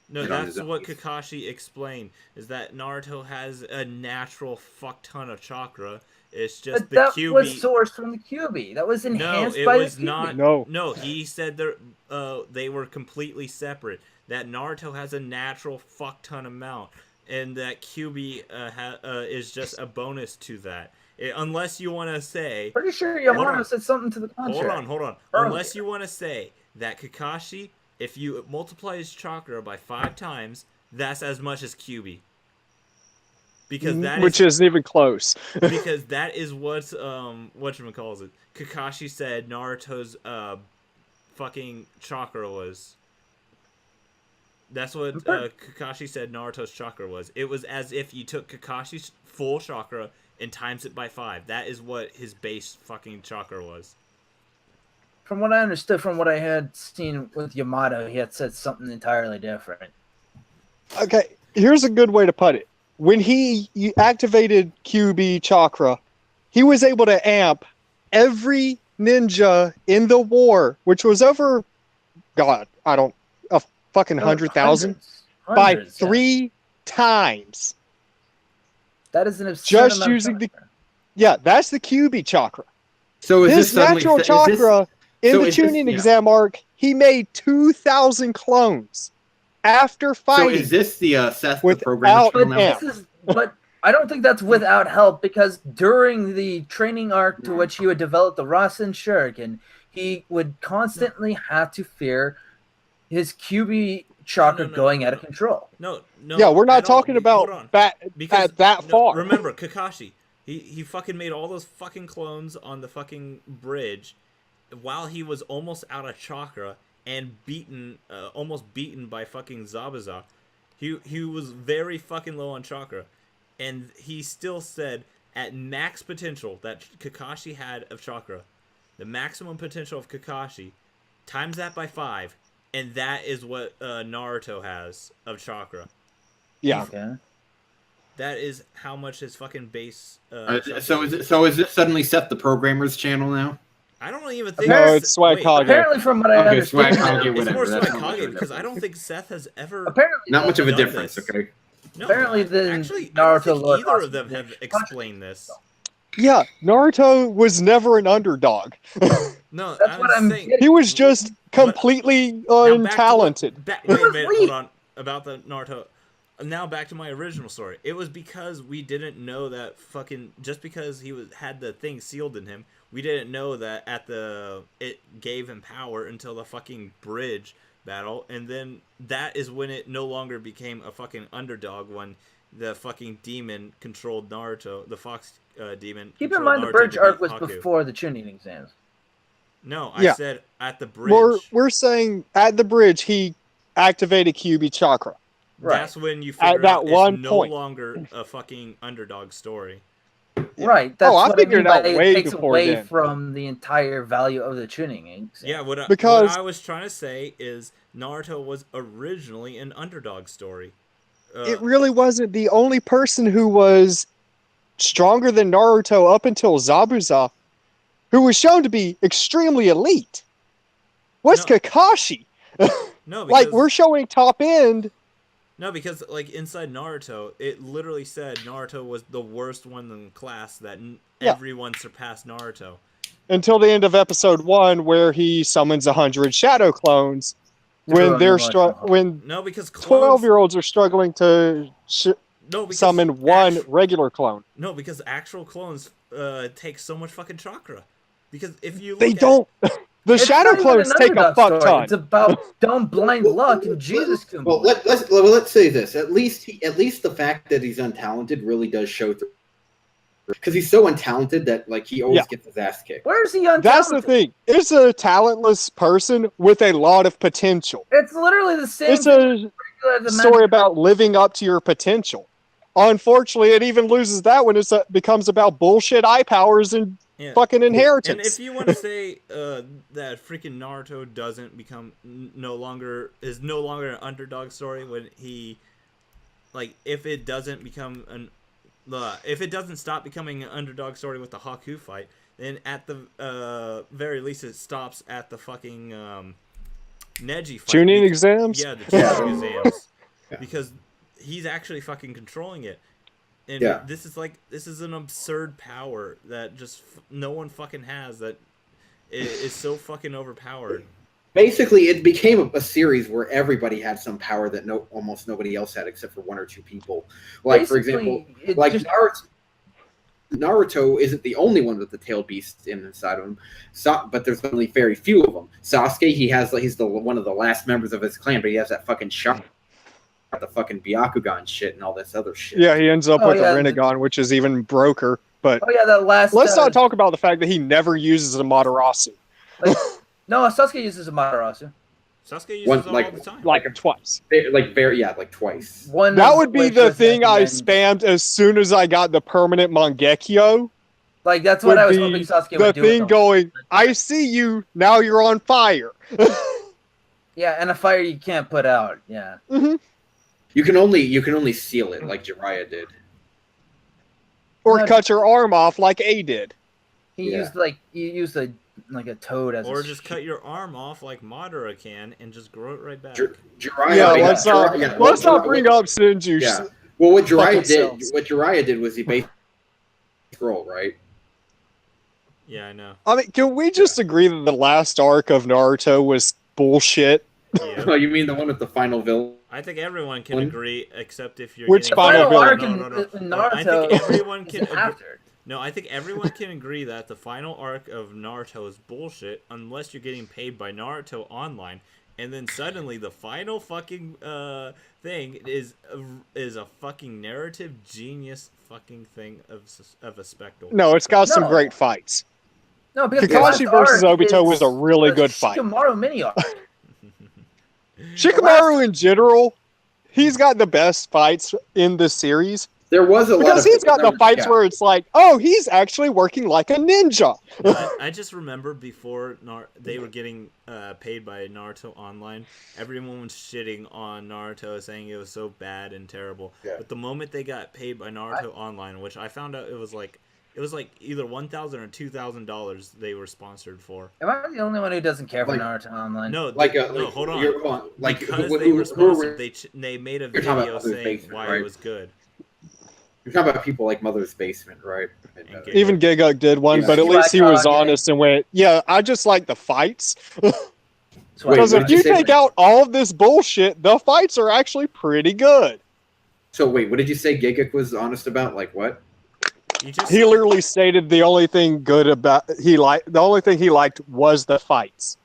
No, that's what Kakashi explained. Is that Naruto has a natural fuck ton of chakra. It's just but the that QB. Was sourced from the QB. That was enhanced by the QB. Not. No, he said they were completely separate. That Naruto has a natural fuck ton amount, and that QB is just a bonus to that. Unless you want to say... Pretty sure Yamano said something to the contrary. Hold on. Unless you want to say that Kakashi, if you multiply his chakra by 5 times, that's as much as QB. Because Which isn't even close. Because that is whatchamacallit. Kakashi said Naruto's fucking chakra was. That's what Kakashi said Naruto's chakra was. It was as if you took Kakashi's full chakra and times it by 5. That is what his base fucking chakra was. From what I understood, from what I had seen with Yamato, he had said something entirely different. Okay, here's a good way to put it. When he activated QB chakra, he was able to amp every ninja in the war, which was over, God, a fucking 100,000, by 3 times. That is an absurd just amount using of that's the QB chakra. So is his natural chakra in the tuning exam arc, he made 2,000 clones after fighting. So is this the Seth the programmer channel now? But I don't think that's without help, because during the training arc to which he would develop the Rasen Shuriken, he would constantly have to fear his QB chakra going out of control. No. Yeah, we're not talking about that far. Remember, Kakashi, he fucking made all those fucking clones on the fucking bridge while he was almost out of chakra and almost beaten by fucking Zabuza. He was very fucking low on chakra, and he still said at max potential that Kakashi had of chakra, the maximum potential of Kakashi, times that by 5, and that is what Naruto has of chakra. Yeah. Okay. That is how much his fucking base. So is it suddenly Seth the programmer's channel now? I don't even think. No, it's Swag Kage. Apparently, from what I understand, it's more Swag Kage, because I don't think Seth has ever. Apparently, not much of a difference. This. Okay. No, apparently, actually, Naruto I don't think either of them have explained this. Yeah, Naruto was never an underdog. No, that's what I'm saying. He was just completely untalented. Wait a minute, hold on. About the Naruto. Now back to my original story. It was because we didn't know that fucking, just because he had the thing sealed in him, we didn't know that it gave him power until the fucking bridge battle, and then that is when it no longer became a fucking underdog when the fucking demon controlled Naruto, the fox demon. Keep in mind the bridge arc was before the Chunin exams. No, I said at the bridge. We're saying at the bridge he activated QB chakra. Right. That's when you figure out it's no longer a fucking underdog story. Right. That's I figured out it way takes before away then. from the entire value of the tuning exam. Yeah, what I was trying to say is Naruto was originally an underdog story. It really wasn't. The only person who was stronger than Naruto up until Zabuza, who was shown to be extremely elite, was Kakashi. No, like we're showing top end. No, because like inside Naruto, it literally said Naruto was the worst one in the class, that everyone surpassed Naruto. Until the end of episode 1, where he summons 100 shadow clones, when they're because 12-year-olds are struggling to No, because summon one regular clone. No, because actual clones take so much fucking chakra. Because if you look They don't. The It's shadow not even clones an take a underdog fuck story. ton. It's about dumb blind luck and Jesus. Well, let's say this. At least the fact that he's untalented really does show through. Because he's so untalented that like he always gets his ass kicked. Where is he untalented? That's the thing. It's a talentless person with a lot of potential. It's literally the same. It's a story about living up to your potential. Unfortunately, it even loses that when it becomes about bullshit eye powers and fucking inheritance. And if you want to say that freaking Naruto doesn't become no longer an underdog story when he, like, if it doesn't become if it doesn't stop becoming an underdog story with the Haku fight, then at the very least it stops at the fucking Neji fight. Chunin exams? Yeah, the Chunin exams. Yeah. Because he's actually fucking controlling it. And this is an absurd power that just no one fucking has, that is so fucking overpowered. Basically, it became a series where everybody had some power that almost nobody else had except for one or two people. Like, for example, like Naruto isn't the only one with the tailed beast inside of him, but there's only very few of them. Sasuke, he's one of the last members of his clan, but he has that fucking shot, the fucking Byakugan shit and all this other shit. Yeah, he ends up with a Rinnegan, which is even broker. But that last. Let's not talk about the fact that he never uses a Matarasu. No, Sasuke uses a Matarasu. Sasuke uses it all the time. Like twice. Like twice. That would be the thing I spammed as soon as I got the permanent Mangekyo. Like, that's what I was hoping Sasuke would do. The thing going, I see you, now you're on fire. Yeah, and a fire you can't put out. Yeah. Mm-hmm. You can only seal it like Jiraiya did. Or cut your arm off like A did. He used a toad as or just cut your arm off like Madara can and just grow it right back. Jiraiya, let's not bring up Shinju. Yeah. Well, what Jiraiya did was he basically scroll, right? Yeah, I know. I mean, can we just agree that the last arc of Naruto was bullshit? Yeah. Oh, you mean the one with the final villain? I think everyone can agree, except if you're Which final villain? No, I think everyone can agree. No, I think everyone can agree that the final arc of Naruto is bullshit unless you're getting paid by Naruto Online, and then suddenly the final fucking thing is a fucking narrative genius fucking thing of a spectacle. No, it's got some great fights. No, because Kakashi versus Obito was a really good fight. Shikamaru mini arc. Shikamaru in general, he's got the best fights in the series. There was a lot because he's got the fights where it's like, oh, he's actually working like a ninja. I just remember before they were getting paid by Naruto Online, everyone was shitting on Naruto, saying it was so bad and terrible. Yeah. But the moment they got paid by Naruto Online, which I found out it was like either $1,000 or $2,000 they were sponsored for. Am I the only one who doesn't care for Naruto Online? No, no, hold on. Because they were sponsored, they made a video saying why it was good. You're talking about people like Mother's Basement, right? Even Giguk did one, but at least he was honest and went, yeah, I just like the fights. Because if you take out all of this bullshit, the fights are actually pretty good. So wait, what did you say Giguk was honest about? Like what? He literally stated the only thing he liked was the fights.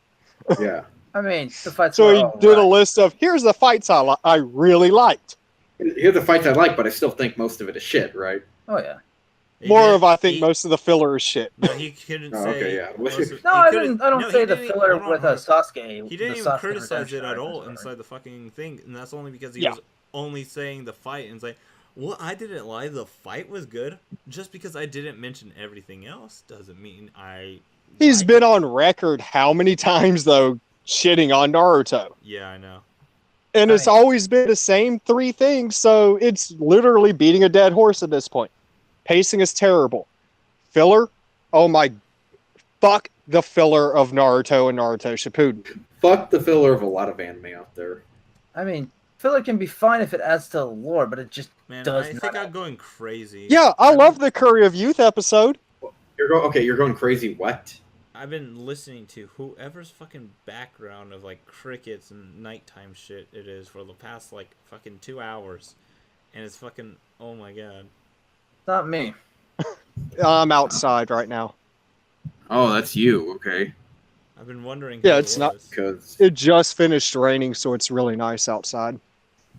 Yeah. I mean, the fights. So he did a list of here's the fights I really liked. Here's the fights I like, but I still think most of it is shit, right? Oh yeah. I think most of the filler is shit. No, he couldn't say. Okay, yeah. No, I don't say the filler with Sasuke. He didn't even criticize it at all inside the fucking thing, and that's only because he was only saying the fight and it's like, well, I didn't lie. The fight was good. Just because I didn't mention everything else doesn't mean He's been on record how many times though shitting on Naruto. Yeah, I know. And it's always been the same three things, so it's literally beating a dead horse at this point. Pacing is terrible. Filler? Oh my... Fuck the filler of Naruto and Naruto Shippuden. Fuck the filler of a lot of anime out there. I mean, filler can be fine if it adds to the lore, but it just does I think I'm going crazy. Yeah, I love the Curry of Youth episode. You're going crazy what? I've been listening to whoever's fucking background of like crickets and nighttime shit it is for the past like fucking 2 hours, and it's fucking. Oh my god. Not me. I'm outside right now. Oh, that's you. Okay. I've been wondering. Yeah, who it's it not- was. Because It just finished raining, so it's really nice outside.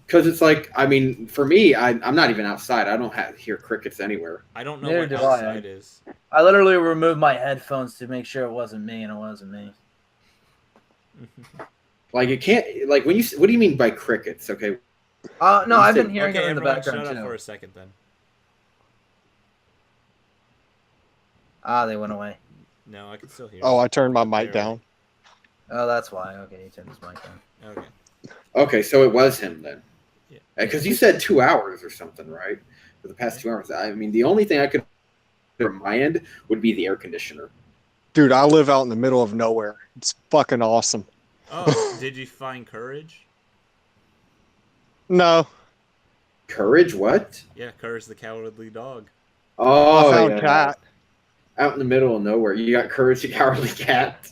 it's like, I mean, for me, I'm not even outside. I don't hear crickets anywhere. I don't know Neither what do I. outside is. I literally removed my headphones to make sure it wasn't me, and it wasn't me. Like it can't. Like when you. What do you mean by crickets? Okay. No, You I've said- been hearing Okay, it in the everyone, background shut up too. for a second then. They went away. No, I can still hear. Oh, you. I turned my mic Barely. down. Oh, that's why. Okay, you turned his mic on. Okay. Okay, so it was him then. Yeah. Because you said 2 hours or something, right? For the past 2 hours. I mean, the only thing I could from my end would be the air conditioner. Dude, I live out in the middle of nowhere. It's fucking awesome. Oh, did you find courage? No, Courage? What? Yeah, Courage the Cowardly Dog. Oh, I found yeah. cat. Out in the middle of nowhere. You got Courage the Cowardly Cat.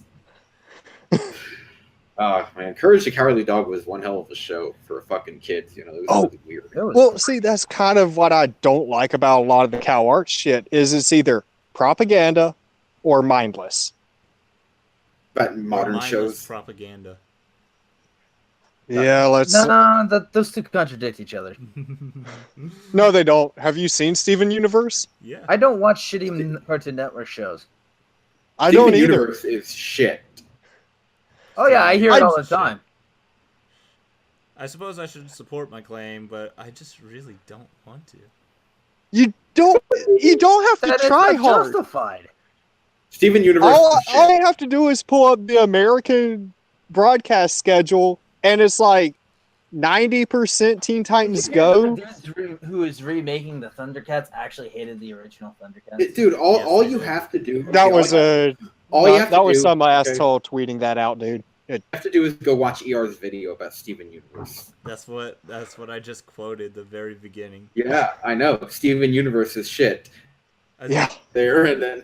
Oh, man. Courage the Cowardly Dog was one hell of a show for fucking kids. You know, it was Oh. really weird. It was Well, see, that's kind of what I don't like about a lot of the cow art shit. Is it's either propaganda or mindless. But modern Mindless shows. propaganda. Yeah, let's. No, those two contradict each other. No, they don't. Have you seen Steven Universe? Yeah. I don't watch shitty Cartoon Network shows. I don't Steven either. Universe is shit. Oh yeah, I hear it all the Shit. time. I suppose I should support my claim, but I just really don't want to. You don't have to That is try not hard. justified. Steven Universe All is shit. I have to do is pull up the American broadcast schedule, and it's like 90% Teen Titans Go. The dude who is remaking the Thundercats actually hated the original Thundercats. Dude, all Yes, they you did. have to do. That okay, was all you have to that was do- some okay. asshole tweeting that out, dude. All you have to do is go watch ER's video about Steven Universe. That's what I just quoted the very beginning. Yeah, I know. Steven Universe is shit. Yeah. There and then.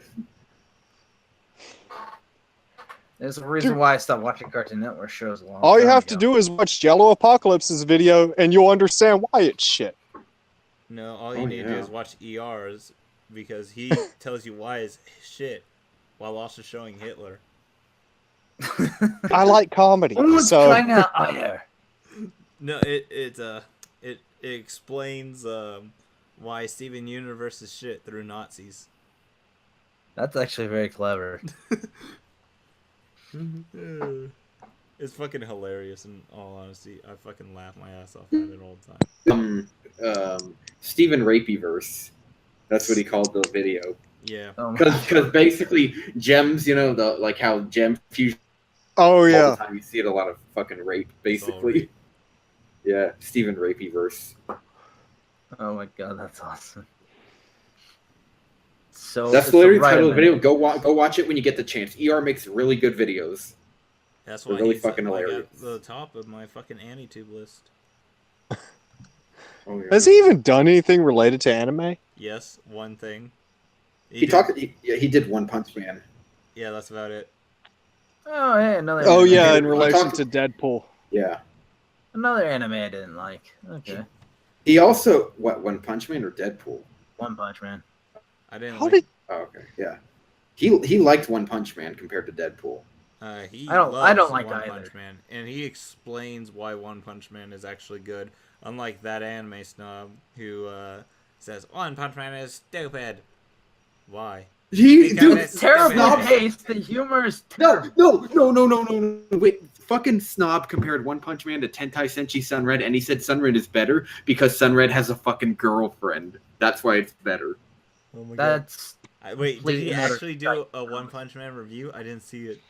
There's a reason why I stopped watching Cartoon Network shows a long All you time have to ago. do is watch Jello Apocalypse's video, and you'll understand why it's shit. No, all you Oh, need to do yeah. is watch ER's because he tells you why it's shit while also showing Hitler. I like comedy, What's so kind of either? No, it explains why Steven Universe is shit through Nazis. That's actually very clever. It's fucking hilarious in all honesty. I fucking laugh my ass off at it all the time. Steven Rapeyverse. That's what he called the video. Yeah. Because basically gems, you know, like how gem fusion. oh All yeah. the time you see it a lot of fucking rape, all basically. rape. Yeah, Steven Rapeyverse. Oh my god, that's awesome. So That's it's literally the right title of the minute. video. Go watch it when you get the chance. ER makes really good videos. That's They're why really he's fucking like hilarious. at the top of my fucking AniTube list. Oh, yeah. Has he even done anything related to anime? Yes, one thing. He did One Punch Man. Yeah, that's about it. Oh hey, another. Oh anime. yeah, in He relation talked- to Deadpool. Yeah. Another anime I didn't like. Okay, He also One Punch Man or Deadpool? One Punch Man. I didn't. How like, did Oh, okay, yeah. He liked One Punch Man compared to Deadpool. He I don't loves like One either. Punch Man, and he explains why One Punch Man is actually good. Unlike that anime snob who says One Punch Man is stupid. Why? He, Because dude, it's Terribly stupid. paced. The humor is no, terrible. no. Wait, fucking snob compared One Punch Man to Tentai Senshi Sunred, and he said Sunred is better because Sunred has a fucking girlfriend. That's why it's better. Oh my That's Wait, did completely he and actually do utterly a One Punch Man review? I didn't see it.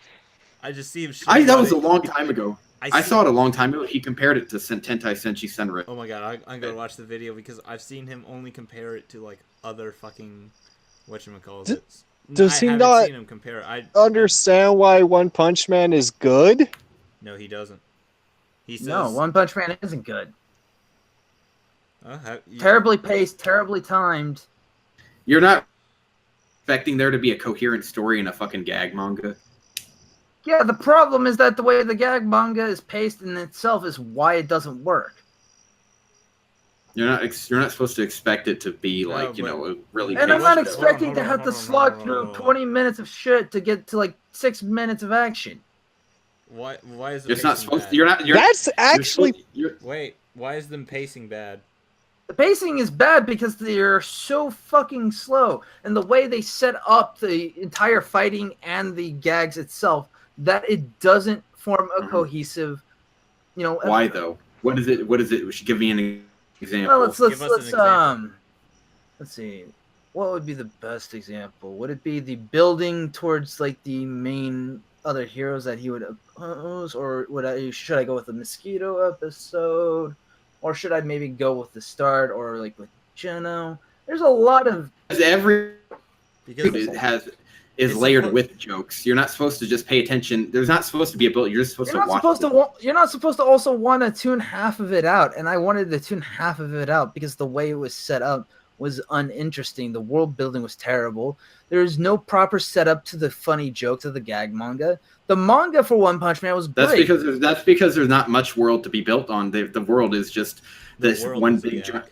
I just see him. That was a long time ago. I see- saw it a long time ago. He compared it to Tentai Senshi Sunred. Oh my god, I'm gonna watch the video because I've seen him only compare it to like other fucking whatchamacallit. does he I haven't not seen him compare it. understand why One Punch Man is good? No, he doesn't. He says no. One Punch Man isn't good. you- Terribly paced, terribly timed. You're not expecting there to be a coherent story in a fucking gag manga. Yeah, the problem is that the way the gag manga is paced in itself is why it doesn't work. You're not supposed to expect it to be like really. And I'm not expecting Hold to on, have to hold on, slog hold on, through hold on. 20 minutes of shit to get to like 6 minutes of action. Why is the It's not pacing supposed. bad? You're not. You're, That's actually Wait, why is the pacing bad? The pacing is bad because they're so fucking slow, and the way they set up the entire fighting and the gags itself, that it doesn't form a cohesive, Why though? What is it? What is it? Give me an example. Well, Give us an example. let's see. What would be the best example? Would it be the building towards like the main other heroes that he would oppose, or should I go with the mosquito episode, or should I maybe go with the start, or like with Geno? There's a lot of Because is layered with jokes. You're not supposed to just pay attention. There's not supposed to be a build. You're just supposed to watch. You're not supposed to also want to tune half of it out, and I wanted to tune half of it out because the way it was set up was uninteresting. The world building was terrible. There is no proper setup to the funny jokes of the gag manga. The manga for One Punch Man was great. That's because there's not much world to be built on. The world is just this one big gag.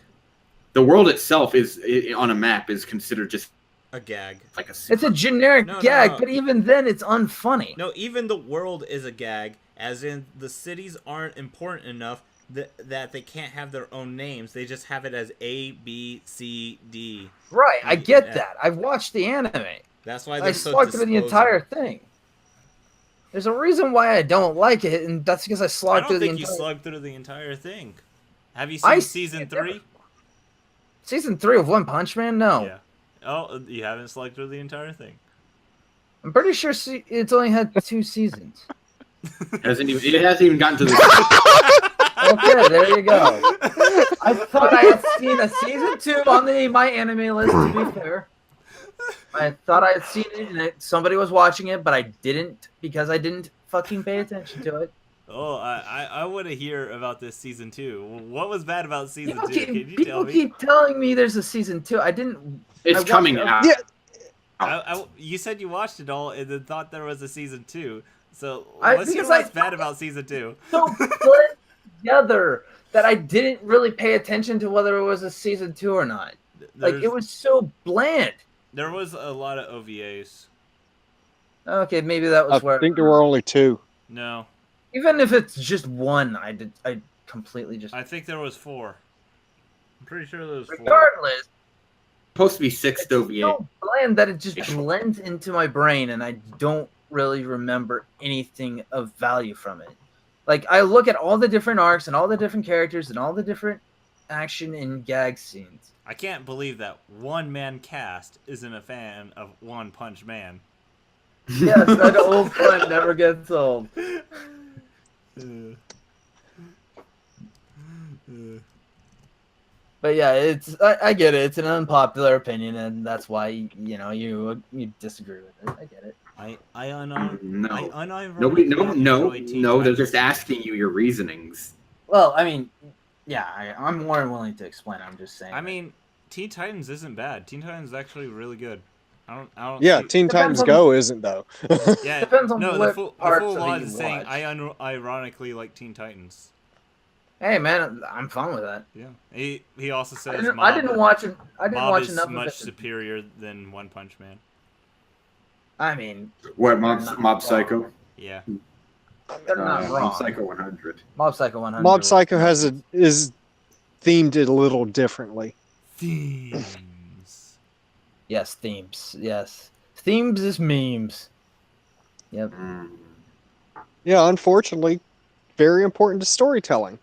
The world itself is on a map is considered just a gag. Like it's a generic gag, but even then it's unfunny. No, even the world is a gag, as in the cities aren't important enough that they can't have their own names. They just have it as A, B, C, D. Right, I get that. I've watched the anime. That's why I slogged through the entire thing. There's a reason why I don't like it, and that's because I slogged through the entire... I don't think you slugged through the entire thing. Have you seen Season 3? Season 3 of One Punch Man? No. Yeah. Oh, you haven't slugged through the entire thing. I'm pretty sure it's only had 2 seasons. It hasn't even gotten to the... Okay, there you go. I thought I had seen a Season 2 on my anime list, to be fair. I thought I had seen it, and somebody was watching it, but I didn't, because I didn't fucking pay attention to it. Oh, I want to hear about this Season 2. What was bad about Season 2? Can you tell me? People keep telling me there's a Season 2. I didn't... It's coming out. Yeah. You said you watched it all and then thought there was a Season 2. So let's hear what's bad about Season 2. So split together that I didn't really pay attention to whether it was a Season 2 or not. It was so bland. There was a lot of OVAs. Okay, maybe that was where... I think there were only 2. No. Even if it's just 1, I completely just... I think there was 4. I'm pretty sure there was 4. Regardless... Supposed to be 6 OVA. It's so bland that it just blends into my brain, and I don't really remember anything of value from it. Like, I look at all the different arcs and all the different characters and all the different action and gag scenes. I can't believe that OneManCast isn't a fan of One Punch Man. Yes, that old friend never gets old. But yeah, I get it. It's an unpopular opinion, and that's why you disagree with it. I get it. No. They're just asking you your reasonings. Well, I mean, yeah, I'm more than willing to explain. I'm just saying. I mean, Teen Titans isn't bad. Teen Titans is actually really good. I don't. Yeah, Teen Titans Go isn't though. Yeah, depends on the full law is saying watch. I ironically like Teen Titans. Hey man, I'm fine with that. Yeah, he also says I didn't watch enough is much of it. superior than One Punch Man. I mean, what Mob Psycho? Yeah, they're not wrong. Mob Psycho 100. Mob Psycho 100. Mob Psycho is themed it a little differently. Themes. Yes, themes. Yes, themes is memes. Yep. Yeah, unfortunately, very important to storytelling.